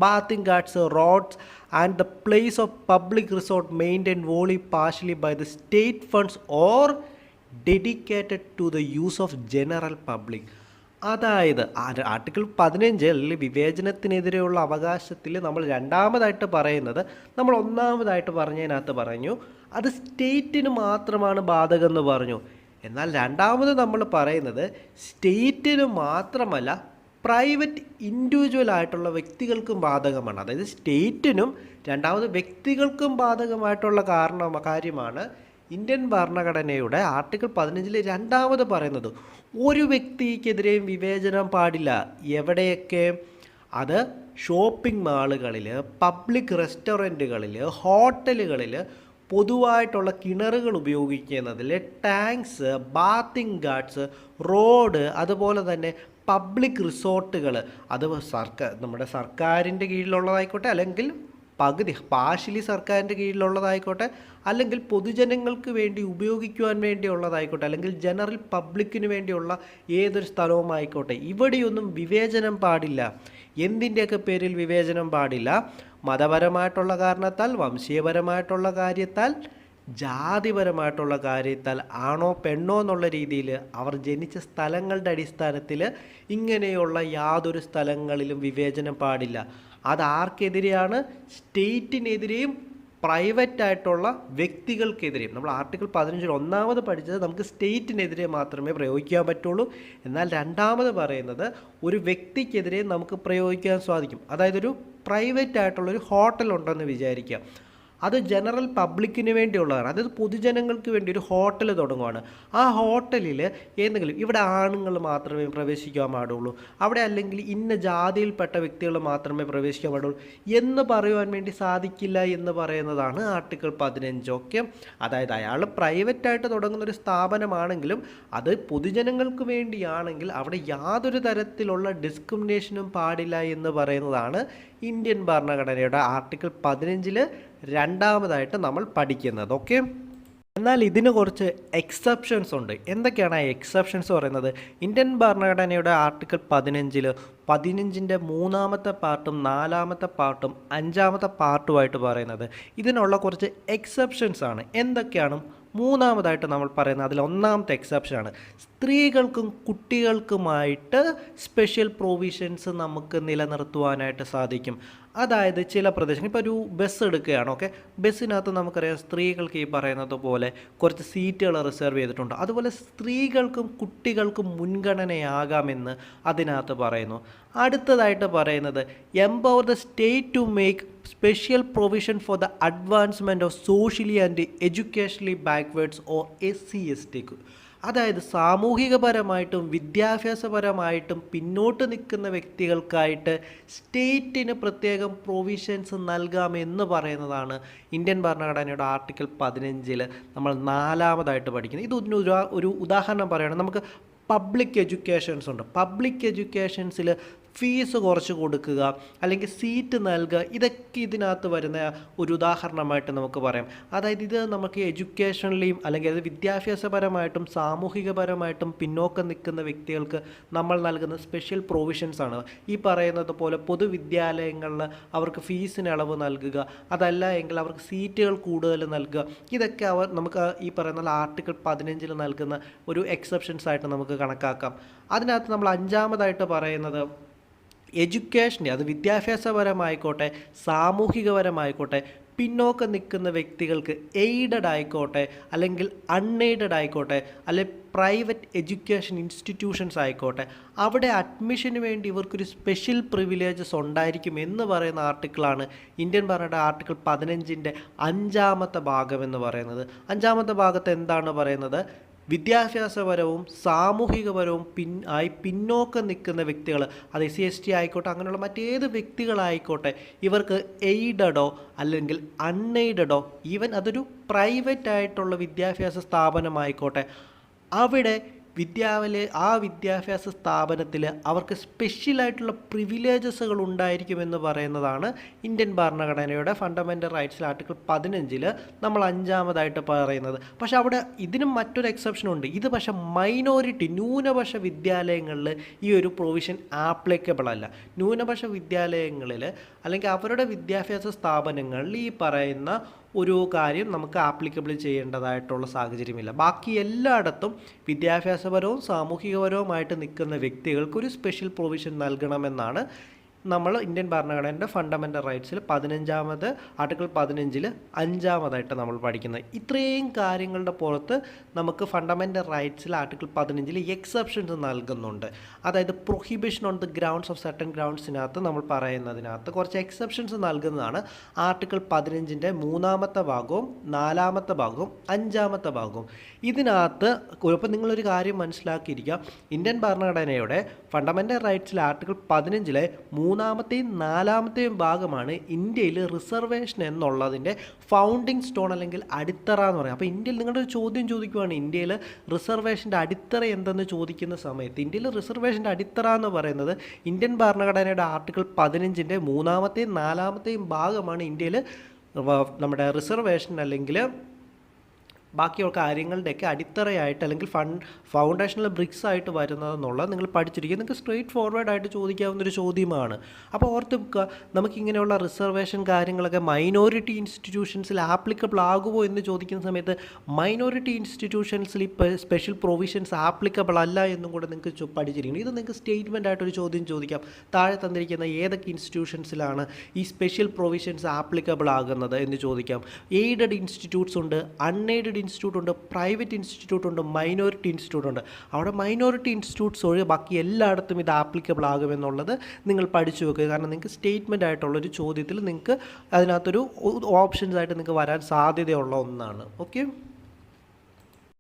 bathing ghats, roads and the place of public resort maintained wholly partially by the state funds or dedicated to the use of general public. അതായത് ആർട്ടിക്കിൾ 15 വിവേചനത്തിനെതിരെയുള്ള അവകാശത്തിൽ നമ്മൾ രണ്ടാമതായിട്ട് പറയുന്നത് നമ്മൾ ഒന്നാമതായിട്ട് പറഞ്ഞതിനകത്ത് പറഞ്ഞു അത് സ്റ്റേറ്റിന് മാത്രമാണ് ബാധകമെന്ന് പറഞ്ഞു. എന്നാൽ രണ്ടാമത് നമ്മൾ പറയുന്നത് സ്റ്റേറ്റിന് മാത്രമല്ല പ്രൈവറ്റ് ഇൻഡിവിജ്വൽ ആയിട്ടുള്ള വ്യക്തികൾക്കും ബാധകമാണ്. അതായത് സ്റ്റേറ്റിനും രണ്ടാമത് വ്യക്തികൾക്കും ബാധകമായിട്ടുള്ള കാര്യമാണ് ഇന്ത്യൻ ഭരണഘടനയുടെ ആർട്ടിക്കിൾ 15 രണ്ടാമത് പറയുന്നത്. ഒരു വ്യക്തിക്കെതിരെയും വിവേചനം പാടില്ല. എവിടെയൊക്കെ? അത് ഷോപ്പിംഗ് മാളുകളിൽ, പബ്ലിക് റെസ്റ്റോറൻറ്റുകളിൽ, ഹോട്ടലുകളിൽ, പൊതുവായിട്ടുള്ള കിണറുകൾ ഉപയോഗിക്കുന്നതിൽ, ടാങ്ക്സ്, ബാത്തിങ് ഗാർഡ്സ്, റോഡ്, അതുപോലെ തന്നെ പബ്ലിക് റിസോർട്ടുകൾ, അത് നമ്മുടെ സർക്കാരിൻ്റെ കീഴിലുള്ളതായിക്കോട്ടെ, അല്ലെങ്കിൽ പാർഷ്യലി സർക്കാരിൻ്റെ കീഴിലുള്ളതായിക്കോട്ടെ, അല്ലെങ്കിൽ പൊതുജനങ്ങൾക്ക് വേണ്ടി ഉപയോഗിക്കുവാൻ വേണ്ടിയുള്ളതായിക്കോട്ടെ, അല്ലെങ്കിൽ ജനറൽ പബ്ലിക്കിന് വേണ്ടിയുള്ള ഏതൊരു സ്ഥലവുമായിക്കോട്ടെ, ഇവിടെയൊന്നും വിവേചനം പാടില്ല. എന്തിൻ്റെയൊക്കെ പേരിൽ വിവേചനം പാടില്ല? മതപരമായിട്ടുള്ള കാരണത്താൽ, വംശീയപരമായിട്ടുള്ള കാര്യത്താൽ, ജാതിപരമായിട്ടുള്ള കാര്യത്താൽ, ആണോ പെണ്ണോ എന്നുള്ള രീതിയിൽ, അവർ ജനിച്ച സ്ഥലങ്ങളുടെ അടിസ്ഥാനത്തിൽ ഇങ്ങനെയുള്ള യാതൊരു സ്ഥലങ്ങളിലും വിവേചനം പാടില്ല. അത് ആർക്കെതിരെയാണ്? സ്റ്റേറ്റിനെതിരെയും പ്രൈവറ്റ് ആയിട്ടുള്ള വ്യക്തികൾക്കെതിരെയും. നമ്മൾ ആർട്ടിക്കിൾ 15 ഒന്നാമത് പഠിച്ചത് നമുക്ക് സ്റ്റേറ്റിനെതിരെ മാത്രമേ പ്രയോഗിക്കാൻ പറ്റുള്ളൂ. എന്നാൽ രണ്ടാമത് പറയുന്നത് ഒരു വ്യക്തിക്കെതിരെ നമുക്ക് പ്രയോഗിക്കാൻ സാധിക്കും. അതായത് ഒരു പ്രൈവറ്റ് ആയിട്ടുള്ളൊരു ഹോട്ടൽ ഉണ്ടെന്ന് വിചാരിക്കുക. അത് ജനറൽ പബ്ലിക്കിന് വേണ്ടിയുള്ളതാണ്. അതായത് പൊതുജനങ്ങൾക്ക് വേണ്ടി ഒരു ഹോട്ടൽ തുടങ്ങുകയാണ്. ആ ഹോട്ടലിൽ ഏതെങ്കിലും ഇവിടെ ആണുങ്ങൾ മാത്രമേ പ്രവേശിക്കാൻ പാടുള്ളൂ, അവിടെ അല്ലെങ്കിൽ ഇന്ന ജാതിയിൽപ്പെട്ട വ്യക്തികൾ മാത്രമേ പ്രവേശിക്കാൻ പാടുള്ളൂ എന്ന് പറയുവാൻ വേണ്ടി സാധിക്കില്ല എന്ന് പറയുന്നതാണ് ആർട്ടിക്കിൾ 15. ഓക്കെ, അതായത് അയാൾ പ്രൈവറ്റായിട്ട് തുടങ്ങുന്ന ഒരു സ്ഥാപനമാണെങ്കിലും അത് പൊതുജനങ്ങൾക്ക് വേണ്ടിയാണെങ്കിൽ അവിടെ യാതൊരു തരത്തിലുള്ള ഡിസ്ക്രിമിനേഷനും പാടില്ല എന്ന് പറയുന്നതാണ് ഇന്ത്യൻ ഭരണഘടനയുടെ ആർട്ടിക്കിൾ 15 രണ്ടാമതായിട്ട് നമ്മൾ പഠിക്കുന്നത്. ഓക്കെ, എന്നാൽ ഇതിന് കുറച്ച് എക്സെപ്ഷൻസ് ഉണ്ട്. എന്തൊക്കെയാണ് ആ എക്സെപ്ഷൻസ് പറയുന്നത്? ഇന്ത്യൻ ഭരണഘടനയുടെ ആർട്ടിക്കിൾ 15ൻ്റെ 3ാമത്തെ പാർട്ടും 4ാമത്തെ പാർട്ടും 5ാമത്തെ പാർട്ടുമായിട്ട് പറയുന്നത് ഇതിനുള്ള കുറച്ച് എക്സെപ്ഷൻസ് ആണ്. എന്തൊക്കെയാണ്? മൂന്നാമതായിട്ട് നമ്മൾ പറയുന്നത് അതിൽ ഒന്നാമത്തെ എക്സെപ്ഷനാണ് സ്ത്രീകൾക്കും കുട്ടികൾക്കുമായിട്ട് സ്പെഷ്യൽ പ്രൊവിഷൻസ് നമുക്ക് നിലനിർത്തുവാനായിട്ട് സാധിക്കും. അതായത് ചില പ്രദേശങ്ങൾ ഇപ്പോൾ ഒരു ബസ് എടുക്കുകയാണ്, ഓക്കെ, ബസ്സിനകത്ത് നമുക്കറിയാം സ്ത്രീകൾക്ക് ഈ പറയുന്നത് പോലെ കുറച്ച് സീറ്റുകൾ റിസർവ് ചെയ്തിട്ടുണ്ട്. അതുപോലെ സ്ത്രീകൾക്കും കുട്ടികൾക്കും മുൻഗണനയാകാമെന്ന് അതിനകത്ത് പറയുന്നു. അടുത്തതായിട്ട് പറയുന്നത് empower the state to make special provision for the advancement of socially and educationally backwards or SC/ST. അതായത് സാമൂഹികപരമായിട്ടും വിദ്യാഭ്യാസപരമായിട്ടും പിന്നോട്ട് നിൽക്കുന്ന വ്യക്തികൾക്കായിട്ട് സ്റ്റേറ്റിന് പ്രത്യേകം പ്രൊവിഷൻസ് നൽകാമെന്ന് പറയുന്നതാണ് ഇന്ത്യൻ ഭരണഘടനയുടെ ആർട്ടിക്കിൾ 15 നമ്മൾ 4ാമതായിട്ട് പഠിക്കുന്നത്. ഇത് ഒരു ഉദാഹരണം പറയുകയാണെങ്കിൽ നമുക്ക് പബ്ലിക് എഡ്യൂക്കേഷൻസ് ഉണ്ട്. പബ്ലിക് എഡ്യൂക്കേഷൻസിൽ ഫീസ് കുറച്ച് കൊടുക്കുക അല്ലെങ്കിൽ സീറ്റ് നൽകുക, ഇതൊക്കെ ഇതിനകത്ത് വരുന്ന ഒരു ഉദാഹരണമായിട്ട് നമുക്ക് പറയാം. അതായത് ഇത് നമുക്ക് എഡ്യൂക്കേഷനിലെയും അല്ലെങ്കിൽ അത് വിദ്യാഭ്യാസപരമായിട്ടും സാമൂഹികപരമായിട്ടും പിന്നോക്കം നിൽക്കുന്ന വ്യക്തികൾക്ക് നമ്മൾ നൽകുന്ന സ്പെഷ്യൽ പ്രൊവിഷൻസ് ആണ്. ഈ പറയുന്നത് പോലെ പൊതുവിദ്യാലയങ്ങളിൽ അവർക്ക് ഫീസിന് ഇളവ് നൽകുക, അതല്ല എങ്കിൽ അവർക്ക് സീറ്റുകൾ കൂടുതൽ നൽകുക, ഇതൊക്കെ നമുക്ക് ഈ പറയുന്ന ആർട്ടിക്കിൾ 15 നൽകുന്ന ഒരു എക്സെപ്ഷൻസ് ആയിട്ട് നമുക്ക് കണക്കാക്കാം. അതിനകത്ത് നമ്മൾ 5ാമതായിട്ട് പറയുന്നത് എഡ്യൂക്കേഷൻ്റെ, അത് വിദ്യാഭ്യാസപരമായിക്കോട്ടെ സാമൂഹികപരമായിക്കോട്ടെ പിന്നോക്കം നിൽക്കുന്ന വ്യക്തികൾക്ക് എയ്ഡഡ് ആയിക്കോട്ടെ അല്ലെങ്കിൽ അൺഎയ്ഡഡ് ആയിക്കോട്ടെ അല്ലെങ്കിൽ പ്രൈവറ്റ് എഡ്യൂക്കേഷൻ ഇൻസ്റ്റിറ്റ്യൂഷൻസ് ആയിക്കോട്ടെ, അവിടെ അഡ്മിഷന് വേണ്ടി ഇവർക്കൊരു സ്പെഷ്യൽ പ്രിവിലേജസ് ഉണ്ടായിരിക്കും എന്ന് പറയുന്ന ആർട്ടിക്കിളാണ് ഇന്ത്യൻ ഭരണഘടന ആർട്ടിക്കിൾ 15ൻ്റെ 5ാമത്തെ ഭാഗം എന്ന് പറയുന്നത്. 5ാമത്തെ ഭാഗത്ത് എന്താണ് പറയുന്നത്? വിദ്യാഭ്യാസപരവും സാമൂഹികപരവും പിന്നോക്കം നിൽക്കുന്ന വ്യക്തികൾ, അത് SC/ST ആയിക്കോട്ടെ അങ്ങനെയുള്ള മറ്റേത് വ്യക്തികളായിക്കോട്ടെ, ഇവർക്ക് എയ്ഡഡോ അല്ലെങ്കിൽ അൺഎയ്ഡഡോ ഈവൻ അതൊരു പ്രൈവറ്റ് ആയിട്ടുള്ള വിദ്യാഭ്യാസ സ്ഥാപനമായിക്കോട്ടെ, അവിടെ വിദ്യാഭ്യാസ സ്ഥാപനത്തിൽ അവർക്ക് സ്പെഷ്യലായിട്ടുള്ള പ്രിവിലേജസുകൾ ഉണ്ടായിരിക്കുമെന്ന് പറയുന്നതാണ് ഇന്ത്യൻ ഭരണഘടനയുടെ ഫണ്ടമെൻ്റൽ റൈറ്റ്സിൽ ആർട്ടിക്കിൾ 15 നമ്മൾ 5ാമതായിട്ട് പറയുന്നത്. പക്ഷേ അവിടെ ഇതിനും മറ്റൊരു എക്സെപ്ഷൻ ഉണ്ട്. ഇത് പക്ഷേ മൈനോറിറ്റി ന്യൂനപക്ഷ വിദ്യാലയങ്ങളിൽ ഈ ഒരു പ്രൊവിഷൻ ആപ്ലിക്കബിൾ അല്ല. ന്യൂനപക്ഷ വിദ്യാലയങ്ങളിൽ അല്ലെങ്കിൽ അവരുടെ വിദ്യാഭ്യാസ സ്ഥാപനങ്ങളിൽ ഈ പറയുന്ന ഒരു കാര്യം നമുക്ക് ആപ്ലിക്കബിൾ ചെയ്യേണ്ടതായിട്ടുള്ള സാഹചര്യമില്ല. ബാക്കി എല്ലായിടത്തും വിദ്യാഭ്യാസപരവും സാമൂഹികപരവുമായിട്ട് നിൽക്കുന്ന വ്യക്തികൾക്ക് ഒരു സ്പെഷ്യൽ പ്രൊവിഷൻ നൽകണമെന്നാണ് നമ്മൾ ഇന്ത്യൻ ഭരണഘടനയുടെ ഫണ്ടമെൻ്റൽ റൈറ്റ്സിൽ ആർട്ടിക്കിൾ 15 5ാമതായിട്ട് നമ്മൾ പഠിക്കുന്നത്. ഇത്രയും കാര്യങ്ങളുടെ പുറത്ത് നമുക്ക് ഫണ്ടമെൻ്റൽ റൈറ്റ്സിൽ ആർട്ടിക്കിൾ 15 എക്സെപ്ഷൻസ് നൽകുന്നുണ്ട്. അതായത് prohibition on the grounds of certain ഗ്രൗണ്ട്സിനകത്ത് നമ്മൾ പറയുന്നതിനകത്ത് കുറച്ച് എക്സെപ്ഷൻസ് നൽകുന്നതാണ് ആർട്ടിക്കിൾ 15ൻ്റെ 3ാമത്തെ ഭാഗവും 4ാമത്തെ ഭാഗവും 5ാമത്തെ ഭാഗവും. ഇതിനകത്ത് ഇപ്പോൾ നിങ്ങളൊരു കാര്യം മനസ്സിലാക്കിയിരിക്കുക, ഇന്ത്യൻ ഭരണഘടനയുടെ ഫണ്ടമെൻ്റൽ റൈറ്റ്സിൽ ആർട്ടിക്കിൾ 15 3ാമത്തെയും 4ാമത്തെയും ഭാഗമാണ് ഇന്ത്യയിൽ റിസർവേഷൻ എന്നുള്ളതിൻ്റെ ഫൗണ്ടിങ് സ്റ്റോൺ അല്ലെങ്കിൽ അടിത്തറ എന്ന് പറയും. അപ്പോൾ ഇന്ത്യയിൽ നിങ്ങളുടെ ഒരു ചോദ്യം ചോദിക്കുകയാണ്, ഇന്ത്യയിൽ റിസർവേഷൻ്റെ അടിത്തറ എന്തെന്ന് ചോദിക്കുന്ന സമയത്ത് ഇന്ത്യയിൽ റിസർവേഷൻ്റെ അടിത്തറ എന്ന് പറയുന്നത് ഇന്ത്യൻ ഭരണഘടനയുടെ ആർട്ടിക്കിൾ 15ൻ്റെ 3ാമത്തെയും 4ാമത്തെയും ഭാഗമാണ് ഇന്ത്യയിൽ നമ്മുടെ റിസർവേഷൻ അല്ലെങ്കിൽ ബാക്കിയുള്ള കാര്യങ്ങളുടെയൊക്കെ അടിത്തറയായിട്ട് അല്ലെങ്കിൽ ഫൗണ്ടേഷണൽ ബ്രിക്സ് ആയിട്ട് വരുന്നതെന്നുള്ളത് നിങ്ങൾ പഠിച്ചിരിക്കുക. നിങ്ങൾക്ക് സ്ട്രെയിറ്റ് ഫോർവേഡ് ആയിട്ട് ചോദിക്കാവുന്നൊരു ചോദ്യമാണ്. അപ്പോൾ ഓർത്ത് വെക്കുക, നമുക്കിങ്ങനെയുള്ള റിസർവേഷൻ കാര്യങ്ങളൊക്കെ മൈനോറിറ്റി ഇൻസ്റ്റിറ്റ്യൂഷൻസിൽ ആപ്ലിക്കബിൾ ആകുമോ എന്ന് ചോദിക്കുന്ന സമയത്ത് മൈനോറിറ്റി ഇൻസ്റ്റിറ്റ്യൂഷൻസിൽ ഇപ്പോൾ സ്പെഷ്യൽ പ്രൊവിഷൻസ് ആപ്ലിക്കബിൾ അല്ല എന്നും കൂടെ നിങ്ങൾക്ക് പഠിച്ചിരിക്കണം. ഇത് നിങ്ങൾക്ക് സ്റ്റേറ്റ്മെൻ്റ് ആയിട്ടൊരു ചോദ്യം ചോദിക്കാം. താഴെ തന്നിരിക്കുന്ന ഏതൊക്കെ ഇൻസ്റ്റിറ്റ്യൂഷൻസിലാണ് ഈ സ്പെഷ്യൽ പ്രൊവിഷൻസ് ആപ്ലിക്കബിൾ ആകുന്നത് എന്ന് ചോദിക്കാം. എയ്ഡഡ് ഇൻസ്റ്റിറ്റ്യൂട്ട്സ് ഉണ്ട്, അൺഎയ്ഡഡ് ഇൻസ്റ്റിറ്റ്യൂട്ട് ഉണ്ട്, പ്രൈവറ്റ് ഇൻസ്റ്റിറ്റ്യൂട്ട് ഉണ്ട്, മൈനോറിറ്റി ഇൻസ്റ്റിറ്റ്യൂട്ട് ഉണ്ട്. അവിടെ മൈനോറിറ്റി ഇൻസ്റ്റിറ്റ്യൂട്ട്സ് ഒഴികെ ബാക്കി എല്ലായിടത്തും ഇത് ആപ്ലിക്കബിൾ ആകുമെന്നുള്ളത് നിങ്ങൾ പഠിച്ചു വെക്കുക. കാരണം നിങ്ങൾക്ക് സ്റ്റേറ്റ്മെൻ്റ് ആയിട്ടുള്ളൊരു ചോദ്യത്തിൽ നിങ്ങൾക്ക് അതിനകത്തൊരു ഓപ്ഷൻസ് ആയിട്ട് നിങ്ങൾക്ക് വരാൻ സാധ്യതയുള്ള ഒന്നാണ്. ഓക്കെ.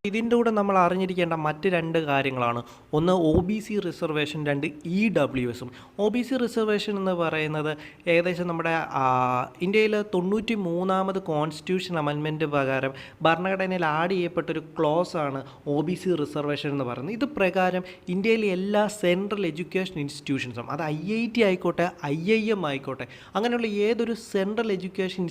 ഇതിൻ്റെ കൂടെ നമ്മൾ അറിഞ്ഞിരിക്കേണ്ട മറ്റ് 2 കാര്യങ്ങളാണ്. ഒന്ന് OBC റിസർവേഷൻ, 2 EWSഉം. OBC റിസർവേഷൻ എന്ന് പറയുന്നത് ഏകദേശം നമ്മുടെ ഇന്ത്യയിൽ 93ാമത് കോൺസ്റ്റിറ്റ്യൂഷൻ അമെൻമെൻറ്റ് പ്രകാരം ഭരണഘടനയിൽ ആഡ് ചെയ്യപ്പെട്ടൊരു ക്ലോസാണ് OBC റിസർവേഷൻ എന്ന് പറയുന്നത്. ഇത് പ്രകാരം ഇന്ത്യയിലെ എല്ലാ സെൻട്രൽ എഡ്യൂക്കേഷൻ ഇൻസ്റ്റിറ്റ്യൂഷൻസും, അത് IIT ആയിക്കോട്ടെ, IIM ആയിക്കോട്ടെ, അങ്ങനെയുള്ള ഏതൊരു സെൻട്രൽ എഡ്യൂക്കേഷൻ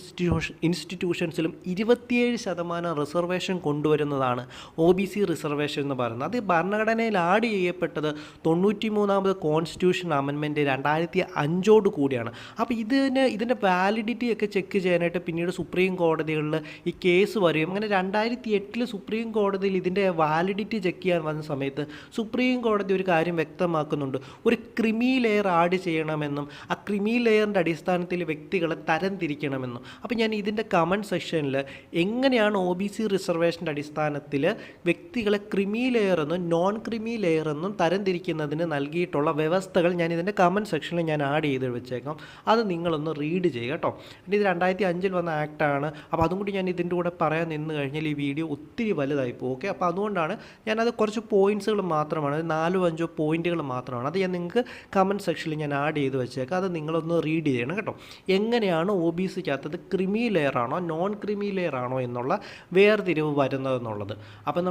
ഇൻസ്റ്റിറ്റ്യൂഷൻസിലും 27% റിസർവേഷൻ കൊണ്ടുവരുന്നതാണ് OBC റിസർവേഷൻ എന്ന് പറയുന്നത്. അത് ഭരണഘടനയിൽ ആഡ് ചെയ്യപ്പെട്ടത് 93ാമത് കോൺസ്റ്റിറ്റ്യൂഷൻ അമെൻമെൻറ്റ് 2005 കൂടിയാണ്. അപ്പോൾ ഇതിൻ്റെ വാലിഡിറ്റി ഒക്കെ ചെക്ക് ചെയ്യാനായിട്ട് പിന്നീട് സുപ്രീം കോടതികളിൽ ഈ കേസ് വരികയും അങ്ങനെ 2008 സുപ്രീം കോടതിയിൽ ഇതിൻ്റെ വാലിഡിറ്റി ചെക്ക് ചെയ്യാൻ വന്ന സമയത്ത് സുപ്രീം കോടതി ഒരു കാര്യം വ്യക്തമാക്കുന്നുണ്ട്. ഒരു ക്രിമി ലെയർ ആഡ് ചെയ്യണമെന്നും ആ ക്രിമി ലെയറിൻ്റെ അടിസ്ഥാനത്തിൽ വ്യക്തികളെ തരംതിരിക്കണമെന്നും. അപ്പോൾ ഞാൻ ഇതിൻ്റെ കമൻറ്റ് സെക്ഷനിൽ എങ്ങനെയാണ് OBC റിസർവേഷൻ്റെ അടിസ്ഥാനത്തിൽ വ്യക്തികളെ ക്രിമി ലെയർ എന്നും നോൺ ക്രിമി ലെയർ എന്നും തരംതിരിക്കുന്നതിന് നൽകിയിട്ടുള്ള വ്യവസ്ഥകൾ ഞാൻ ഇതിൻ്റെ കമൻറ്റ് സെക്ഷനിൽ ഞാൻ ആഡ് ചെയ്ത് വെച്ചേക്കാം. അത് നിങ്ങളൊന്ന് റീഡ് ചെയ്യുക കേട്ടോ. ഇത് 2005 വന്ന ആക്റ്റാണ്. അപ്പോൾ അതും കൂടി ഞാൻ ഇതിൻ്റെ കൂടെ പറയാൻ നിന്ന് കഴിഞ്ഞാൽ ഈ വീഡിയോ ഒത്തിരി വലുതായി പോകും. ഓക്കെ, അപ്പോൾ അതുകൊണ്ടാണ് ഞാനത് കുറച്ച് പോയിൻറ്റ്സുകൾ മാത്രമാണ്, 4-5 പോയിൻറ്റുകൾ മാത്രമാണ്. അത് ഞാൻ നിങ്ങൾക്ക് കമൻറ്റ് സെക്ഷനിൽ ഞാൻ ആഡ് ചെയ്ത് വെച്ചേക്കാം. അത് നിങ്ങളൊന്ന് റീഡ് ചെയ്യണം കേട്ടോ. എങ്ങനെയാണ് OBCക്കകത്തത് ക്രിമി ലെയർ ആണോ നോൺ ക്രിമി ലെയർ ആണോ എന്നുള്ള വേർതിരിവ് വരുന്നതെന്നുള്ളത്. അപ്പം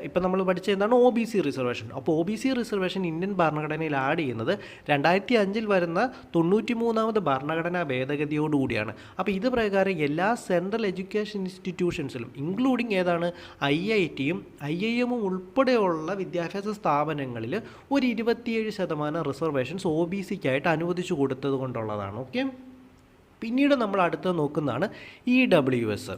ഇപ്പം നമ്മൾ പഠിച്ച എന്താണ് OBC റിസർവേഷൻ. അപ്പോൾ OBC റിസർവേഷൻ ഇന്ത്യൻ ഭരണഘടനയിൽ ആഡ് ചെയ്യുന്നത് 2005 വരുന്ന 93ാമത് ഭരണഘടനാ ഭേദഗതിയോടുകൂടിയാണ്. അപ്പോൾ ഇത് പ്രകാരം എല്ലാ സെൻട്രൽ എഡ്യൂക്കേഷൻ ഇൻസ്റ്റിറ്റ്യൂഷൻസിലും ഇൻക്ലൂഡിങ് ഏതാണ് IITയും IIMഉം ഉൾപ്പെടെയുള്ള വിദ്യാഭ്യാസ സ്ഥാപനങ്ങളിൽ ഒരു 27% റിസർവേഷൻസ് OBCക്കായിട്ട് അനുവദിച്ചു കൊടുത്തത് കൊണ്ടുള്ളതാണ്. ഓക്കെ, പിന്നീട് നമ്മൾ അടുത്ത് നോക്കുന്നതാണ് EWS.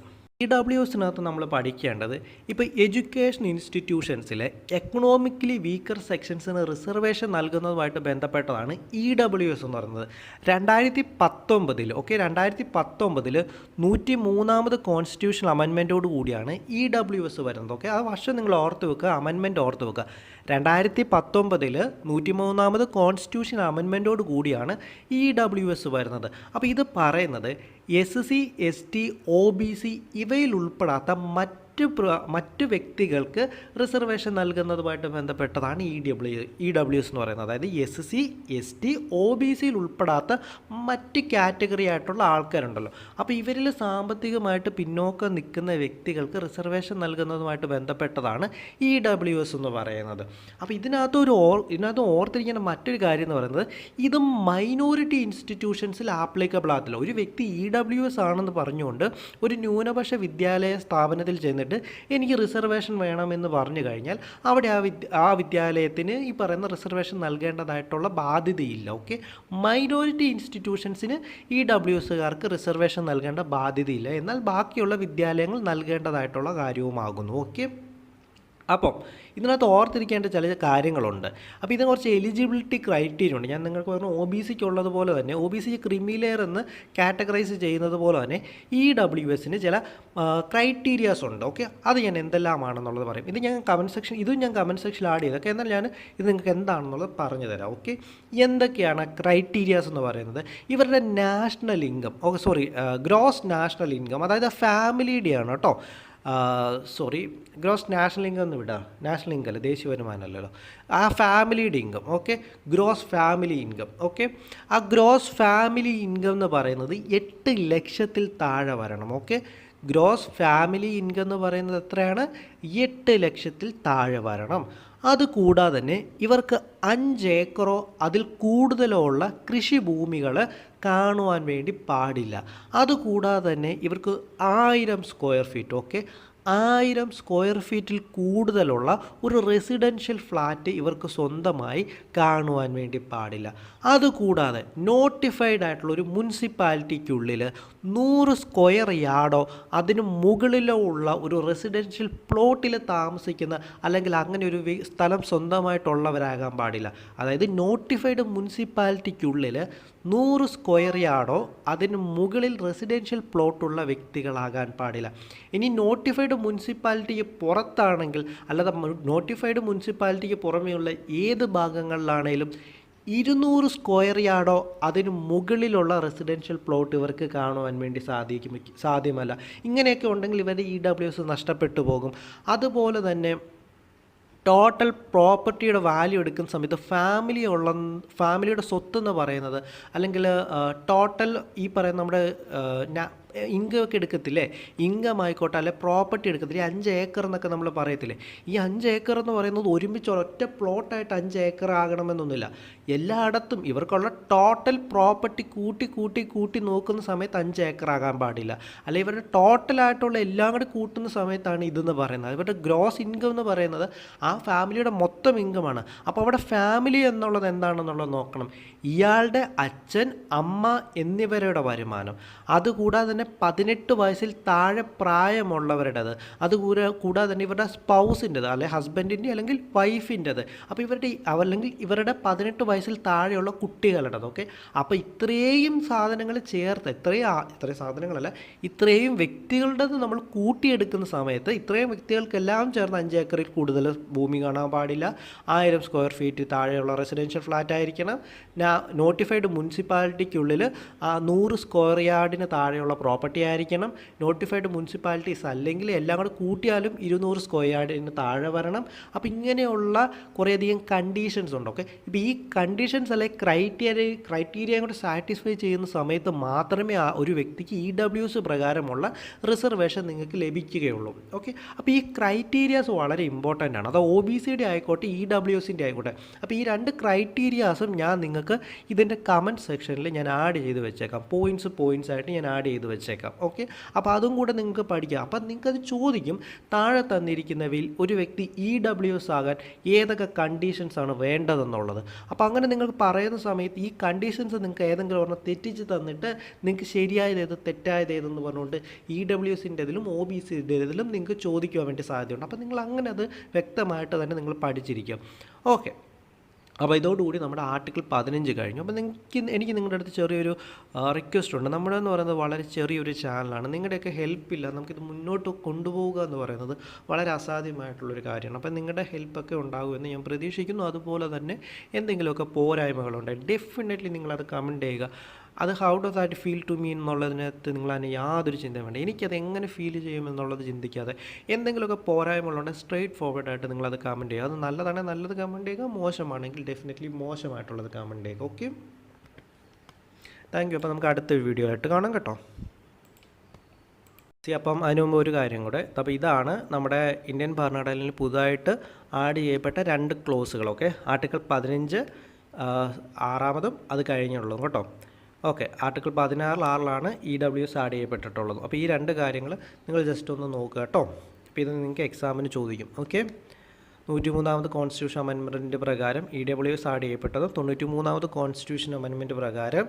EWSനകത്ത് നമ്മൾ പഠിക്കേണ്ടത് ഇപ്പോൾ എഡ്യൂക്കേഷൻ ഇൻസ്റ്റിറ്റ്യൂഷൻസിലെ എക്കണോമിക്കലി വീക്കർ സെക്ഷൻസിന് റിസർവേഷൻ നൽകുന്നതുമായിട്ട് ബന്ധപ്പെട്ടതാണ് EWS എന്ന് പറയുന്നത്. 2019 103ാമത് കോൺസ്റ്റിറ്റ്യൂഷൻ അമെൻമെൻറ്റോട് കൂടിയാണ് EWS വരുന്നത്. ഓക്കെ, ആ വർഷം നിങ്ങൾ ഓർത്ത് വെക്കുക, അമെൻമെൻറ്റ് ഓർത്ത് വെക്കുക. 2019 103ാമത് കോൺസ്റ്റിറ്റ്യൂഷൻ അമെൻമെൻറ്റോട് കൂടിയാണ് EWS വരുന്നത്. അപ്പോൾ ഇത് പറയുന്നത് SC ST OBC ഇവയിൽ ഉൾപ്പെടാത്ത മറ്റ് വ്യക്തികൾക്ക് റിസർവേഷൻ നൽകുന്നതുമായിട്ട് ബന്ധപ്പെട്ടതാണ് EWS എന്ന് പറയുന്നത്. അതായത് SC ST OBCയിൽ ഉൾപ്പെടാത്ത മറ്റ് കാറ്റഗറി ആയിട്ടുള്ള ആൾക്കാരുണ്ടല്ലോ. അപ്പോൾ ഇവരിൽ സാമ്പത്തികമായിട്ട് പിന്നോക്കം നിൽക്കുന്ന വ്യക്തികൾക്ക് റിസർവേഷൻ നൽകുന്നതുമായിട്ട് ബന്ധപ്പെട്ടതാണ് EWS എന്ന് പറയുന്നത്. അപ്പോൾ ഇതിനകത്ത് ഓർത്തിരിക്കേണ്ട മറ്റൊരു കാര്യം എന്ന് പറയുന്നത് ഇത് മൈനോറിറ്റി ഇൻസ്റ്റിറ്റ്യൂഷൻസിൽ ആപ്ലിക്കബിൾ ആകത്തില്ല. ഒരു വ്യക്തി EWS ആണെന്ന് പറഞ്ഞുകൊണ്ട് ഒരു ന്യൂനപക്ഷ വിദ്യാലയ സ്ഥാപനത്തിൽ ചെന്നിട്ട് എനിക്ക് റിസർവേഷൻ വേണമെന്ന് പറഞ്ഞു കഴിഞ്ഞാൽ അവിടെ ആ വിദ്യാലയത്തിന് ഈ പറയുന്ന റിസർവേഷൻ നൽകേണ്ടതായിട്ടുള്ള ബാധ്യതയില്ല. ഓക്കെ, മൈനോറിറ്റി ഇൻസ്റ്റിറ്റ്യൂഷൻസിന് EWSകാർക്ക് റിസർവേഷൻ നൽകേണ്ട ബാധ്യതയില്ല, എന്നാൽ ബാക്കിയുള്ള വിദ്യാലയങ്ങൾ നൽകേണ്ടതായിട്ടുള്ള കാര്യവുമാകുന്നു. ഓക്കെ, അപ്പോൾ ഇതിനകത്ത് ഓർത്തിരിക്കേണ്ട ചില കാര്യങ്ങളുണ്ട്. അപ്പോൾ ഇതിന് കുറച്ച് എലിജിബിലിറ്റി ക്രൈറ്റീരിയ ഉണ്ട്. ഞാൻ നിങ്ങൾക്ക് പറഞ്ഞു OBCക്ക് ഉള്ളതുപോലെ തന്നെ OBC ക്രിമി ലെയർ എന്ന് കാറ്റഗറൈസ് ചെയ്യുന്നത് പോലെ തന്നെ EWSന് ചില ക്രൈറ്റീരിയാസ് ഉണ്ട്. ഓക്കെ, അത് ഞാൻ എന്തെല്ലാമാണെന്നുള്ളത് പറയും. ഇതും ഞാൻ കമൻറ്റ് സെക്ഷനിൽ ആഡ് ചെയ്തൊക്കെ, എന്നാൽ ഞാൻ ഇത് നിങ്ങൾക്ക് എന്താണെന്നുള്ളത് പറഞ്ഞു തരാം. ഓക്കെ, എന്തൊക്കെയാണ് ക്രൈറ്റീരിയാസ് എന്ന് പറയുന്നത്? ഇവരുടെ national income, gross national income, അതായത് ഫാമിലിയുടെയാണ് കേട്ടോ. ഗ്രോസ് നാഷണൽ ഇൻകം എന്ന് വിടാം, നാഷണൽ ഇൻകം അല്ല, ദേശീയ വരുമാനമല്ലല്ലോ, ആ ഫാമിലിയുടെ income. Okay, gross family income. Okay, ആ ഗ്രോസ് ഫാമിലി ഇൻകം എന്ന് പറയുന്നത് 8 ലക്ഷത്തിൽ താഴെ വരണം. ഓക്കെ, ഗ്രോസ് ഫാമിലി ഇൻകം എന്ന് പറയുന്നത് എത്രയാണ്? 8 ലക്ഷത്തിൽ താഴെ വരണം. അതുകൂടാതെ തന്നെ ഇവർക്ക് 5 ഏക്കറോ അതിൽ കൂടുതലോ ഉള്ള കൃഷിഭൂമികൾ കാണുവാൻ വേണ്ടി പാടില്ല. അതുകൂടാതെ തന്നെ ഇവർക്ക് 1000 സ്ക്വയർ ഫീറ്റ്, ഓക്കെ, 1000 സ്ക്വയർ ഫീറ്റിൽ കൂടുതലുള്ള ഒരു റെസിഡൻഷ്യൽ ഫ്ലാറ്റ് ഇവർക്ക് സ്വന്തമായി കാണുവാൻ വേണ്ടി പാടില്ല. അതുകൂടാതെ നോട്ടിഫൈഡ് ആയിട്ടുള്ള ഒരു മുനിസിപ്പാലിറ്റിക്കുള്ളിൽ 100 സ്ക്വയർ യാർഡോ അതിന് മുകളിലോ ഉള്ള ഒരു റെസിഡൻഷ്യൽ പ്ലോട്ടിൽ താമസിക്കുന്ന അല്ലെങ്കിൽ അങ്ങനെ ഒരു സ്ഥലം സ്വന്തമായിട്ടുള്ളവരാകാൻ പാടില്ല. അതായത് നോട്ടിഫൈഡ് മുനിസിപ്പാലിറ്റിക്കുള്ളിൽ 100 സ്ക്വയർ യാർഡോ അതിന് മുകളിൽ റെസിഡൻഷ്യൽ പ്ലോട്ടുള്ള വ്യക്തികളാകാൻ പാടില്ല. ഇനി നോട്ടിഫൈഡ് മുനിസിപ്പാലിറ്റിക്ക് പുറത്താണെങ്കിൽ, അല്ലാതെ നോട്ടിഫൈഡ് മുനിസിപ്പാലിറ്റിക്ക് പുറമെയുള്ള ഏത് ഭാഗങ്ങളിലാണേലും 200 സ്ക്വയർ യാർഡോ അതിന് മുകളിലുള്ള റെസിഡൻഷ്യൽ പ്ലോട്ട് ഇവർക്ക് കാണുവാൻ വേണ്ടി സാധ്യമല്ല. ഇങ്ങനെയൊക്കെ ഉണ്ടെങ്കിൽ ഇവരുടെ EWS നഷ്ടപ്പെട്ടു പോകും. അതുപോലെ തന്നെ ടോട്ടൽ പ്രോപ്പർട്ടിയുടെ വാല്യൂ എടുക്കുന്ന സമയത്ത് ഫാമിലിയുടെ സ്വത്ത് എന്ന് പറയുന്നത്, അല്ലെങ്കിൽ ടോട്ടൽ ഈ പറയുന്ന നമ്മുടെ ഇൻകം ഒക്കെ എടുക്കത്തില്ലേ, ഇൻകം ആയിക്കോട്ടെ, അല്ലെ പ്രോപ്പർട്ടി എടുക്കത്തില്ലേ, 5 ഏക്കർ എന്നൊക്കെ നമ്മൾ പറയത്തില്ലേ. ഈ 5 ഏക്കർ എന്ന് പറയുന്നത് ഒരുമിച്ച് ഒറ്റ പ്ലോട്ടായിട്ട് 5 ഏക്കർ ആകണമെന്നൊന്നുമില്ല. എല്ലായിടത്തും ഇവർക്കുള്ള ടോട്ടൽ പ്രോപ്പർട്ടി കൂട്ടി നോക്കുന്ന സമയത്ത് 5 ഏക്കർ ആകാൻ പാടില്ല. അല്ലെങ്കിൽ ഇവരുടെ ടോട്ടലായിട്ടുള്ള എല്ലാം കൂടി കൂട്ടുന്ന സമയത്താണ് ഇതെന്ന് പറയുന്നത്. ഇവരുടെ ഗ്രോസ് ഇൻകം എന്ന് പറയുന്നത് ആ ഫാമിലിയുടെ മൊത്തം ഇൻകമാണ്. അപ്പോൾ അവിടെ ഫാമിലി എന്നുള്ളത് എന്താണെന്നുള്ളത് നോക്കണം. ഇയാളുടെ അച്ഛൻ, അമ്മ എന്നിവരുടെ വരുമാനം, അതുകൂടാതെ തന്നെ 18 വയസ്സിൽ താഴെ പ്രായമുള്ളവരുടേത്, അതുകൂടാതെ തന്നെ ഇവരുടെ സ്പൗസിൻ്റെത്, അല്ലെങ്കിൽ ഹസ്ബൻഡിൻ്റെ അല്ലെങ്കിൽ വൈഫിൻ്റെത്, അപ്പോൾ അല്ലെങ്കിൽ ഇവരുടെ 18 വയസ്സിൽ താഴെയുള്ള കുട്ടികളുടേത്. ഓക്കെ, അപ്പോൾ ഇത്രയും സാധനങ്ങൾ ചേർത്ത്, ഇത്രയും സാധനങ്ങളല്ല, ഇത്രയും വ്യക്തികളുടേത് നമ്മൾ കൂട്ടിയെടുക്കുന്ന സമയത്ത് ഇത്രയും വ്യക്തികൾക്കെല്ലാം ചേർന്ന് 5 ഏക്കറിൽ കൂടുതൽ ഭൂമി കാണാൻ പാടില്ല. 1000 സ്ക്വയർ ഫീറ്റ് താഴെയുള്ള റെസിഡൻഷ്യൽ ഫ്ലാറ്റ് ആയിരിക്കണം. നോട്ടിഫൈഡ് മുനിസിപ്പാലിറ്റിക്കുള്ളിൽ 100 സ്ക്വയർ യാർഡിന് താഴെയുള്ള പ്രോപ്പർട്ടി ആയിരിക്കണം. നോട്ടിഫൈഡ് മുനിസിപ്പാലിറ്റീസ് അല്ലെങ്കിൽ എല്ലാം കൂടെ കൂട്ടിയാലും 200 സ്ക്വയർ യാർഡിന് താഴെ വരണം. അപ്പോൾ ഇങ്ങനെയുള്ള കുറേയധികം കണ്ടീഷൻസ് ഉണ്ട്. ഓക്കെ, ഇപ്പോൾ ഈ കണ്ടീഷൻസ് അല്ലെങ്കിൽ ക്രൈറ്റീരിയ കൂടെ സാറ്റിസ്ഫൈ ചെയ്യുന്ന സമയത്ത് മാത്രമേ ഒരു വ്യക്തിക്ക് EWS പ്രകാരമുള്ള റിസർവേഷൻ നിങ്ങൾക്ക് ലഭിക്കുകയുള്ളൂ. ഓക്കെ, അപ്പോൾ ഈ ക്രൈറ്റീരിയാസ് വളരെ ഇമ്പോർട്ടൻ്റ് ആണ്. അത് OBCയുടെ ആയിക്കോട്ടെ, EWSൻ്റെ ആയിക്കോട്ടെ. അപ്പോൾ ഈ 2 ക്രൈറ്റീരിയാസും ഞാൻ നിങ്ങൾക്ക് ഇതിൻ്റെ കമൻറ്റ് സെക്ഷനിൽ ഞാൻ ആഡ് ചെയ്ത് വെച്ചേക്കാം. പോയിൻറ്റ്സ് ആയിട്ട് ഞാൻ ആഡ് ചെയ്ത് വെച്ചേക്കാം. ഓക്കെ, അപ്പോൾ അതും കൂടെ നിങ്ങൾക്ക് പഠിക്കാം. അപ്പം നിങ്ങൾക്കത് ചോദിക്കും, താഴെ തന്നിരിക്കുന്നവയിൽ ഒരു വ്യക്തി EWS ആകാൻ ഏതൊക്കെ കണ്ടീഷൻസാണ് വേണ്ടതെന്നുള്ളത്. അപ്പോൾ അങ്ങനെ നിങ്ങൾക്ക് പറയുന്ന സമയത്ത് ഈ കണ്ടീഷൻസ് നിങ്ങൾക്ക് ഏതെങ്കിലും ഒരെണ്ണം തെറ്റിച്ച് തന്നിട്ട് നിങ്ങൾക്ക് ശരിയായതേത് തെറ്റായതേതെന്ന് പറഞ്ഞുകൊണ്ട് EWSൻ്റെ ഇതിലും OBCയുടെ ഇതിലും നിങ്ങൾക്ക് ചോദിക്കുവാൻ വേണ്ടി സാധ്യതയുണ്ട്. അപ്പോൾ നിങ്ങൾ അങ്ങനെ അത് വ്യക്തമായിട്ട് തന്നെ നിങ്ങൾ പഠിച്ചിരിക്കും. ഓക്കെ, അപ്പോൾ ഇതോടുകൂടി നമ്മുടെ ആർട്ടിക്കിൾ 15 കഴിഞ്ഞു. അപ്പോൾ എനിക്ക് നിങ്ങളുടെ അടുത്ത് ചെറിയൊരു റിക്വസ്റ്റ് ഉണ്ട്. എന്ന് പറയുന്നത് വളരെ ചെറിയൊരു ചാനലാണ്. നിങ്ങളുടെയൊക്കെ ഹെൽപ്പില്ല നമുക്കിത് മുന്നോട്ട് കൊണ്ടുപോവുക എന്ന് പറയുന്നത് വളരെ അസാധ്യമായിട്ടുള്ളൊരു കാര്യമാണ്. അപ്പോൾ നിങ്ങളുടെ ഹെൽപ്പൊക്കെ ഉണ്ടാകുമെന്ന് ഞാൻ പ്രതീക്ഷിക്കുന്നു. അതുപോലെ തന്നെ എന്തെങ്കിലുമൊക്കെ പോരായ്മകളുണ്ട്, ഡെഫിനറ്റ്ലി നിങ്ങളത് കമൻറ്റ് ചെയ്യുക. അത് how does that feel to me എന്നുള്ളതിനകത്ത് നിങ്ങൾ അതിന് യാതൊരു ചിന്തയും വേണ്ട. എനിക്കത് എങ്ങനെ ഫീൽ ചെയ്യുമെന്നുള്ളത് ചിന്തിക്കാതെ എന്തെങ്കിലുമൊക്കെ പോരായ്മകളുണ്ടെങ്കിൽ സ്ട്രെയിറ്റ് ഫോർവേഡായിട്ട് നിങ്ങളത് കമൻറ്റ് ചെയ്യുക. അത് നല്ലതാണെങ്കിൽ നല്ലത് കമൻറ്റ് ചെയ്യുക, മോശമാണെങ്കിൽ ഡെഫിനറ്റ്ലി മോശമായിട്ടുള്ളത് കമൻറ്റ് ചെയ്യുക. Okay, thank U. അപ്പോൾ നമുക്ക് അടുത്ത വീഡിയോ ആയിട്ട് കാണാം കേട്ടോ. അപ്പം അതിനു മുമ്പ് ഒരു കാര്യം കൂടെ. അപ്പോൾ ഇതാണ് നമ്മുടെ ഇന്ത്യൻ ഭരണഘടനയിൽ പുതുതായിട്ട് ആഡ് ചെയ്യപ്പെട്ട 2 ക്ലോസുകൾ. ഓക്കെ, ആർട്ടിക്കിൾ 15 6-ാമതും അത് കഴിഞ്ഞുള്ളതും കേട്ടോ. ഓക്കെ, ആർട്ടിക്കിൾ 16 EWS ആഡ് ചെയ്യപ്പെട്ടിട്ടുള്ളത്. അപ്പോൾ ഈ 2 കാര്യങ്ങൾ നിങ്ങൾ ജസ്റ്റ് ഒന്ന് നോക്കുക കേട്ടോ. അപ്പോൾ ഇത് നിങ്ങൾക്ക് എക്സാമിന് ചോദിക്കും. ഓക്കെ, 103ാമത് കോൺസ്റ്റിറ്റ്യൂഷൻ അമെൻമെൻറ്റിൻ്റെ പ്രകാരം EWS ആഡ് ചെയ്യപ്പെട്ടതും 93ാമത് കോൺസ്റ്റിറ്റ്യൂഷൻ അമെൻമെൻറ്റ് പ്രകാരം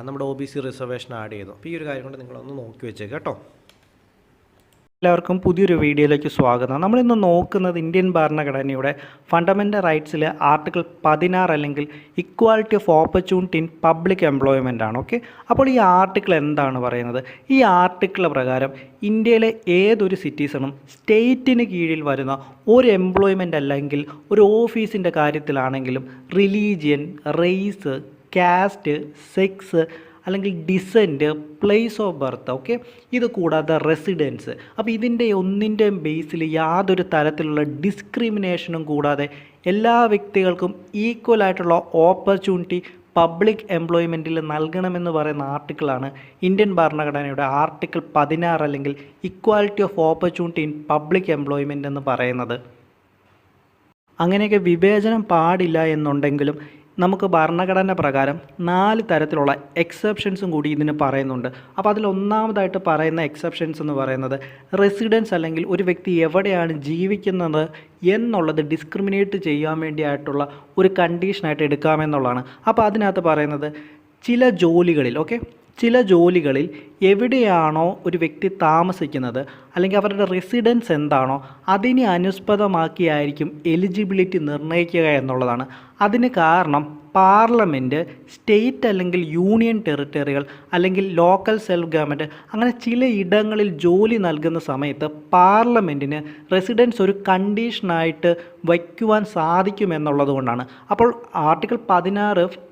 നമ്മുടെ OBC റിസർവേഷൻ ആഡ് ചെയ്തു. അപ്പോൾ ഈ ഒരു കാര്യം കൊണ്ട് നിങ്ങളൊന്ന് നോക്കി വെച്ചേക്കാം കേട്ടോ. എല്ലാവർക്കും പുതിയൊരു വീഡിയോയിലേക്ക് സ്വാഗതം. നമ്മളിന്ന് നോക്കുന്നത് ഇന്ത്യൻ ഭരണഘടനയുടെ ഫണ്ടമെൻ്റൽ റൈറ്റ്സിൽ ആർട്ടിക്കിൾ 16 അല്ലെങ്കിൽ equality of opportunity in public employment ആണ്. ഓക്കെ, അപ്പോൾ ഈ ആർട്ടിക്കിൾ എന്താണ് പറയുന്നത്? ഈ ആർട്ടിക്കിൾ പ്രകാരം ഇന്ത്യയിലെ ഏതൊരു സിറ്റിസണും സ്റ്റേറ്റിന് കീഴിൽ വരുന്ന ഒരു എംപ്ലോയ്മെൻ്റ് അല്ലെങ്കിൽ ഒരു ഓഫീസിൻ്റെ കാര്യത്തിലാണെങ്കിലും റിലീജിയൻ, റേസ്, കാസ്റ്റ്, സെക്സ് അല്ലെങ്കിൽ decent, place of birth, okay, ഇത് കൂടാതെ റെസിഡൻസ്. അപ്പോൾ ഇതിൻ്റെ ഒന്നിൻ്റെയും ബേസിൽ യാതൊരു തരത്തിലുള്ള ഡിസ്ക്രിമിനേഷനും കൂടാതെ എല്ലാ വ്യക്തികൾക്കും ഈക്വലായിട്ടുള്ള ഓപ്പർച്യൂണിറ്റി പബ്ലിക് എംപ്ലോയ്മെൻറ്റിൽ നൽകണമെന്ന് പറയുന്ന ആർട്ടിക്കിളാണ് ഇന്ത്യൻ ഭരണഘടനയുടെ ആർട്ടിക്കിൾ 16 അല്ലെങ്കിൽ equality of opportunity in public employment എന്ന് പറയുന്നത്. അങ്ങനെയൊക്കെ വിവേചനം പാടില്ല എന്നുണ്ടെങ്കിലും നമുക്ക് ഭരണഘടന പ്രകാരം 4 തരത്തിലുള്ള എക്സെപ്ഷൻസും കൂടി ഇതിന് പറയുന്നുണ്ട്. അപ്പോൾ അതിൽ ഒന്നാമതായിട്ട് പറയുന്ന എക്സെപ്ഷൻസ് എന്ന് പറയുന്നത് റെസിഡൻസ് അല്ലെങ്കിൽ ഒരു വ്യക്തി എവിടെയാണ് ജീവിക്കുന്നത് എന്നുള്ളത് ഡിസ്ക്രിമിനേറ്റ് ചെയ്യാൻ വേണ്ടിയായിട്ടുള്ള ഒരു കണ്ടീഷനായിട്ട് എടുക്കാമെന്നുള്ളതാണ്. അപ്പോൾ അതിനകത്ത് പറയുന്നത് ചില ജോലികളിൽ, ഓക്കെ, ചില ജോലികളിൽ എവിടെയാണോ ഒരു വ്യക്തി താമസിക്കുന്നത് അല്ലെങ്കിൽ അവരുടെ റെസിഡൻസ് എന്താണോ അതിനെ അനുസ്പദമാക്കിയായിരിക്കും എലിജിബിലിറ്റി നിർണ്ണയിക്കുക എന്നുള്ളതാണ്. അതിന് കാരണം പാർലമെൻറ്റ്, സ്റ്റേറ്റ് അല്ലെങ്കിൽ യൂണിയൻ ടെറിട്ടറികൾ അല്ലെങ്കിൽ ലോക്കൽ സെൽഫ് ഗവൺമെൻറ് അങ്ങനെ ചില ഇടങ്ങളിൽ ജോലി നൽകുന്ന സമയത്ത് പാർലമെൻറ്റിന് റെസിഡൻസ് ഒരു കണ്ടീഷനായിട്ട് വയ്ക്കുവാൻ സാധിക്കുമെന്നുള്ളത് കൊണ്ടാണ്. അപ്പോൾ article 16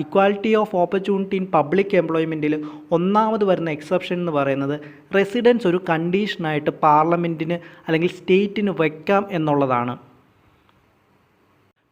equality of opportunity in public എംപ്ലോയ്മെൻറ്റിൽ ഒന്നാമത് വരുന്ന എക്സെപ്ഷൻ എന്ന് പറയുന്നത് റെസിഡൻസ് ഒരു കണ്ടീഷനായിട്ട് പാർലമെൻറ്റിന് അല്ലെങ്കിൽ സ്റ്റേറ്റിന് വയ്ക്കാം എന്നുള്ളതാണ്.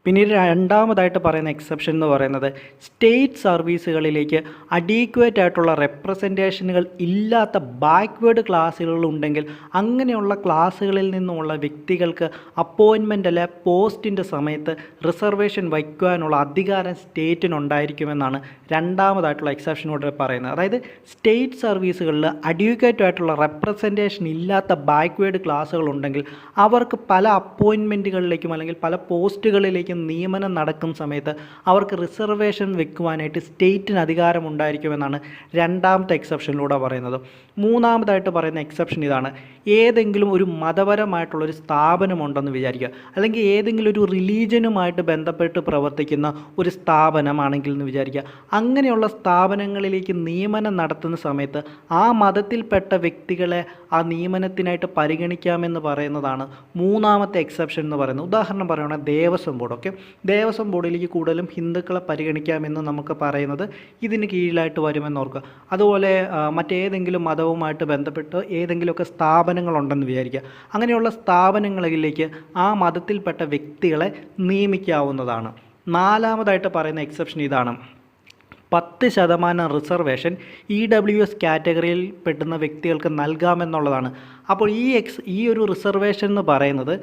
പിന്നീട് രണ്ടാമതായിട്ട് പറയുന്ന എക്സെപ്ഷൻ എന്ന് പറയുന്നത് സ്റ്റേറ്റ് സർവീസുകളിലേക്ക് അഡീക്വേറ്റ് ആയിട്ടുള്ള റെപ്രസെൻറ്റേഷനുകൾ ഇല്ലാത്ത ബാക്ക്വേർഡ് ക്ലാസ്സുകൾ ഉണ്ടെങ്കിൽ അങ്ങനെയുള്ള ക്ലാസ്സുകളിൽ നിന്നുമുള്ള വ്യക്തികൾക്ക് അപ്പോയിൻമെൻ്റ് അല്ലെ പോസ്റ്റിൻ്റെ സമയത്ത് റിസർവേഷൻ വയ്ക്കുവാനുള്ള അധികാരം സ്റ്റേറ്റിനുണ്ടായിരിക്കുമെന്നാണ് രണ്ടാമതായിട്ടുള്ള എക്സെപ്ഷനോട് പറയുന്നത്. അതായത് സ്റ്റേറ്റ് സർവീസുകളിൽ അഡ്യൂക്കേറ്റ് ആയിട്ടുള്ള റെപ്രസെൻറ്റേഷൻ ഇല്ലാത്ത ബാക്ക്വേർഡ് ക്ലാസ്സുകൾ ഉണ്ടെങ്കിൽ അവർക്ക് പല അപ്പോയിൻമെൻറ്റുകളിലേക്കും അല്ലെങ്കിൽ പല പോസ്റ്റുകളിലേക്കും നിയമനം നടക്കുന്ന സമയത്ത് അവർക്ക് റിസർവേഷൻ വെക്കുവാനായിട്ട് സ്റ്റേറ്റിന് അധികാരമുണ്ടായിരിക്കുമെന്നാണ് രണ്ടാമത്തെ എക്സെപ്ഷനിലൂടെ പറയുന്നത്. മൂന്നാമതായിട്ട് പറയുന്ന എക്സെപ്ഷൻ ഇതാണ്. ഏതെങ്കിലും ഒരു മതപരമായിട്ടുള്ളൊരു സ്ഥാപനമുണ്ടെന്ന് വിചാരിക്കുക, അല്ലെങ്കിൽ ഏതെങ്കിലും ഒരു റിലീജിയനുമായിട്ട് ബന്ധപ്പെട്ട് പ്രവർത്തിക്കുന്ന ഒരു സ്ഥാപനമാണെങ്കിൽ എന്ന് വിചാരിക്കുക. അങ്ങനെയുള്ള സ്ഥാപനങ്ങളിലേക്ക് നിയമനം നടത്തുന്ന സമയത്ത് ആ മതത്തിൽപ്പെട്ട വ്യക്തികളെ ആ നിയമനത്തിനായിട്ട് പരിഗണിക്കാമെന്ന് പറയുന്നതാണ് മൂന്നാമത്തെ എക്സെപ്ഷൻ എന്ന് പറയുന്നത്. ഉദാഹരണം പറയുകയാണെങ്കിൽ ദേവസ്വം ബോർഡ്. ദേവസ്വം ബോർഡിലേക്ക് കൂടുതലും ഹിന്ദുക്കളെ പരിഗണിക്കാമെന്ന് നമുക്ക് പറയുന്നത് ഇതിന് കീഴിലായിട്ട് വരുമെന്ന് ഓർക്കുക. അതുപോലെ മറ്റേതെങ്കിലും മതവുമായിട്ട് ബന്ധപ്പെട്ട് ഏതെങ്കിലുമൊക്കെ സ്ഥാപനങ്ങളുണ്ടെന്ന് വിചാരിക്കുക. അങ്ങനെയുള്ള സ്ഥാപനങ്ങളിലേക്ക് ആ മതത്തിൽപ്പെട്ട വ്യക്തികളെ നിയമിക്കാവുന്നതാണ്. നാലാമതായിട്ട് പറയുന്ന എക്സെപ്ഷൻ ഇതാണ്. 10% റിസർവേഷൻ EWS കാറ്റഗറിയിൽ പെടുന്ന വ്യക്തികൾക്ക് നൽകാമെന്നുള്ളതാണ്. അപ്പോൾ ഈ ഒരു റിസർവേഷൻ എന്ന് പറയുന്നത്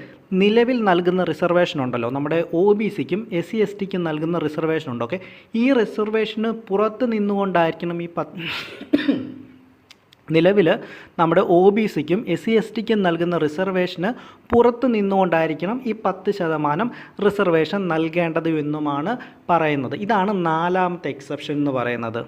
നിലവിൽ നൽകുന്ന റിസർവേഷൻ ഉണ്ടല്ലോ, നമ്മുടെ OBCക്കും SC/STക്കും നൽകുന്ന റിസർവേഷൻ ഉണ്ട്. ഈ റിസർവേഷന് പുറത്ത് നിന്നുകൊണ്ടായിരിക്കണം നിലവിൽ നമ്മുടെ OBCക്കും SC/STക്കും നൽകുന്ന റിസർവേഷന് പുറത്ത് നിന്നുകൊണ്ടായിരിക്കണം ഈ 10% റിസർവേഷൻ നൽകേണ്ടത് എന്നുമാണ് പറയുന്നത്. ഇതാണ് നാലാമത്തെ എക്സെപ്ഷൻ എന്ന് പറയുന്നത്.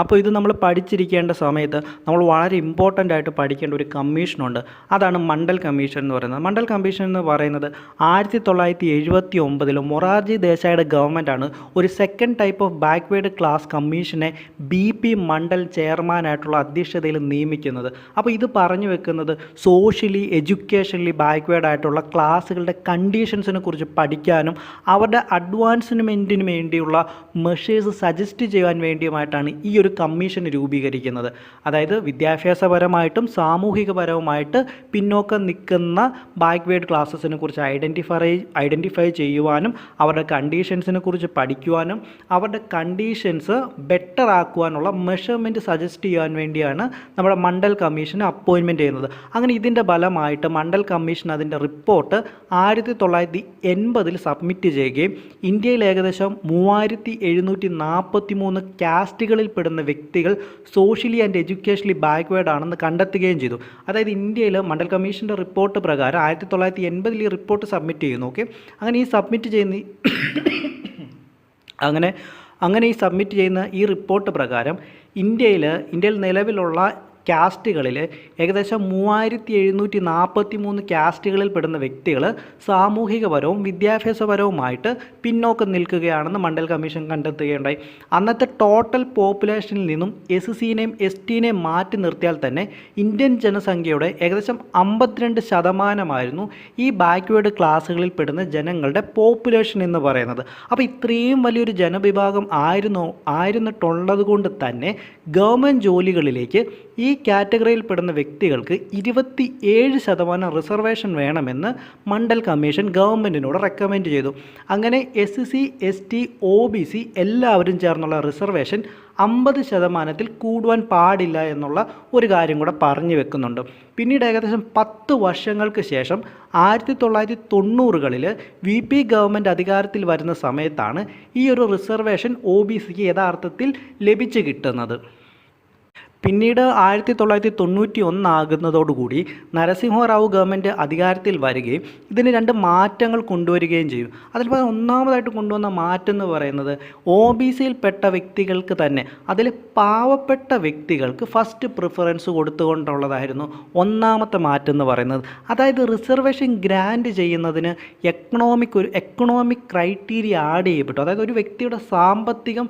അപ്പോൾ ഇത് നമ്മൾ പഠിച്ചിരിക്കേണ്ട സമയത്ത് നമ്മൾ വളരെ ഇമ്പോർട്ടൻ്റ് ആയിട്ട് പഠിക്കേണ്ട ഒരു കമ്മീഷനുണ്ട്. അതാണ് മണ്ഡൽ കമ്മീഷൻ എന്ന് പറയുന്നത്. മണ്ഡൽ കമ്മീഷൻ എന്ന് പറയുന്നത് 1979 മൊറാർജി ദേശായിയുടെ ഗവൺമെൻറ്റാണ് ഒരു second type of backward class കമ്മീഷനെ BP മണ്ഡൽ ചെയർമാനായിട്ടുള്ള അധ്യക്ഷതയിൽ നിയമിക്കുന്നത്. അപ്പോൾ ഇത് പറഞ്ഞു വെക്കുന്നത് സോഷ്യലി എഡ്യൂക്കേഷനലി ബാക്ക്വേർഡ് ആയിട്ടുള്ള ക്ലാസ്സുകളുടെ കണ്ടീഷൻസിനെ കുറിച്ച് പഠിക്കാനും അവരുടെ അഡ്വാൻസ്മെൻറ്റിന് വേണ്ടിയുള്ള മെഷേഴ്സ് സജസ്റ്റ് ചെയ്യാൻ വേണ്ടിയുമായിട്ടാണ് ഈ ഒരു കമ്മീഷൻ രൂപീകരിക്കുന്നത്. അതായത് വിദ്യാഭ്യാസപരമായിട്ടും സാമൂഹികപരവുമായിട്ട് പിന്നോക്കം നിൽക്കുന്ന ബാക്ക്വേർഡ് ക്ലാസ്സസിനെ കുറിച്ച് ഐഡൻറ്റിഫൈ ചെയ്യുവാനും അവരുടെ കണ്ടീഷൻസിനെ കുറിച്ച് പഠിക്കുവാനും അവരുടെ കണ്ടീഷൻസ് ബെറ്റർ ആക്കുവാനുള്ള മെഷർമെൻറ്റ് സജസ്റ്റ് ചെയ്യാൻ വേണ്ടിയാണ് നമ്മുടെ മണ്ഡൽ കമ്മീഷന് അപ്പോയിൻമെൻറ്റ് ചെയ്യുന്നത്. അങ്ങനെ ഇതിൻ്റെ ഫലമായിട്ട് മണ്ഡൽ കമ്മീഷൻ അതിൻ്റെ റിപ്പോർട്ട് 1980 സബ്മിറ്റ് ചെയ്യുകയും ഇന്ത്യയിൽ ഏകദേശം 3743 കാസ്റ്റുകളിൽ പെടുന്ന വ്യക്തികൾ സോഷ്യലി ആൻഡ് എഡ്യൂക്കേഷണലി ബാക്ക്വേർഡ് ആണെന്ന് കണ്ടെത്തുകയും ചെയ്തു. അതായത് ഇന്ത്യയിൽ മണ്ഡൽ കമ്മീഷൻ്റെ റിപ്പോർട്ട് പ്രകാരം 1980 ഈ റിപ്പോർട്ട് സബ്മിറ്റ് ചെയ്യുന്നു. അങ്ങനെ ഈ സബ്മിറ്റ് ചെയ്യുന്ന ഈ റിപ്പോർട്ട് പ്രകാരം ഇന്ത്യയിൽ നിലവിലുള്ള കാസ്റ്റുകളിൽ ഏകദേശം 3743 കാസ്റ്റുകളിൽ പെടുന്ന വ്യക്തികൾ സാമൂഹികപരവും വിദ്യാഭ്യാസപരവുമായിട്ട് പിന്നോക്കം നിൽക്കുകയാണെന്ന് മണ്ഡൽ കമ്മീഷൻ കണ്ടെത്തുകയുണ്ടായി. അന്നത്തെ ടോട്ടൽ പോപ്പുലേഷനിൽ നിന്നും SC-നെയും ST-നെയും മാറ്റി നിർത്തിയാൽ തന്നെ ഇന്ത്യൻ ജനസംഖ്യയുടെ ഏകദേശം 52% ഈ ബാക്ക്വേർഡ് ക്ലാസ്സുകളിൽ പെടുന്ന ജനങ്ങളുടെ പോപ്പുലേഷൻ എന്ന് പറയുന്നത്. അപ്പോൾ ഇത്രയും വലിയൊരു ജനവിഭാഗം ആയിരുന്നിട്ടുള്ളത് കൊണ്ട് തന്നെ ഗവൺമെൻറ് ജോലികളിലേക്ക് ഈ കാറ്റഗറിയിൽ പെടുന്ന വ്യക്തികൾക്ക് 27% റിസർവേഷൻ വേണമെന്ന് മണ്ഡൽ കമ്മീഷൻ ഗവൺമെൻറ്റിനോട് റെക്കമെൻഡ് ചെയ്തു. അങ്ങനെ SC, ST, OBC എല്ലാവരും ചേർന്നുള്ള റിസർവേഷൻ 50% കൂടുവാൻ പാടില്ല എന്നുള്ള ഒരു കാര്യം കൂടെ പറഞ്ഞു വെക്കുന്നുണ്ട്. പിന്നീട് ഏകദേശം 10 വർഷങ്ങൾക്ക് ശേഷം 1990കളിൽ VP ഗവൺമെൻറ് അധികാരത്തിൽ വരുന്ന സമയത്താണ് ഈ ഒരു റിസർവേഷൻ OBCക്ക് യഥാർത്ഥത്തിൽ ലഭിച്ചു കിട്ടുന്നത്. പിന്നീട് 1991 ആകുന്നതോടുകൂടി നരസിംഹറാവു ഗവൺമെൻറ് അധികാരത്തിൽ വരികയും ഇതിന് 2 മാറ്റങ്ങൾ കൊണ്ടുവരികയും ചെയ്യും. അതിൽ ഒന്നാമതായിട്ട് കൊണ്ടുവന്ന മാറ്റം എന്ന് പറയുന്നത് OBCയിൽപ്പെട്ട വ്യക്തികൾക്ക് തന്നെ, അതിൽ പാവപ്പെട്ട വ്യക്തികൾക്ക് ഫസ്റ്റ് പ്രിഫറൻസ് കൊടുത്തുകൊണ്ടുള്ളതായിരുന്നു ഒന്നാമത്തെ മാറ്റം എന്ന് പറയുന്നത്. അതായത് റിസർവേഷൻ ഗ്രാൻഡ് ചെയ്യുന്നതിന് എക്കണോമിക് ക്രൈറ്റീരിയ ആഡ് ചെയ്യപ്പെട്ടു. അതായത് ഒരു വ്യക്തിയുടെ സാമ്പത്തികം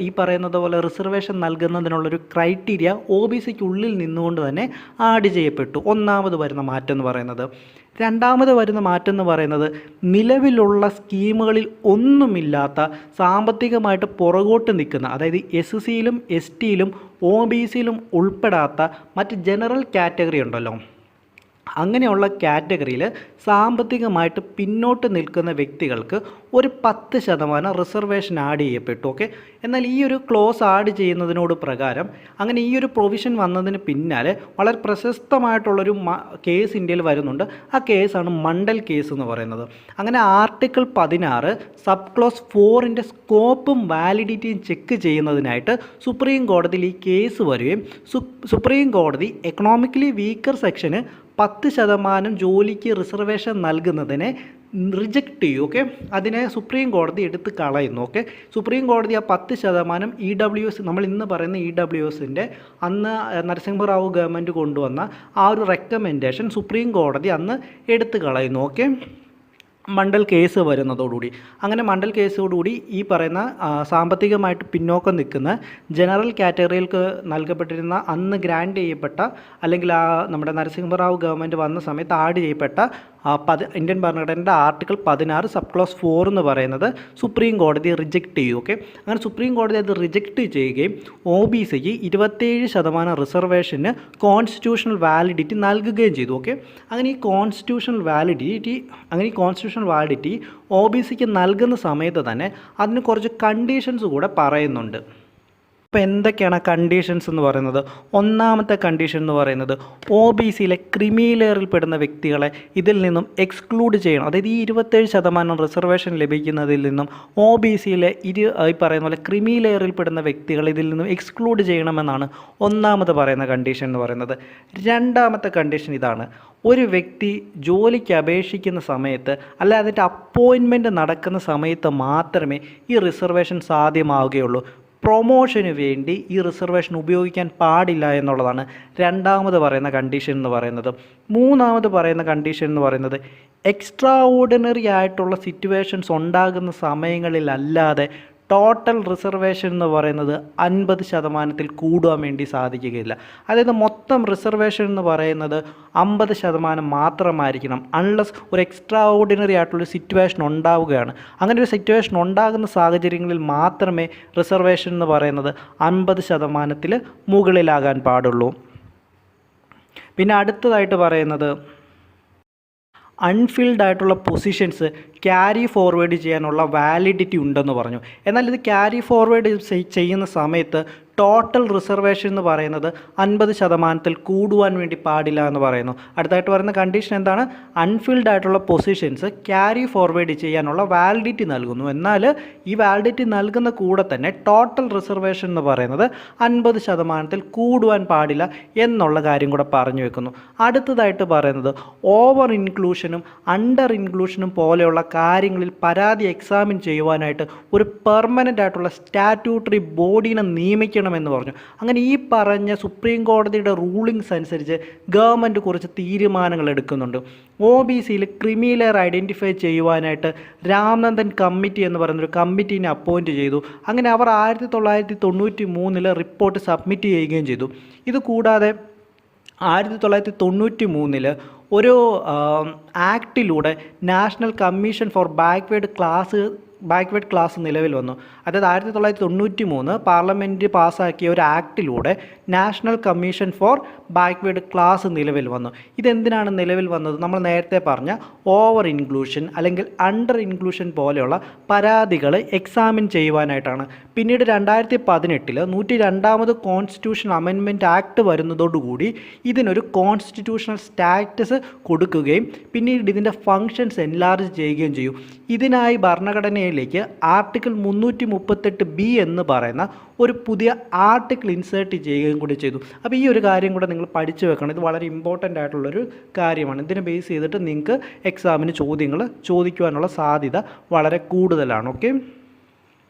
ഈ പറയുന്നത് പോലെ റിസർവേഷൻ നൽകുന്നതിനുള്ളൊരു ക്രൈറ്റീരിയ OBCക്കുള്ളിൽ നിന്നുകൊണ്ട് തന്നെ ആഡ് ചെയ്യപ്പെട്ടു. ഒന്നാമത് വരുന്ന മാറ്റം എന്ന് പറയുന്നത്. രണ്ടാമത് വരുന്ന മാറ്റം എന്ന് പറയുന്നത് നിലവിലുള്ള സ്കീമുകളിൽ ഒന്നുമില്ലാത്ത സാമ്പത്തികമായിട്ട് പുറകോട്ട് നിൽക്കുന്ന, അതായത് SCയിലും STയിലും OBCയിലും ഉൾപ്പെടാത്ത മറ്റ് ജനറൽ കാറ്റഗറി ഉണ്ടല്ലോ, അങ്ങനെയുള്ള കാറ്റഗറിയിൽ സാമ്പത്തികമായിട്ട് പിന്നോട്ട് നിൽക്കുന്ന വ്യക്തികൾക്ക് ഒരു 10% റിസർവേഷൻ ആഡ് ചെയ്യപ്പെട്ടു. ഓക്കെ, എന്നാൽ ഈ ഒരു ക്ലോസ് ആഡ് ചെയ്യുന്നതിനോട് പ്രകാരം അങ്ങനെ ഈ ഒരു പ്രൊവിഷൻ വന്നതിന് പിന്നാലെ വളരെ പ്രശസ്തമായിട്ടുള്ളൊരു കേസ് ഇന്ത്യയിൽ വരുന്നുണ്ട്. ആ കേസാണ് മണ്ഡൽ കേസ് എന്ന് പറയുന്നത്. അങ്ങനെ ആർട്ടിക്കിൾ 16 സബ് ക്ലോസ് 4ൻ്റെ സ്കോപ്പും വാലിഡിറ്റിയും ചെക്ക് ചെയ്യുന്നതിനായിട്ട് സുപ്രീം കോടതിയിൽ ഈ കേസ് വരികയും സുപ്രീം കോടതി എക്കണോമിക്കലി വീക്കർ സെക്ഷന് 10% ജോലിക്ക് റിസർവേഷൻ നൽകുന്നതിനെ റിജക്റ്റ് ചെയ്യും. ഓക്കെ, അതിനെ സുപ്രീം കോടതി എടുത്ത് കളയുന്നു. ഓക്കെ, സുപ്രീം കോടതി ആ 10% EWS, നമ്മൾ ഇന്ന് പറയുന്ന EWSൻ്റെ അന്ന് നരസിംഹറാവു ഗവൺമെൻറ് കൊണ്ടുവന്ന ആ ഒരു റെക്കമെൻഡേഷൻ സുപ്രീം കോടതി അന്ന് എടുത്ത് കളയുന്നു. ഓക്കെ, മണ്ഡൽ കേസ് വരുന്നതോടുകൂടി. അങ്ങനെ മണ്ഡൽ കേസോടുകൂടി ഈ പറയുന്ന സാമ്പത്തികമായിട്ട് പിന്നോക്കം നിൽക്കുന്ന ജനറൽ കാറ്റഗറികൾക്ക് നൽകപ്പെട്ടിരുന്ന അന്ന് ഗ്രാൻഡ് ചെയ്യപ്പെട്ട, അല്ലെങ്കിൽ നമ്മുടെ നരസിംഹറാവു ഗവൺമെൻറ് വന്ന സമയത്ത് ആഡ് ചെയ്യപ്പെട്ട ഇന്ത്യൻ ഭരണഘടനയുടെ ആർട്ടിക്കിൾ 16 സബ് ക്ലോസ് 4 എന്ന് പറയുന്നത് സുപ്രീം കോടതി റിജക്റ്റ് ചെയ്യും. ഓക്കെ, അങ്ങനെ സുപ്രീം കോടതി അത് റിജക്റ്റ് ചെയ്യുകയും OBCക്ക് 27% റിസർവേഷന് കോൺസ്റ്റിറ്റ്യൂഷണൽ വാലിഡിറ്റി നൽകുകയും ചെയ്തു. ഓക്കെ, അങ്ങനെ ഈ കോൺസ്റ്റിറ്റ്യൂഷണൽ വാലിഡിറ്റി OBCക്ക് നൽകുന്ന സമയത്ത് തന്നെ അതിന് കുറച്ച് കണ്ടീഷൻസ് കൂടെ പറയുന്നുണ്ട്. അപ്പോൾ എന്തൊക്കെയാണ് കണ്ടീഷൻസ് എന്ന് പറയുന്നത്? ഒന്നാമത്തെ കണ്ടീഷൻ എന്ന് പറയുന്നത് OBCയിലെ ക്രിമി ലെയറിൽ പെടുന്ന വ്യക്തികളെ ഇതിൽ നിന്നും എക്സ്ക്ലൂഡ് ചെയ്യണം. അതായത് ഈ 27% റിസർവേഷൻ ലഭിക്കുന്നതിൽ നിന്നും OBCയിലെ ഈ പറയുന്ന പോലെ ക്രിമി ലെയറിൽ പെടുന്ന വ്യക്തികളെ ഇതിൽ നിന്നും എക്സ്ക്ലൂഡ് ചെയ്യണമെന്നാണ് ഒന്നാമത് പറയുന്ന കണ്ടീഷൻ എന്ന് പറയുന്നത്. രണ്ടാമത്തെ കണ്ടീഷൻ ഇതാണ്: ഒരു വ്യക്തി ജോലിക്ക് അപേക്ഷിക്കുന്ന സമയത്ത്, അല്ല അതിൻ്റെ അപ്പോയിൻമെൻറ്റ് നടക്കുന്ന സമയത്ത് മാത്രമേ ഈ റിസർവേഷൻ സാധ്യമാവുകയുള്ളൂ. പ്രൊമോഷന് വേണ്ടി ഈ റിസർവേഷൻ ഉപയോഗിക്കാൻ പാടില്ല എന്നുള്ളതാണ് രണ്ടാമത് പറയുന്ന കണ്ടീഷൻ എന്ന് പറയുന്നത്. മൂന്നാമത് പറയുന്ന കണ്ടീഷൻ എന്ന് പറയുന്നത് എക്സ്ട്രാ ഓർഡിനറി ആയിട്ടുള്ള സിറ്റുവേഷൻസ് ഉണ്ടാകുന്ന സമയങ്ങളിലല്ലാതെ ടോട്ടൽ റിസർവേഷൻ എന്ന് പറയുന്നത് 50% കൂടുവാൻ വേണ്ടി സാധിക്കുകയില്ല. അതായത് മൊത്തം റിസർവേഷൻ എന്ന് പറയുന്നത് 50% മാത്രമായിരിക്കണം, അൺലെസ് ഒരു എക്സ്ട്രാ ഓർഡിനറി ആയിട്ടുള്ളൊരു സിറ്റുവേഷൻ ഉണ്ടാവുകയാണ്. അങ്ങനെ ഒരു സിറ്റുവേഷൻ ഉണ്ടാകുന്ന സാഹചര്യങ്ങളിൽ മാത്രമേ റിസർവേഷൻ എന്ന് പറയുന്നത് 50% മുകളിലാകാൻ പാടുള്ളൂ. പിന്നെ അടുത്തതായിട്ട് പറയുന്നത് അൺഫിൽഡ് ആയിട്ടുള്ള പൊസിഷൻസ് ക്യാരി ഫോർവേഡ് ചെയ്യാനുള്ള വാലിഡിറ്റി ഉണ്ടെന്ന് പറഞ്ഞു. എന്നാൽ ഇത് ക്യാരി ഫോർവേഡ് ചെയ്യുന്ന സമയത്ത് ടോട്ടൽ റിസർവേഷൻ എന്ന് പറയുന്നത് 50% കൂടുവാൻ വേണ്ടി പാടില്ല എന്ന് പറയുന്നു. അടുത്തായിട്ട് പറയുന്ന കണ്ടീഷൻ എന്താണ്? അൺഫിൽഡ് ആയിട്ടുള്ള പൊസിഷൻസ് ക്യാരി ഫോർവേഡ് ചെയ്യാനുള്ള വാലിഡിറ്റി നൽകുന്നു. എന്നാൽ ഈ വാലിഡിറ്റി നൽകുന്ന കൂടെ തന്നെ ടോട്ടൽ റിസർവേഷൻ എന്ന് പറയുന്നത് 50% കൂടുവാൻ പാടില്ല എന്നുള്ള കാര്യം കൂടെ പറഞ്ഞു വെക്കുന്നു. അടുത്തതായിട്ട് പറയുന്നത് ഓവർ ഇൻക്ലൂഷനും അണ്ടർ ഇൻക്ലൂഷനും പോലെയുള്ള കാര്യങ്ങളിൽ പരാതി എക്സാമിൻ ചെയ്യുവാനായിട്ട് ഒരു പെർമനൻ്റ് ആയിട്ടുള്ള സ്റ്റാറ്റ്യൂട്ടറി ബോഡീനെ നിയമിക്കണമെന്ന് പറഞ്ഞു. അങ്ങനെ ഈ പറഞ്ഞ സുപ്രീം കോടതിയുടെ റൂളിങ്സ് അനുസരിച്ച് ഗവൺമെൻറ് കുറച്ച് തീരുമാനങ്ങൾ എടുക്കുന്നുണ്ട്. OBCയിൽ ക്രിമി ലെയർ ഐഡൻറ്റിഫൈ ചെയ്യുവാനായിട്ട് രാംനന്ദൻ കമ്മിറ്റി എന്ന് പറയുന്നൊരു കമ്മിറ്റീനെ അപ്പോയിൻറ്റ് ചെയ്തു. അങ്ങനെ അവർ 1993 റിപ്പോർട്ട് സബ്മിറ്റ് ചെയ്യുകയും ചെയ്തു. ഇത് കൂടാതെ 1993 ഒരു ആക്ടിലൂടെ national commission for backward class നിലവിൽ വന്നു. അതായത് 1993 പാർലമെൻറ്റ് പാസ്സാക്കിയ ഒരു ആക്ടിലൂടെ national commission for backward class നിലവിൽ വന്നു. ഇതെന്തിനാണ് നിലവിൽ വന്നത്? നമ്മൾ നേരത്തെ പറഞ്ഞ ഓവർ ഇൻക്ലൂഷൻ അല്ലെങ്കിൽ അണ്ടർ ഇൻക്ലൂഷൻ പോലെയുള്ള പരാതികൾ എക്സാമിൻ ചെയ്യുവാനായിട്ടാണ്. പിന്നീട് 2018 102ാമത് കോൺസ്റ്റിറ്റ്യൂഷൻ അമെൻമെൻറ്റ് ആക്ട് വരുന്നതോടുകൂടി ഇതിനൊരു കോൺസ്റ്റിറ്റ്യൂഷണൽ സ്റ്റാറ്റസ് കൊടുക്കുകയും പിന്നീട് ഇതിൻ്റെ ഫങ്ഷൻസ് എൻലാർജ് ചെയ്യുകയും ചെയ്യും. ഇതിനായി ഭരണഘടന ഭരണഘടനയിലേക്ക് ആർട്ടിക്കിൾ 338B എന്ന് പറയുന്ന ഒരു പുതിയ ആർട്ടിക്കിൾ ഇൻസേർട്ട് ചെയ്യുകയും കൂടി ചെയ്തു. അപ്പോൾ ഈ ഒരു കാര്യം കൂടെ നിങ്ങൾ പഠിച്ചു വെക്കണം. ഇത് വളരെ ഇമ്പോർട്ടൻ്റ് ആയിട്ടുള്ളൊരു കാര്യമാണ്. ഇതിനെ ബേസ് ചെയ്തിട്ട് നിങ്ങൾക്ക് എക്സാമിന് ചോദ്യങ്ങൾ ചോദിക്കുവാനുള്ള സാധ്യത വളരെ കൂടുതലാണ്. ഓക്കെ,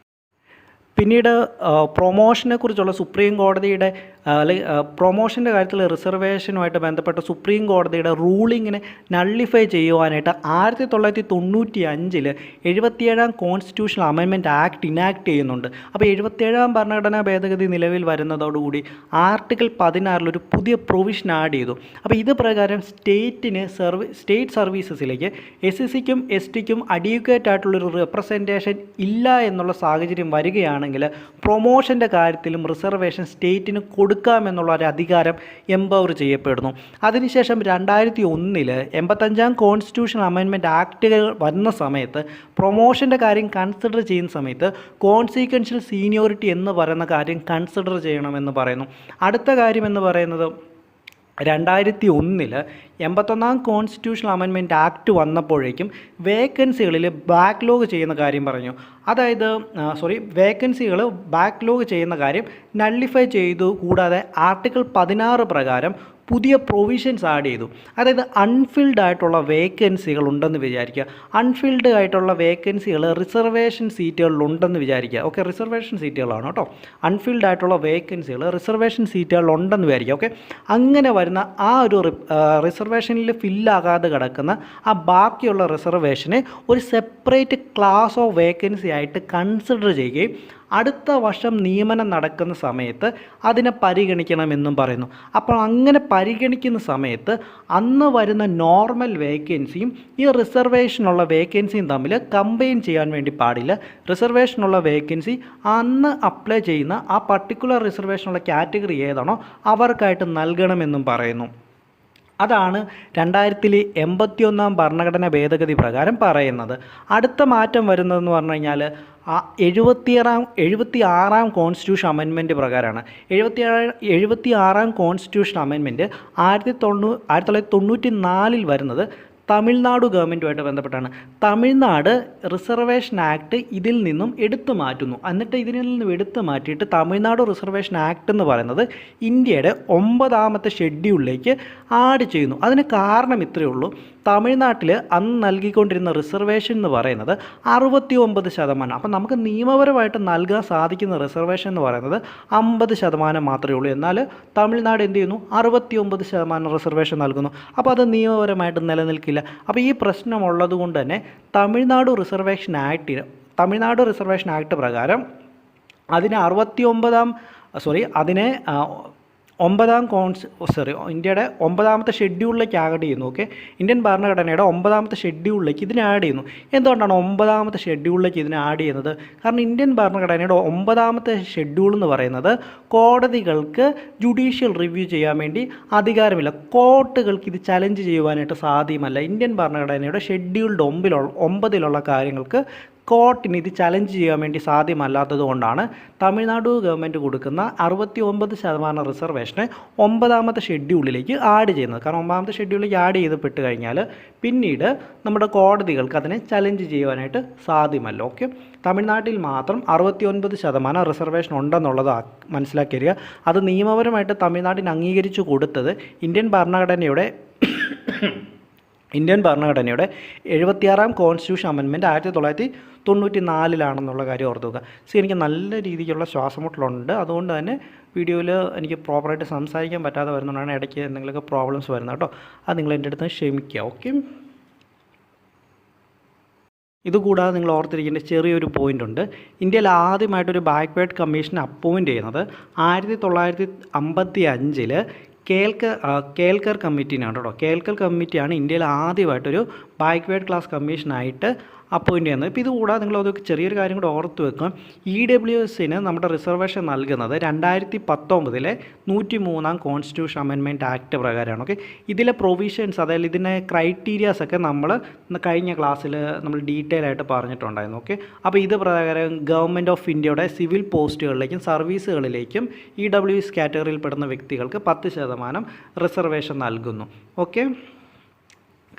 പിന്നീട് പ്രൊമോഷനെ കുറിച്ചുള്ള സുപ്രീം കോടതിയുടെ പ്രൊമോഷൻ്റെ കാര്യത്തിൽ റിസർവേഷനുമായിട്ട് ബന്ധപ്പെട്ട സുപ്രീം കോടതിയുടെ റൂളിങ്ങിനെ നള്ളിഫൈ ചെയ്യുവാനായിട്ട് 1995 77ാം കോൺസ്റ്റിറ്റ്യൂഷണൽ അമെൻമെൻറ്റ് ആക്ട് ഇനാക്ട് ചെയ്യുന്നുണ്ട്. അപ്പോൾ 77ാം ഭരണഘടനാ ഭേദഗതി നിലവിൽ വരുന്നതോടുകൂടി ആർട്ടിക്കിൾ 16 ഒരു പുതിയ പ്രൊവിഷൻ ആഡ് ചെയ്തു. അപ്പോൾ ഇത് പ്രകാരം സ്റ്റേറ്റ് സർവീസസിലേക്ക് SC-ക്കും ST-ക്കും അഡ്യൂക്കേറ്റ് ആയിട്ടുള്ളൊരു റെപ്രസെൻറ്റേഷൻ ഇല്ല എന്നുള്ള സാഹചര്യം വരികയാണെങ്കിൽ പ്രൊമോഷൻ്റെ കാര്യത്തിലും റിസർവേഷൻ സ്റ്റേറ്റിന് കൊടുക്കാമെന്നുള്ള ഒരു അധികാരം എംപവർ ചെയ്യപ്പെടുന്നു. അതിനുശേഷം 2001 85ാം കോൺസ്റ്റിറ്റ്യൂഷണൽ അമെൻമെൻറ്റ് ആക്ടുകൾ വന്ന സമയത്ത് പ്രൊമോഷൻ്റെ കാര്യം കൺസിഡർ ചെയ്യുന്ന സമയത്ത് കോൺസിക്വൻഷ്യൽ സീനിയോറിറ്റി എന്ന് പറയുന്ന കാര്യം കൺസിഡർ ചെയ്യണമെന്ന് പറയുന്നു. അടുത്ത കാര്യം എന്ന് പറയുന്നത് 2001 81ാം കോൺസ്റ്റിറ്റ്യൂഷണൽ അമെൻമെൻറ്റ് ആക്ട് വന്നപ്പോഴേക്കും വേക്കൻസികളിൽ ബാക്ക്ലോഗ് ചെയ്യുന്ന കാര്യം പറഞ്ഞു. അതായത് വേക്കൻസികൾ ബാക്ക്ലോഗ് ചെയ്യുന്ന കാര്യം നള്ളിഫൈ ചെയ്തു. കൂടാതെ ആർട്ടിക്കിൾ 16 പ്രകാരം പുതിയ പ്രൊവിഷൻസ് ആഡ് ചെയ്തു. അതായത് അൺഫിൽഡ് ആയിട്ടുള്ള വേക്കൻസികൾ ഉണ്ടെന്ന് വിചാരിക്കുക. അൺഫിൽഡ് ആയിട്ടുള്ള വേക്കൻസികൾ റിസർവേഷൻ സീറ്റുകളിലുണ്ടെന്ന് വിചാരിക്കുക. ഓക്കെ, റിസർവേഷൻ സീറ്റുകളാണ് കേട്ടോ. അൺഫിൽഡ് ആയിട്ടുള്ള വേക്കൻസികൾ റിസർവേഷൻ സീറ്റുകളിലുണ്ടെന്ന് വിചാരിക്കുക. ഓക്കെ, അങ്ങനെ വരുന്ന ആ ഒരു റിസർവേഷനിൽ ഫില്ലാകാതെ കിടക്കുന്ന ആ ബാക്കിയുള്ള റിസർവേഷനെ ഒരു സെപ്പറേറ്റ് ക്ലാസ് ഓഫ് വേക്കൻസി ആയിട്ട് കൺസിഡർ ചെയ്യുകയും അടുത്ത വർഷം നിയമനം നടക്കുന്ന സമയത്ത് അതിനെ പരിഗണിക്കണമെന്നും പറയുന്നു. അപ്പോൾ അങ്ങനെ പരിഗണിക്കുന്ന സമയത്ത് അന്ന് വരുന്ന നോർമൽ വേക്കൻസിയും ഈ റിസർവേഷനുള്ള വേക്കൻസിയും തമ്മിൽ കമ്പൈൻ ചെയ്യാൻ വേണ്ടി പാടില്ല. റിസർവേഷനുള്ള വേക്കൻസി അന്ന് അപ്ലൈ ചെയ്യുന്ന ആ പർട്ടിക്കുലർ റിസർവേഷനുള്ള കാറ്റഗറി ഏതാണോ അവർക്കായിട്ട് നൽകണമെന്നും പറയുന്നു. അതാണ് 2081ാം ഭരണഘടനാ ഭേദഗതി പ്രകാരം പറയുന്നത്. അടുത്ത മാറ്റം വരുന്നതെന്ന് പറഞ്ഞു കഴിഞ്ഞാൽ 76ാം കോൺസ്റ്റിറ്റ്യൂഷൻ അമെൻമെൻറ്റ് പ്രകാരമാണ്. 76ാം കോൺസ്റ്റിറ്റ്യൂഷൻ അമെൻമെൻറ്റ് 1994 വരുന്നത് തമിഴ്നാട് ഗവൺമെൻറ്റുമായിട്ട് ബന്ധപ്പെട്ടാണ്. തമിഴ്നാട് റിസർവേഷൻ ആക്ട് ഇതിൽ നിന്നും എടുത്തു മാറ്റുന്നു. എന്നിട്ട് ഇതിൽ നിന്നും എടുത്തു മാറ്റിയിട്ട് തമിഴ്നാട് റിസർവേഷൻ ആക്ട് എന്ന് പറയുന്നത് ഇന്ത്യയുടെ 9ാമത്തെ ഷെഡ്യൂളിലേക്ക് ആഡ് ചെയ്യുന്നു. അതിന് കാരണം ഇത്രയേ ഉള്ളൂ. തമിഴ്നാട്ടിൽ അന്ന് നൽകിക്കൊണ്ടിരുന്ന റിസർവേഷൻ എന്ന് പറയുന്നത് 69%. അപ്പം നമുക്ക് നിയമപരമായിട്ട് നൽകാൻ സാധിക്കുന്ന റിസർവേഷൻ എന്ന് പറയുന്നത് 50% മാത്രമേ ഉള്ളൂ. എന്നാൽ തമിഴ്നാട് എന്ത് ചെയ്യുന്നു? 69% റിസർവേഷൻ നൽകുന്നു. അപ്പോൾ അത് നിയമപരമായിട്ട് നിലനിൽക്കില്ല. അപ്പോൾ ഈ പ്രശ്നമുള്ളത് കൊണ്ട് തന്നെ തമിഴ്നാട് റിസർവേഷൻ ആക്ട് പ്രകാരം അതിനെ ഇന്ത്യയുടെ 9ാമത്തെ ഷെഡ്യൂളിലേക്ക് ആഡ് ചെയ്യുന്നു. ഓക്കെ, ഇന്ത്യൻ ഭരണഘടനയുടെ 9ാമത്തെ ഷെഡ്യൂളിലേക്ക് ഇതിനെ ആഡ് ചെയ്യുന്നു. എന്തുകൊണ്ടാണ് 9ാമത്തെ ഷെഡ്യൂളിലേക്ക് ഇതിനെ ആഡ് ചെയ്യുന്നത്? കാരണം ഇന്ത്യൻ ഭരണഘടനയുടെ 9ാമത്തെ ഷെഡ്യൂൾ എന്ന് പറയുന്നത് കോടതികൾക്ക് ജുഡീഷ്യൽ റിവ്യൂ ചെയ്യാൻ വേണ്ടി അധികാരമില്ല. കോർട്ടുകൾക്ക് ഇത് ചലഞ്ച് ചെയ്യുവാനായിട്ട് സാധ്യമല്ല. ഇന്ത്യൻ ഭരണഘടനയുടെ ഷെഡ്യൂൾഡ് 9ലുള്ള കാര്യങ്ങൾക്ക് കോർട്ടിന് ഇത് ചലഞ്ച് ചെയ്യാൻ വേണ്ടി സാധ്യമല്ലാത്തത് കൊണ്ടാണ് തമിഴ്നാട് ഗവൺമെൻറ് കൊടുക്കുന്ന 69% റിസർവേഷനെ 9ാമത്തെ ഷെഡ്യൂളിലേക്ക് ആഡ് ചെയ്യുന്നത്. കാരണം 9ാമത്തെ ഷെഡ്യൂളിലേക്ക് ആഡ് ചെയ്തപ്പെട്ട് കഴിഞ്ഞാൽ പിന്നീട് നമ്മുടെ കോടതികൾക്ക് അതിനെ ചലഞ്ച് ചെയ്യുവാനായിട്ട് സാധ്യമല്ല. ഓക്കെ, തമിഴ്നാട്ടിൽ മാത്രം 69% റിസർവേഷൻ ഉണ്ടെന്നുള്ളത് മനസ്സിലാക്കിയിരിക്കുക. അത് നിയമപരമായിട്ട് തമിഴ്നാട്ടിന് അംഗീകരിച്ചു കൊടുത്തത് ഇന്ത്യൻ ഭരണഘടനയുടെ 76ാം കോൺസ്റ്റിറ്റ്യൂഷൻ അമെൻമെൻറ്റ് 1994 കാര്യം ഓർത്ത് വെക്കുക. എനിക്ക് നല്ല രീതിക്കുള്ള ശ്വാസമുട്ടലുണ്ട്. അതുകൊണ്ട് തന്നെ വീഡിയോയിൽ എനിക്ക് പ്രോപ്പറായിട്ട് സംസാരിക്കാൻ പറ്റാതെ വരുന്നതുകൊണ്ടാണ് ഇടയ്ക്ക് എന്തെങ്കിലുമൊക്കെ പ്രോബ്ലംസ് വരുന്നത് കേട്ടോ. അത് നിങ്ങൾ എൻ്റെ അടുത്ത് ക്ഷമിക്കുക. ഓക്കെ, ഇതുകൂടാതെ നിങ്ങൾ ഓർത്തിരിക്കേണ്ട ചെറിയൊരു പോയിൻ്റുണ്ട്. ഇന്ത്യയിൽ ആദ്യമായിട്ടൊരു ബാക്ക്വേർഡ് കമ്മീഷൻ അപ്പോയിൻ്റ് ചെയ്യുന്നത് 1955 കേൽക്കർ കമ്മിറ്റിനാണ് കേട്ടോ. കേൽക്കർ കമ്മിറ്റിയാണ് ഇന്ത്യയിൽ ആദ്യമായിട്ടൊരു ബാക്ക്വേർഡ് ക്ലാസ് കമ്മീഷനായിട്ട് അപ്പോയിൻ്റ് ചെയ്യുന്നത്. ഇപ്പോൾ ഇതുകൂടാതെ നിങ്ങൾ അതൊക്കെ ചെറിയൊരു കാര്യം കൂടെ ഓർത്ത് വെക്കാം. EWSന് നമ്മുടെ റിസർവേഷൻ നൽകുന്നത് 2019 103ാം കോൺസ്റ്റിറ്റ്യൂഷൻ അമെൻമെൻറ്റ് ആക്ട് പ്രകാരമാണ്. ഓക്കെ, ഇതിലെ പ്രൊവിഷൻസ്, അതായത് ഇതിൻ്റെ ക്രൈറ്റീരിയാസൊക്കെ നമ്മൾ കഴിഞ്ഞ ക്ലാസ്സിൽ നമ്മൾ ഡീറ്റെയിൽ ആയിട്ട് പറഞ്ഞിട്ടുണ്ടായിരുന്നു. ഓക്കെ, അപ്പോൾ ഇത് പ്രകാരം ഗവൺമെൻറ് ഓഫ് ഇന്ത്യയുടെ സിവിൽ പോസ്റ്റുകളിലേക്കും സർവീസുകളിലേക്കും EWS കാറ്റഗറിയിൽ പെടുന്ന വ്യക്തികൾക്ക് 10% റിസർവേഷൻ നൽകുന്നു. ഓക്കെ,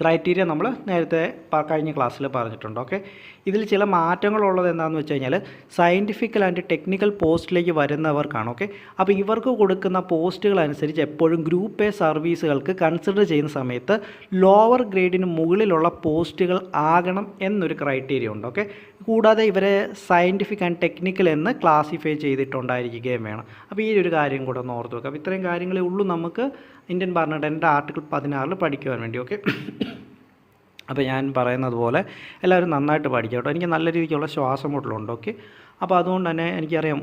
ക്രൈറ്റീരിയ നമ്മൾ നേരത്തെ കഴിഞ്ഞ ക്ലാസ്സിൽ പറഞ്ഞിട്ടുണ്ട്. ഓക്കെ, ഇതിൽ ചില മാറ്റങ്ങളുള്ളത് എന്താണെന്ന് വെച്ച് കഴിഞ്ഞാൽ സയൻറ്റിഫിക്കൽ ആൻഡ് ടെക്നിക്കൽ പോസ്റ്റിലേക്ക് വരുന്നവർക്കാണ്. ഓക്കെ, അപ്പോൾ ഇവർക്ക് കൊടുക്കുന്ന പോസ്റ്റുകൾ അനുസരിച്ച് എപ്പോഴും ഗ്രൂപ്പ് എ സർവീസുകൾക്ക് കൺസിഡർ ചെയ്യുന്ന സമയത്ത് ലോവർ ഗ്രേഡിന് മുകളിലുള്ള പോസ്റ്റുകൾ ആകണം എന്നൊരു ക്രൈറ്റീരിയ ഉണ്ട്. ഓക്കെ, കൂടാതെ ഇവരെ സയൻറ്റിഫിക് ആൻഡ് ടെക്നിക്കൽ എന്ന് ക്ലാസിഫൈ ചെയ്തിട്ടുണ്ടായിരിക്കുകയും വേണം. അപ്പോൾ ഈ ഒരു കാര്യം കൂടെ ഒന്ന് ഓർത്ത് വെക്കുക. അപ്പോൾ ഇത്രയും കാര്യങ്ങളേ ഉള്ളൂ നമുക്ക് ഇന്ത്യൻ ഭരണഘടനയുടെ ആർട്ടിക്കിൾ 16 പഠിക്കുവാൻ വേണ്ടി. ഓക്കെ, അപ്പോൾ ഞാൻ പറയുന്നത് പോലെ എല്ലാവരും നന്നായിട്ട് പഠിക്കുക കേട്ടോ. എനിക്ക് നല്ല രീതിക്കുള്ള ശ്വാസം മുട്ടലുണ്ട്. ഓക്കെ, അപ്പോൾ അതുകൊണ്ട് തന്നെ എനിക്കറിയാം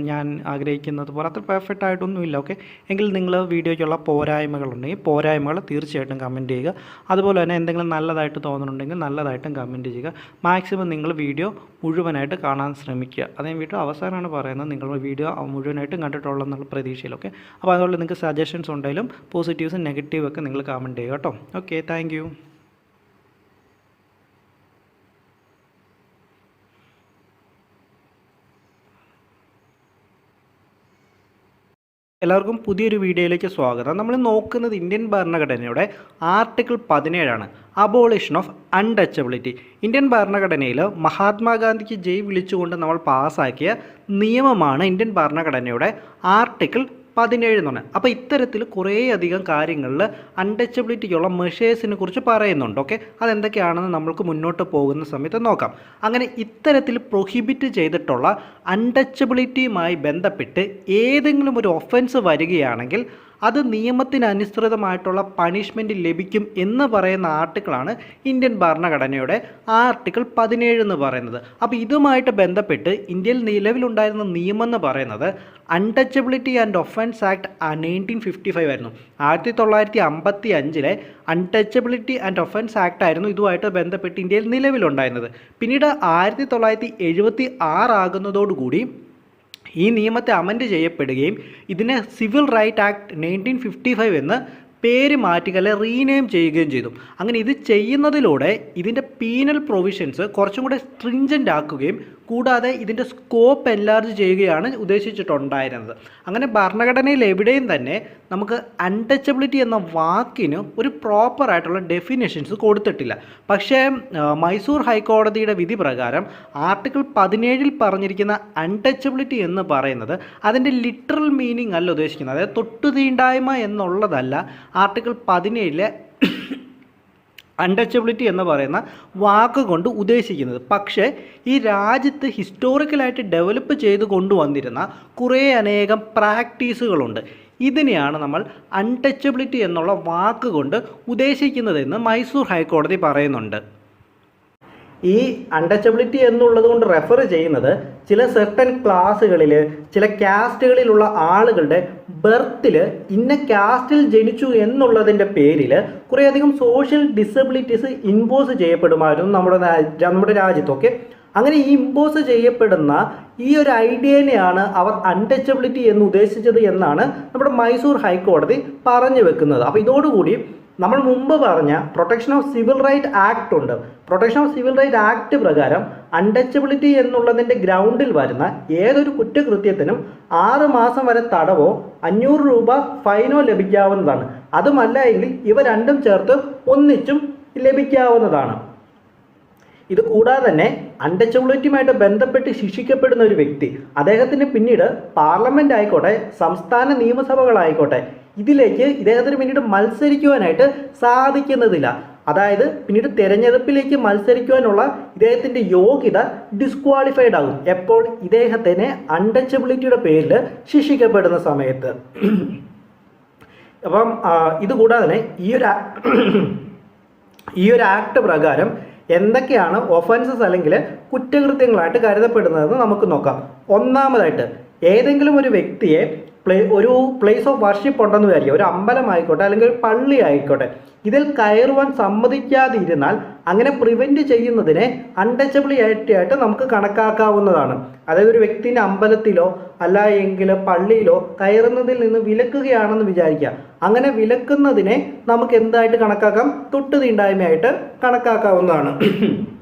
ഞാൻ ആഗ്രഹിക്കുന്നത് പോലെ അത്ര പെർഫെക്റ്റ് ആയിട്ടൊന്നുമില്ല. ഓക്കെ, എങ്കിൽ നിങ്ങൾ വീഡിയോയ്ക്കുള്ള പോരായ്മകളുണ്ടെങ്കിൽ പോരായ്മകൾ തീർച്ചയായിട്ടും കമൻറ്റ് ചെയ്യുക. അതുപോലെ തന്നെ എന്തെങ്കിലും നല്ലതായിട്ട് തോന്നുന്നുണ്ടെങ്കിൽ നല്ലതായിട്ടും കമൻറ്റ് ചെയ്യുക. മാക്സിമം നിങ്ങൾ വീഡിയോ മുഴുവനായിട്ട് കാണാൻ ശ്രമിക്കുക. അതേ വീഡിയോ അവസാനമാണ് പറയുന്നത്, നിങ്ങൾ വീഡിയോ മുഴുവനായിട്ടും കണ്ടിട്ടുള്ളതെന്നുള്ള പ്രതീക്ഷയിൽ. ഓക്കെ, അപ്പോൾ അതുപോലെ നിങ്ങൾക്ക് സജഷൻസ് ഉണ്ടെങ്കിലും പോസിറ്റീവ്സും നെഗറ്റീവും ഒക്കെ നിങ്ങൾ കമൻറ്റ് ചെയ്യുക കേട്ടോ. Okay, thank U. എല്ലാവർക്കും പുതിയൊരു വീഡിയോയിലേക്ക് സ്വാഗതം. നമ്മൾ നോക്കുന്നത് ഇന്ത്യൻ ഭരണഘടനയുടെ article 17 abolition of untouchability. Indian ഭരണഘടനയിൽ മഹാത്മാഗാന്ധിക്ക് ജയ് വിളിച്ചുകൊണ്ട് നമ്മൾ പാസ്സാക്കിയ നിയമമാണ് ഇന്ത്യൻ ഭരണഘടനയുടെ ആർട്ടിക്കിൾ 17 എന്ന് പറഞ്ഞാൽ. അപ്പോൾ ഇത്തരത്തിൽ കുറേയധികം കാര്യങ്ങളിൽ അൺടച്ചബിലിറ്റിക്കുള്ള മെഷേഴ്സിനെ കുറിച്ച് പറയുന്നുണ്ട്. ഓക്കെ, അതെന്തൊക്കെയാണെന്ന് നമ്മൾക്ക് മുന്നോട്ട് പോകുന്ന സമയത്ത് നോക്കാം. അങ്ങനെ ഇത്തരത്തിൽ പ്രൊഹിബിറ്റ് ചെയ്തിട്ടുള്ള അൺടച്ചബിലിറ്റിയുമായി ബന്ധപ്പെട്ട് ഏതെങ്കിലും ഒരു ഒഫൻസ് വരികയാണെങ്കിൽ അത് നിയമത്തിനനുസൃതമായിട്ടുള്ള പണിഷ്മെൻറ്റ് ലഭിക്കും എന്ന് പറയുന്ന ആർട്ടിക്കിളാണ് ഇന്ത്യൻ ഭരണഘടനയുടെ ആർട്ടിക്കിൾ 17 എന്ന് പറയുന്നത്. അപ്പോൾ ഇതുമായിട്ട് ബന്ധപ്പെട്ട് ഇന്ത്യയിൽ നിലവിലുണ്ടായിരുന്ന നിയമം എന്ന് പറയുന്നത് അൺടച്ചബിലിറ്റി ആൻഡ് ഒഫൻസ് ആക്ട് 1955 ആയിരുന്നു. 1955 അൺടച്ചബിലിറ്റി ആൻഡ് ഒഫൻസ് ആക്ട് ആയിരുന്നു ഇതുമായിട്ട് ബന്ധപ്പെട്ട് ഇന്ത്യയിൽ നിലവിലുണ്ടായിരുന്നത്. പിന്നീട് 1976 ആകുന്നതോടുകൂടി ഈ നിയമത്തെ അമെൻഡ് ചെയ്യപ്പെടുകയും ഇതിനെ സിവിൽ റൈറ്റ് ആക്ട് 1955 എന്ന് പേര് മാറ്റുക അല്ലെ റീനെയിം ചെയ്യുകയും ചെയ്തു. അങ്ങനെ ഇത് ചെയ്യുന്നതിലൂടെ ഇതിൻ്റെ പീനൽ പ്രൊവിഷൻസ് കുറച്ചും കൂടെ സ്ട്രിഞ്ചൻ്റ് ആക്കുകയും കൂടാതെ ഇതിൻ്റെ സ്കോപ്പ് എൻലാർജ് ചെയ്യുകയാണ് ഉദ്ദേശിച്ചിട്ടുണ്ടായിരുന്നത്. അങ്ങനെ ഭരണഘടനയിൽ എവിടെയും തന്നെ നമുക്ക് അൺടച്ചബിലിറ്റി എന്ന വാക്കിന് ഒരു പ്രോപ്പറായിട്ടുള്ള ഡെഫിനേഷൻസ് കൊടുത്തിട്ടില്ല. പക്ഷേ മൈസൂർ ഹൈക്കോടതിയുടെ വിധി പ്രകാരം ആർട്ടിക്കിൾ 17 പറഞ്ഞിരിക്കുന്ന അൺടച്ചബിലിറ്റി എന്ന് പറയുന്നത് അതിൻ്റെ ലിറ്ററൽ മീനിങ് അല്ല ഉദ്ദേശിക്കുന്നത്. അതായത് തൊട്ടു തീണ്ടായ്മ എന്നുള്ളതല്ല ആർട്ടിക്കിൾ 17 അൺടച്ചബിലിറ്റി എന്ന് പറയുന്ന വാക്ക് കൊണ്ട് ഉദ്ദേശിക്കുന്നത്. പക്ഷേ ഈ രാജ്യത്ത് ഹിസ്റ്റോറിക്കലായിട്ട് ഡെവലപ്പ് ചെയ്ത് കൊണ്ടുവന്നിരുന്ന കുറേ അനേകം പ്രാക്ടീസുകളുണ്ട്. ഇതിനെയാണ് നമ്മൾ അൺടച്ചബിലിറ്റി എന്നുള്ള വാക്ക് കൊണ്ട് ഉദ്ദേശിക്കുന്നതെന്ന് മൈസൂർ ഹൈക്കോടതി പറയുന്നുണ്ട്. ഈ അൺടച്ചബിലിറ്റി എന്നുള്ളത് കൊണ്ട് റെഫർ ചെയ്യുന്നത് ചില സെർട്ടൻ ക്ലാസ്സുകളിൽ ചില കാസ്റ്റുകളിലുള്ള ആളുകളുടെ ബർത്തിൽ ഇന്ന കാസ്റ്റിൽ ജനിച്ചു എന്നുള്ളതിൻ്റെ പേരിൽ കുറേയധികം സോഷ്യൽ ഡിസബിലിറ്റീസ് ഇമ്പോസ് ചെയ്യപ്പെടുമായിരുന്നു നമ്മുടെ രാജ്യത്തൊക്കെ. അങ്ങനെ ഈ ഇമ്പോസ് ചെയ്യപ്പെടുന്ന ഈ ഒരു ഐഡിയനെയാണ് അവർ അൺടച്ചബിലിറ്റി എന്ന് ഉദ്ദേശിച്ചത് എന്നാണ് നമ്മുടെ മൈസൂർ ഹൈക്കോടതി പറഞ്ഞു വെക്കുന്നത്. അപ്പോൾ ഇതോടുകൂടി നമ്മൾ മുമ്പ് പറഞ്ഞ protection of civil right act ഉണ്ട്. Protection of civil right act പ്രകാരം അൺടച്ചബിലിറ്റി എന്നുള്ളതിൻ്റെ ഗ്രൗണ്ടിൽ വരുന്ന ഏതൊരു കുറ്റകൃത്യത്തിനും 6 മാസം വരെ തടവോ 500 രൂപ ഫൈനോ ലഭിക്കാവുന്നതാണ്. അതുമല്ല എങ്കിൽ ഇവ രണ്ടും ചേർത്ത് ഒന്നിച്ചും ലഭിക്കാവുന്നതാണ്. ഇത് കൂടാതെ തന്നെ അൺടച്ചബിലിറ്റിയുമായിട്ട് ബന്ധപ്പെട്ട് ശിക്ഷിക്കപ്പെടുന്ന ഒരു വ്യക്തി അദ്ദേഹത്തിന് പിന്നീട് പാർലമെൻറ്റ് ആയിക്കോട്ടെ സംസ്ഥാന നിയമസഭകളായിക്കോട്ടെ ഇതിലേക്ക് ഇദ്ദേഹത്തിന് പിന്നീട് മത്സരിക്കുവാനായിട്ട് സാധിക്കുന്നതില്ല. അതായത് പിന്നീട് തിരഞ്ഞെടുപ്പിലേക്ക് മത്സരിക്കുവാനുള്ള ഇദ്ദേഹത്തിൻ്റെ യോഗ്യത ഡിസ്ക്വാളിഫൈഡ് ആകും എപ്പോൾ ഇദ്ദേഹത്തിന് അൺടച്ചബിലിറ്റിയുടെ പേരിൽ ശിക്ഷിക്കപ്പെടുന്ന സമയത്ത്. അപ്പം ഇതുകൂടാതെ തന്നെ ഈ ഒരു ആക്ട് പ്രകാരം എന്തൊക്കെയാണ് ഒഫൻസസ് അല്ലെങ്കിൽ കുറ്റകൃത്യങ്ങളായിട്ട് കരുതപ്പെടുന്നതെന്ന് നമുക്ക് നോക്കാം. ഒന്നാമതായിട്ട് ഏതെങ്കിലും ഒരു വ്യക്തിയെ ഒരു പ്ലേസ് ഓഫ് വർഷിപ്പ് ഉണ്ടെന്ന് വിചാരിക്കുക, ഒരു അമ്പലം ആയിക്കോട്ടെ അല്ലെങ്കിൽ ഒരു പള്ളി ആയിക്കോട്ടെ, ഇതിൽ കയറുവാൻ സമ്മതിക്കാതിരുന്നാൽ അങ്ങനെ പ്രിവെൻറ്റ് ചെയ്യുന്നതിനെ അൺടച്ചബിലിറ്റി നമുക്ക് കണക്കാക്കാവുന്നതാണ്. അതായത് ഒരു വ്യക്തിൻ്റെ അമ്പലത്തിലോ അല്ല എങ്കിൽ പള്ളിയിലോ കയറുന്നതിൽ നിന്ന് വിലക്കുകയാണെന്ന് വിചാരിക്കുക. അങ്ങനെ വിലക്കുന്നതിനെ നമുക്ക് എന്തായിട്ട് കണക്കാക്കാം? തൊട്ടു തീണ്ടായ്മയായിട്ട് കണക്കാക്കാവുന്നതാണ്,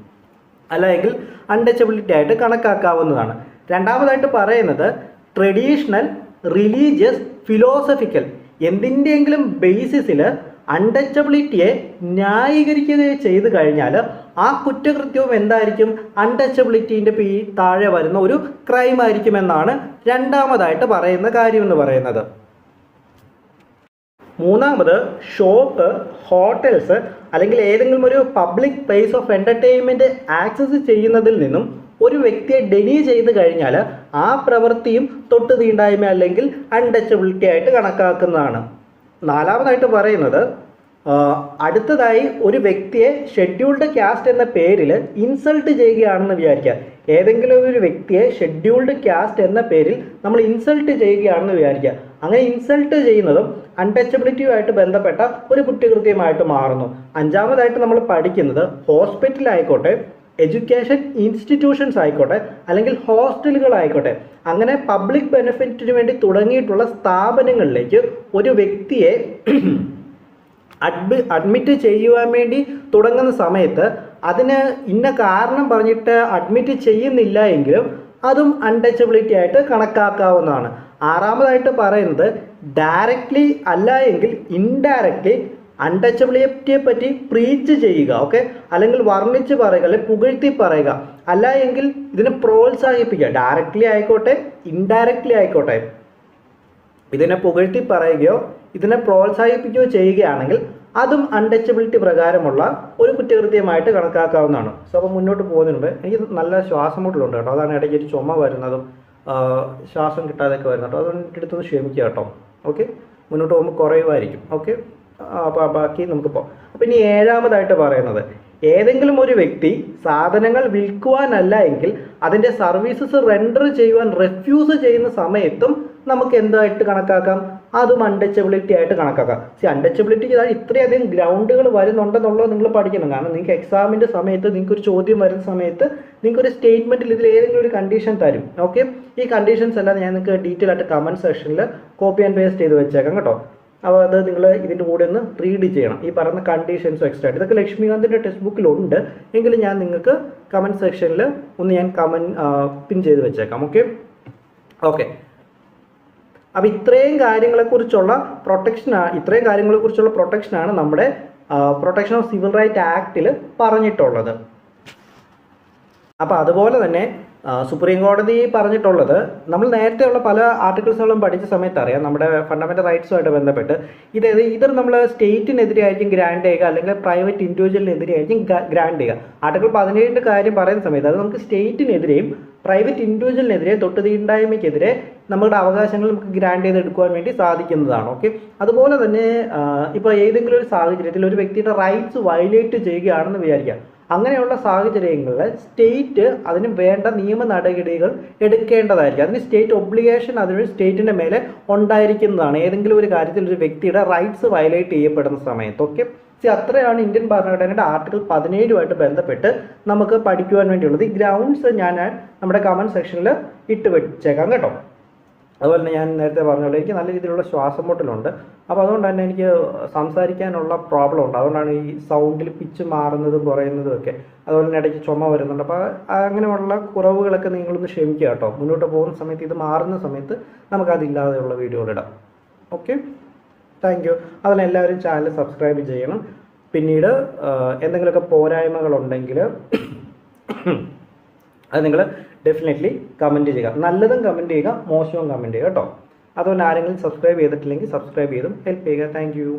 അല്ലെങ്കിൽ അൺടച്ചബിലിറ്റി ആയിട്ട് കണക്കാക്കാവുന്നതാണ്. രണ്ടാമതായിട്ട് പറയുന്നത് ട്രഡീഷണൽ, റിലീജിയസ്, ഫിലോസഫിക്കൽ എന്തിൻ്റെയെങ്കിലും ബേസിസിൽ അൺടച്ചബിലിറ്റിയെ ന്യായീകരിക്കുകയോ ചെയ്തു കഴിഞ്ഞാൽ ആ കുറ്റകൃത്യവും എന്തായിരിക്കും, അൺടച്ചബിലിറ്റീൻ്റെ താഴെ വരുന്ന ഒരു ക്രൈം ആയിരിക്കുമെന്നാണ് രണ്ടാമതായിട്ട് പറയുന്ന കാര്യം എന്ന് പറയുന്നത്. മൂന്നാമത്, ഷോപ്പ്, ഹോട്ടൽസ് അല്ലെങ്കിൽ ഏതെങ്കിലും ഒരു public place of entertainment access ചെയ്യുന്നതിൽ നിന്നും ഒരു വ്യക്തിയെ ഡെനി ചെയ്ത് കഴിഞ്ഞാൽ ആ പ്രവൃത്തിയും തൊട്ട് തീണ്ടായ്മ അല്ലെങ്കിൽ അൺടച്ചബിലിറ്റി ആയിട്ട് കണക്കാക്കുന്നതാണ്. നാലാമതായിട്ട് പറയുന്നത്, അടുത്തതായി ഒരു വ്യക്തിയെ ഷെഡ്യൂൾഡ് കാസ്റ്റ് എന്ന പേരിൽ ഇൻസൾട്ട് ചെയ്യുകയാണെന്ന് വിചാരിക്കുക. ഏതെങ്കിലും ഒരു വ്യക്തിയെ ഷെഡ്യൂൾഡ് കാസ്റ്റ് എന്ന പേരിൽ നമ്മൾ ഇൻസൾട്ട് ചെയ്യുകയാണെന്ന് വിചാരിക്കുക. അങ്ങനെ ഇൻസൾട്ട് ചെയ്യുന്നതും അൺടച്ചബിലിറ്റിയുമായിട്ട് ബന്ധപ്പെട്ട ഒരു കുറ്റകൃത്യമായിട്ട് മാറുന്നു. അഞ്ചാമതായിട്ട് നമ്മൾ പഠിക്കുന്നത് ഹോസ്പിറ്റലായിക്കോട്ടെ, എഡ്യൂക്കേഷൻ ഇൻസ്റ്റിറ്റ്യൂഷൻസ് ആയിക്കോട്ടെ അല്ലെങ്കിൽ ഹോസ്റ്റലുകളായിക്കോട്ടെ, അങ്ങനെ പബ്ലിക് ബെനിഫിറ്റിന് വേണ്ടി തുടങ്ങിയിട്ടുള്ള സ്ഥാപനങ്ങളിലേക്ക് ഒരു വ്യക്തിയെ അഡ്മിറ്റ് ചെയ്യുവാൻ വേണ്ടി തുടങ്ങുന്ന സമയത്ത് അതിന് ഇന്ന കാരണം പറഞ്ഞിട്ട് അഡ്മിറ്റ് ചെയ്യുന്നില്ല എങ്കിലും അതും അൺടച്ചബിലിറ്റി ആയിട്ട് കണക്കാക്കാവുന്നതാണ്. ആറാമതായിട്ട് പറയുന്നത്, ഡയറക്റ്റ്ലി അല്ല എങ്കിൽ ഇൻഡയറക്റ്റ്ലി അൺടച്ചബിലിറ്റിയെ പറ്റി പ്രീച്ച് ചെയ്യുക, ഓക്കെ, അല്ലെങ്കിൽ വർണ്ണിച്ച് പറയുക അല്ലെങ്കിൽ പുകഴ്ത്തി പറയുക, അല്ല എങ്കിൽ ഇതിനെ പ്രോത്സാഹിപ്പിക്കുക. ഡയറക്റ്റ്ലി ആയിക്കോട്ടെ ഇൻഡയറക്റ്റ്ലി ആയിക്കോട്ടെ ഇതിനെ പുകഴ്ത്തി പറയുകയോ ഇതിനെ പ്രോത്സാഹിപ്പിക്കുകയോ ചെയ്യുകയാണെങ്കിൽ അതും അൺടച്ചബിലിറ്റി പ്രകാരമുള്ള ഒരു കുറ്റകൃത്യമായിട്ട് കണക്കാക്കാവുന്നതാണ്. സോ അപ്പോൾ മുന്നോട്ട് പോകുന്നതിന് മുമ്പ് എനിക്ക് നല്ല ശ്വാസം മുട്ടലുണ്ട് കേട്ടോ, അതാണ് ഇടയ്ക്ക് ഒരു ചുമ വരുന്നതും ശ്വാസം കിട്ടാതെയൊക്കെ വരുന്നത് കേട്ടോ, അതുകൊണ്ട് എൻ്റെ അടുത്തൊന്ന് ക്ഷമിക്കുക കേട്ടോ. ഓക്കെ, മുന്നോട്ട് പോകുമ്പോൾ കുറയുമായിരിക്കും. ഓക്കെ, അപ്പോൾ ബാക്കി നമുക്ക് പോകാം. അപ്പോൾ ഇനി ഏഴാമതായിട്ട് പറയുന്നത്, ഏതെങ്കിലും ഒരു വ്യക്തി സാധനങ്ങൾ വിൽക്കുവാനല്ല എങ്കിൽ അതിൻ്റെ സർവീസസ് റെൻഡർ ചെയ്യുവാൻ റെഫ്യൂസ് ചെയ്യുന്ന സമയത്തും നമുക്ക് എന്തായിട്ട് കണക്കാക്കാം, അതും അൺടച്ചബിലിറ്റി ആയിട്ട് കണക്കാക്കാം. അൺടച്ചബിലിറ്റിക്ക് ഇത്രയധികം ഗ്രൗണ്ടുകൾ വരുന്നുണ്ടെന്നുള്ളത് നിങ്ങൾ പഠിക്കണം. കാരണം നിങ്ങൾക്ക് എക്സാമിൻ്റെ സമയത്ത് നിങ്ങൾക്ക് ഒരു ചോദ്യം വരുന്ന സമയത്ത് നിങ്ങൾക്ക് ഒരു സ്റ്റേറ്റ്മെൻറ്റിൽ ഇതിൽ ഏതെങ്കിലും ഒരു കണ്ടീഷൻ തരും. ഓക്കെ, ഈ കണ്ടീഷൻസ് എല്ലാം ഞാൻ നിങ്ങൾക്ക് ഡീറ്റെയിൽ ആയിട്ട് കമൻറ്റ് സെക്ഷനിൽ കോപ്പി ആൻഡ് പേസ്റ്റ് ചെയ്ത് വെച്ചേക്കാം കേട്ടോ. അപ്പോൾ അത് നിങ്ങൾ ഇതിൻ്റെ കൂടെ ഒന്ന് റീഡ് ചെയ്യണം, ഈ പറയുന്ന കണ്ടീഷൻസും എക്സ്ട്രാ. ഇതൊക്കെ ലക്ഷ്മികാന്തിൻ്റെ ടെക്സ്റ്റ് ബുക്കിലുണ്ട്, എങ്കിലും ഞാൻ നിങ്ങൾക്ക് കമൻറ്റ് സെക്ഷനിൽ ഒന്ന് ഞാൻ പിൻ ചെയ്ത് വെച്ചേക്കാം. ഓക്കെ ഓക്കെ അപ്പോൾ ഇത്രയും കാര്യങ്ങളെക്കുറിച്ചുള്ള പ്രൊട്ടക്ഷനാണ് നമ്മുടെ പ്രൊട്ടക്ഷൻ ഓഫ് സിവിൽ റൈറ്റ് ആക്ടിൽ പറഞ്ഞിട്ടുള്ളത്. അപ്പോൾ അതുപോലെ തന്നെ സുപ്രീം കോടതി പറഞ്ഞിട്ടുള്ളത്, നമ്മൾ നേരത്തെയുള്ള പല ആർട്ടിക്കിൾസുകളും പഠിച്ച സമയത്ത് അറിയാം, നമ്മുടെ ഫണ്ടമെൻ്റൽ റൈറ്റ്സുമായിട്ട് ബന്ധപ്പെട്ട് ഇതർ നമ്മൾ സ്റ്റേറ്റിനെതിരെ ആയിരിക്കും ഗ്രാൻഡ് ചെയ്യുക അല്ലെങ്കിൽ പ്രൈവറ്റ് ഇൻഡിവിജ്വലിനെതിരെ ആയിരിക്കും ഗ്രാൻഡ് ചെയ്യുക. ആർട്ടിക്കിൾ 17 കാര്യം പറയുന്ന സമയത്ത് അത് നമുക്ക് സ്റ്റേറ്റിനെതിരെയും പ്രൈവറ്റ് ഇൻഡിവിജ്വലിനെതിരെ തൊട്ട് തീണ്ടായ്മയ്ക്കെതിരെ നമ്മുടെ അവകാശങ്ങൾ നമുക്ക് ഗ്രാൻഡ് ചെയ്തെടുക്കുവാൻ വേണ്ടി സാധിക്കുന്നതാണ്. ഓക്കെ, അതുപോലെ തന്നെ ഇപ്പോൾ ഏതെങ്കിലും ഒരു സാഹചര്യത്തിൽ ഒരു വ്യക്തിയുടെ റൈറ്റ്സ് വയലേറ്റ് ചെയ്യുകയാണെന്ന് വിചാരിക്കുക. അങ്ങനെയുള്ള സാഹചര്യങ്ങളിൽ സ്റ്റേറ്റ് അതിന് വേണ്ട നിയമ നടപടികൾ എടുക്കേണ്ടതായിരിക്കും. അതിന് സ്റ്റേറ്റ് ഒബ്ലിഗേഷൻ അതിന് സ്റ്റേറ്റിൻ്റെ മേലെ ഉണ്ടായിരിക്കുന്നതാണ്, ഏതെങ്കിലും ഒരു കാര്യത്തിൽ ഒരു വ്യക്തിയുടെ റൈറ്റ്സ് വയലേറ്റ് ചെയ്യപ്പെടുന്ന സമയത്ത്. ഓക്കെ, അത്രയാണ് ഇന്ത്യൻ ഭരണഘടനയുടെ ആർട്ടിക്കിൾ 17 ബന്ധപ്പെട്ട് നമുക്ക് പഠിക്കുവാൻ വേണ്ടിയുള്ളത്. ഈ ഗ്രൗണ്ട്സ് ഞാൻ നമ്മുടെ കമൻറ്റ് സെക്ഷനിൽ ഇട്ട് വെച്ചേക്കാം കേട്ടോ. അതുപോലെ തന്നെ ഞാൻ നേരത്തെ പറഞ്ഞ പോലെ എനിക്ക് നല്ല രീതിയിലുള്ള ശ്വാസം മുട്ടലുണ്ട്. അപ്പോൾ അതുകൊണ്ട് തന്നെ എനിക്ക് സംസാരിക്കാനുള്ള പ്രോബ്ലം ഉണ്ട്. അതുകൊണ്ടാണ് ഈ സൗണ്ടിൽ പിച്ച് മാറുന്നതും കുറയുന്നതും ഒക്കെ. അതുപോലെ തന്നെ ഇടയ്ക്ക് ചുമ വരുന്നുണ്ട്. അപ്പോൾ അങ്ങനെയുള്ള കുറവുകളൊക്കെ നിങ്ങളൊന്ന് ക്ഷമിക്കുക കേട്ടോ. മുന്നോട്ട് പോകുന്ന സമയത്ത് ഇത് മാറുന്ന സമയത്ത് നമുക്കതില്ലാതെയുള്ള വീഡിയോകളിടാം. Okay, thank you. അതുപോലെ എല്ലാവരും ചാനൽ സബ്സ്ക്രൈബ് ചെയ്യണം. പിന്നീട് എന്തെങ്കിലുമൊക്കെ പോരായ്മകളുണ്ടെങ്കിൽ അത് നിങ്ങൾ ഡെഫിനറ്റ്ലി കമൻറ്റ് ചെയ്യുക. നല്ലതും കമൻറ്റ് ചെയ്യുക, മോശവും കമൻറ്റ് ചെയ്യുക കേട്ടോ. അതുപോലെ ആരെങ്കിലും സബ്സ്ക്രൈബ് ചെയ്തിട്ടില്ലെങ്കിൽ സബ്സ്ക്രൈബ് ചെയ്തും ഹെൽപ്പ് ചെയ്യുക. Thank you.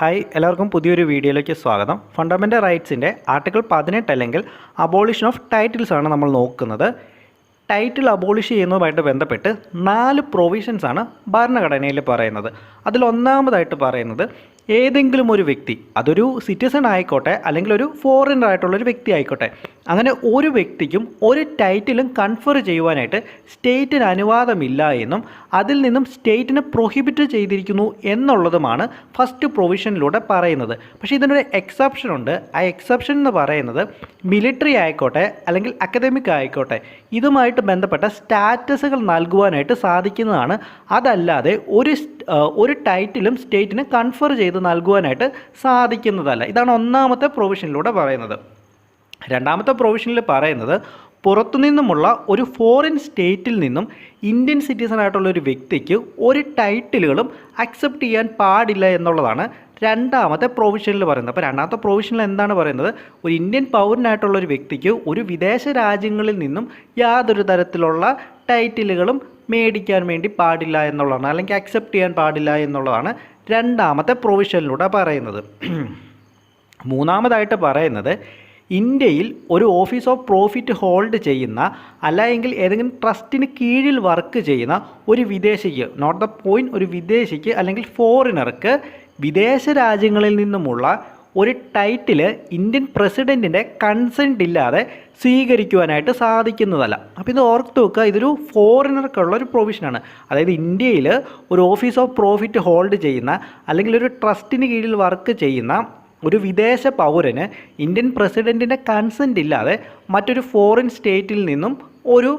ഹായ്, എല്ലാവർക്കും പുതിയൊരു വീഡിയോയിലേക്ക് സ്വാഗതം. ഫണ്ടമെൻ്റൽ റൈറ്റ്സിൻ്റെ ആർട്ടിക്കിൾ 18 അല്ലെങ്കിൽ അബോളിഷൻ ഓഫ് ടൈറ്റിൽസ് ആണ് നമ്മൾ നോക്കുന്നത്. ടൈറ്റിൽ അബോളിഷ് ചെയ്യുന്നതുമായിട്ട് ബന്ധപ്പെട്ട് 4 പ്രൊവിഷൻസാണ് ഭരണഘടനയിൽ പറയുന്നത്. അതിലൊന്നാമതായിട്ട് പറയുന്നത്, ഏതെങ്കിലും ഒരു വ്യക്തി, അതൊരു സിറ്റിസൺ ആയിക്കോട്ടെ അല്ലെങ്കിൽ ഒരു ഫോറിനർ ആയിട്ടുള്ളൊരു വ്യക്തി ആയിക്കോട്ടെ, അങ്ങനെ ഒരു വ്യക്തിക്കും ഒരു ടൈറ്റിലും കൺഫർ ചെയ്യുവാനായിട്ട് സ്റ്റേറ്റിന് അനുവാദമില്ല എന്നും അതിൽ നിന്നും സ്റ്റേറ്റിനെ പ്രൊഹിബിറ്റ് ചെയ്തിരിക്കുന്നു എന്നുള്ളതുമാണ് ഫസ്റ്റ് പ്രൊവിഷനിലൂടെ പറയുന്നത്. പക്ഷേ ഇതിനൊരു എക്സെപ്ഷൻ ഉണ്ട്. ആ എക്സെപ്ഷൻ എന്ന് പറയുന്നത് മിലിറ്ററി ആയിക്കോട്ടെ അല്ലെങ്കിൽ അക്കാദമിക് ആയിക്കോട്ടെ ഇതുമായിട്ട് ബന്ധപ്പെട്ട സ്റ്റാറ്റസുകൾ നൽകുവാനായിട്ട് സാധിക്കുന്നതാണ്. അതല്ലാതെ ഒരു ടൈറ്റിലും സ്റ്റേറ്റിന് കൺഫർ ചെയ്ത് നൽകുവാനായിട്ട് സാധിക്കുന്നതല്ല. ഇതാണ് ഒന്നാമത്തെ പ്രൊവിഷനിലൂടെ പറയുന്നത്. രണ്ടാമത്തെ പ്രൊവിഷനിൽ പറയുന്നത്, പുറത്തുനിന്നുമുള്ള ഒരു ഫോറിൻ സ്റ്റേറ്റിൽ നിന്നും ഇന്ത്യൻ സിറ്റിസൺ ആയിട്ടുള്ള ഒരു വ്യക്തിക്ക് ഒരു ടൈറ്റിലുകളും അക്സെപ്റ്റ് ചെയ്യാൻ പാടില്ല എന്നുള്ളതാണ് രണ്ടാമത്തെ പ്രൊവിഷനിൽ പറയുന്നത്. അപ്പോൾ രണ്ടാമത്തെ പ്രൊവിഷനിൽ എന്താണ് പറയുന്നത്? ഒരു ഇന്ത്യൻ പൗരനായിട്ടുള്ള ഒരു വ്യക്തിക്ക് ഒരു വിദേശ രാജ്യങ്ങളിൽ നിന്നും യാതൊരു തരത്തിലുള്ള ടൈറ്റിലുകളും മേടിക്കാൻ വേണ്ടി പാടില്ല എന്നുള്ളതാണ്, അല്ലെങ്കിൽ അക്സെപ്റ്റ് ചെയ്യാൻ പാടില്ല എന്നുള്ളതാണ് രണ്ടാമത്തെ പ്രൊവിഷനിലൂടെ പറയുന്നത്. മൂന്നാമതായിട്ട് പറയുന്നത് ഇന്ത്യയിൽ ഒരു ഓഫീസ് ഓഫ് പ്രോഫിറ്റ് ഹോൾഡ് ചെയ്യുന്ന അല്ലെങ്കിൽ ഏതെങ്കിലും ട്രസ്റ്റിന് കീഴിൽ വർക്ക് ചെയ്യുന്ന ഒരു വിദേശിക്ക്, നോട്ട് ദ പോയിന്റ്, ഒരു വിദേശിക്ക് അല്ലെങ്കിൽ ഫോറിനർക്ക് വിദേശ രാജ്യങ്ങളിൽ നിന്നുമുള്ള ഒരു ടൈറ്റില് ഇന്ത്യൻ പ്രസിഡൻറ്റിൻ്റെ കൺസെൻറ്റ് ഇല്ലാതെ സ്വീകരിക്കുവാനായിട്ട് സാധിക്കുന്നതല്ല. അപ്പോൾ ഇത് ഓർത്ത് വെക്കുക, ഇതൊരു ഫോറിനർക്കുള്ള ഒരു പ്രൊവിഷനാണ്. അതായത് ഇന്ത്യയിൽ ഒരു ഓഫീസ് ഓഫ് പ്രോഫിറ്റ് ഹോൾഡ് ചെയ്യുന്ന അല്ലെങ്കിൽ ഒരു ട്രസ്റ്റിന് കീഴിൽ വർക്ക് ചെയ്യുന്ന ഒരു വിദേശ പൗരന് ഇന്ത്യൻ പ്രസിഡൻറ്റിൻ്റെ കൺസെൻറ്റ് ഇല്ലാതെ മറ്റൊരു ഫോറിൻ സ്റ്റേറ്റിൽ നിന്നും ഒരു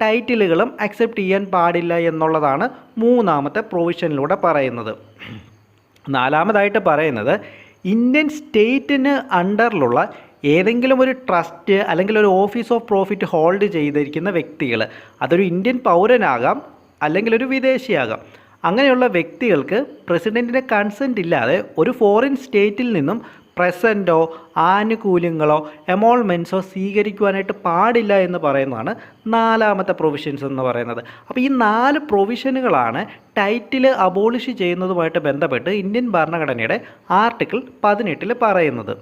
ടൈറ്റിലുകളും അക്സെപ്റ്റ് ചെയ്യാൻ പാടില്ല എന്നുള്ളതാണ് മൂന്നാമത്തെ പ്രൊവിഷനിലൂടെ പറയുന്നത്. നാലാമതായിട്ട് പറയുന്നത് ഇന്ത്യൻ സ്റ്റേറ്റിന് അണ്ടറിലുള്ള ഏതെങ്കിലും ഒരു ട്രസ്റ്റ് അല്ലെങ്കിൽ ഒരു ഓഫീസ് ഓഫ് പ്രോഫിറ്റ് ഹോൾഡ് ചെയ്തിരിക്കുന്ന വ്യക്തികൾ, അതൊരു ഇന്ത്യൻ പൗരനാകാം അല്ലെങ്കിൽ ഒരു വിദേശിയാകാം, അങ്ങനെയുള്ള വ്യക്തികൾക്ക് പ്രസിഡൻറ്റിൻ്റെ കൺസെൻറ്റ് ഇല്ലാതെ ഒരു ഫോറിൻ സ്റ്റേറ്റിൽ നിന്നും പ്രസൻറ്റോ ആനുകൂല്യങ്ങളോ എമോൾമെൻറ്റ്സോ സ്വീകരിക്കുവാനായിട്ട് പാടില്ല എന്ന് പറയുന്നതാണ് നാലാമത്തെ പ്രൊവിഷൻസ് എന്ന് പറയുന്നത്. അപ്പോൾ ഈ 4 പ്രൊവിഷനുകളാണ് ടൈറ്റിൽ അബോളിഷ് ചെയ്യുന്നതുമായിട്ട് ബന്ധപ്പെട്ട് ഇന്ത്യൻ ഭരണഘടനയുടെ ആർട്ടിക്കിൾ 18 പറയുന്നത്.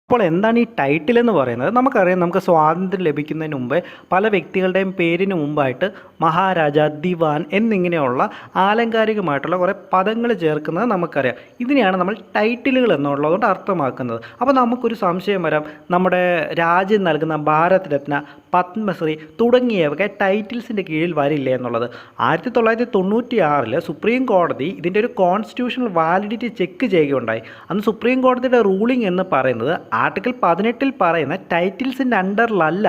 അപ്പോൾ എന്താണ് ഈ ടൈറ്റിൽ എന്ന് പറയുന്നത്? നമുക്കറിയാം, നമുക്ക് സ്വാതന്ത്ര്യം ലഭിക്കുന്നതിന് മുമ്പേ പല വ്യക്തികളുടെയും പേരിന് മുമ്പായിട്ട് മഹാരാജ, ദിവാൻ എന്നിങ്ങനെയുള്ള ആലങ്കാരികമായിട്ടുള്ള കുറേ പദങ്ങൾ ചേർക്കുന്നത് നമുക്കറിയാം. ഇതിനെയാണ് നമ്മൾ ടൈറ്റിലുകൾ എന്നുള്ളതുകൊണ്ട് അർത്ഥമാക്കുന്നത്. അപ്പോൾ നമുക്കൊരു സംശയം വരാം, നമ്മുടെ രാജ്യം നൽകുന്ന ഭാരത് രത്ന, പത്മശ്രീ തുടങ്ങിയവയൊക്കെ ടൈറ്റിൽസിൻ്റെ കീഴിൽ വരില്ലേ എന്നുള്ളത്. 1996 സുപ്രീം കോടതി ഇതിൻ്റെ ഒരു കോൺസ്റ്റിറ്റ്യൂഷണൽ വാലിഡിറ്റി ചെക്ക് ചെയ്യുകയുണ്ടായി. അന്ന് സുപ്രീം കോടതിയുടെ റൂളിംഗ് എന്ന് പറയുന്നത് ആർട്ടിക്കിൾ 18 പറയുന്ന ടൈറ്റിൽസിൻ്റെ അണ്ടറിലല്ല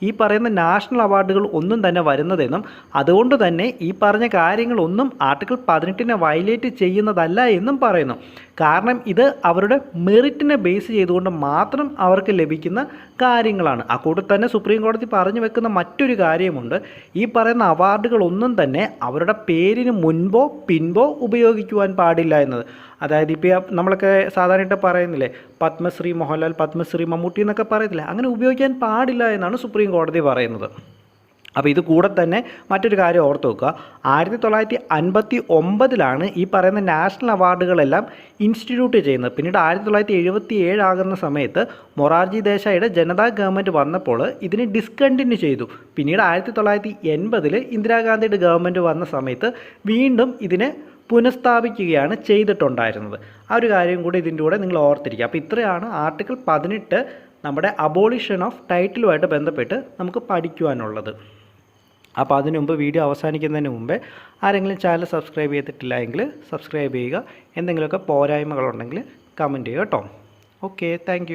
ഈ പറയുന്ന നാഷണൽ അവാർഡുകൾ ഒന്നും തന്നെ വരുന്നതെന്നും അതുകൊണ്ട് തന്നെ ഈ പറഞ്ഞ കാര്യങ്ങളൊന്നും ആർട്ടിക്കിൾ 18 വയലേറ്റ് ചെയ്യുന്നതല്ല എന്നും പറയുന്നു. കാരണം ഇത് അവരുടെ മെറിറ്റിനെ ബേസ് ചെയ്തുകൊണ്ട് മാത്രം അവർക്ക് ലഭിക്കുന്ന കാര്യങ്ങളാണ്. അക്കൂടെ തന്നെ സുപ്രീം കോടതി പറഞ്ഞു വെക്കുന്ന മറ്റൊരു കാര്യമുണ്ട്, ഈ പറയുന്ന അവാർഡുകളൊന്നും തന്നെ അവരുടെ പേരിന് മുൻപോ പിൻപോ ഉപയോഗിക്കുവാൻ പാടില്ല എന്നത്. അതായത് ഇപ്പോൾ നമ്മളൊക്കെ സാധാരണയായിട്ട് പറയുന്നില്ലേ, പത്മശ്രീ മോഹൻലാൽ, പത്മശ്രീ മമ്മൂട്ടി എന്നൊക്കെ പറയത്തില്ലേ, അങ്ങനെ ഉപയോഗിക്കാൻ പാടില്ല എന്നാണ് സുപ്രീം കോടതി പറയുന്നത്. അപ്പോൾ ഇത് കൂടെ തന്നെ മറ്റൊരു കാര്യം ഓർത്ത് വെക്കുക, 1959 ഈ പറയുന്ന നാഷണൽ അവാർഡുകളെല്ലാം ഇൻസ്റ്റിറ്റ്യൂട്ട് ചെയ്യുന്നത്. പിന്നീട് 1977 ആകുന്ന സമയത്ത് മൊറാർജി ദേശായിയുടെ ജനതാ ഗവൺമെൻറ് വന്നപ്പോൾ ഇതിനെ ഡിസ്കണ്ടിന്യൂ ചെയ്തു. പിന്നീട് 1980 ഇന്ദിരാഗാന്ധിയുടെ ഗവൺമെൻറ് വന്ന സമയത്ത് വീണ്ടും ഇതിനെ പുനഃസ്ഥാപിക്കുകയാണ് ചെയ്തിട്ടുണ്ടായിരുന്നത്. ആ ഒരു കാര്യം കൂടി ഇതിൻ്റെ കൂടെ നിങ്ങൾ ഓർത്തിരിക്കുക. അപ്പോൾ ഇത്രയാണ് ആർട്ടിക്കിൾ 18 നമ്മുടെ അബോളിഷൻ ഓഫ് ടൈറ്റിലുമായിട്ട് ബന്ധപ്പെട്ട് നമുക്ക് പഠിക്കുവാനുള്ളത്. അപ്പോൾ അതിനു മുമ്പ്, വീഡിയോ അവസാനിക്കുന്നതിന് മുമ്പേ ആരെങ്കിലും ചാനൽ സബ്സ്ക്രൈബ് ചെയ്തിട്ടില്ല എങ്കിൽ സബ്സ്ക്രൈബ് ചെയ്യുക. എന്തെങ്കിലുമൊക്കെ പോരായ്മകളുണ്ടെങ്കിൽ കമൻറ്റ് ചെയ്യുക കേട്ടോ. Okay, thank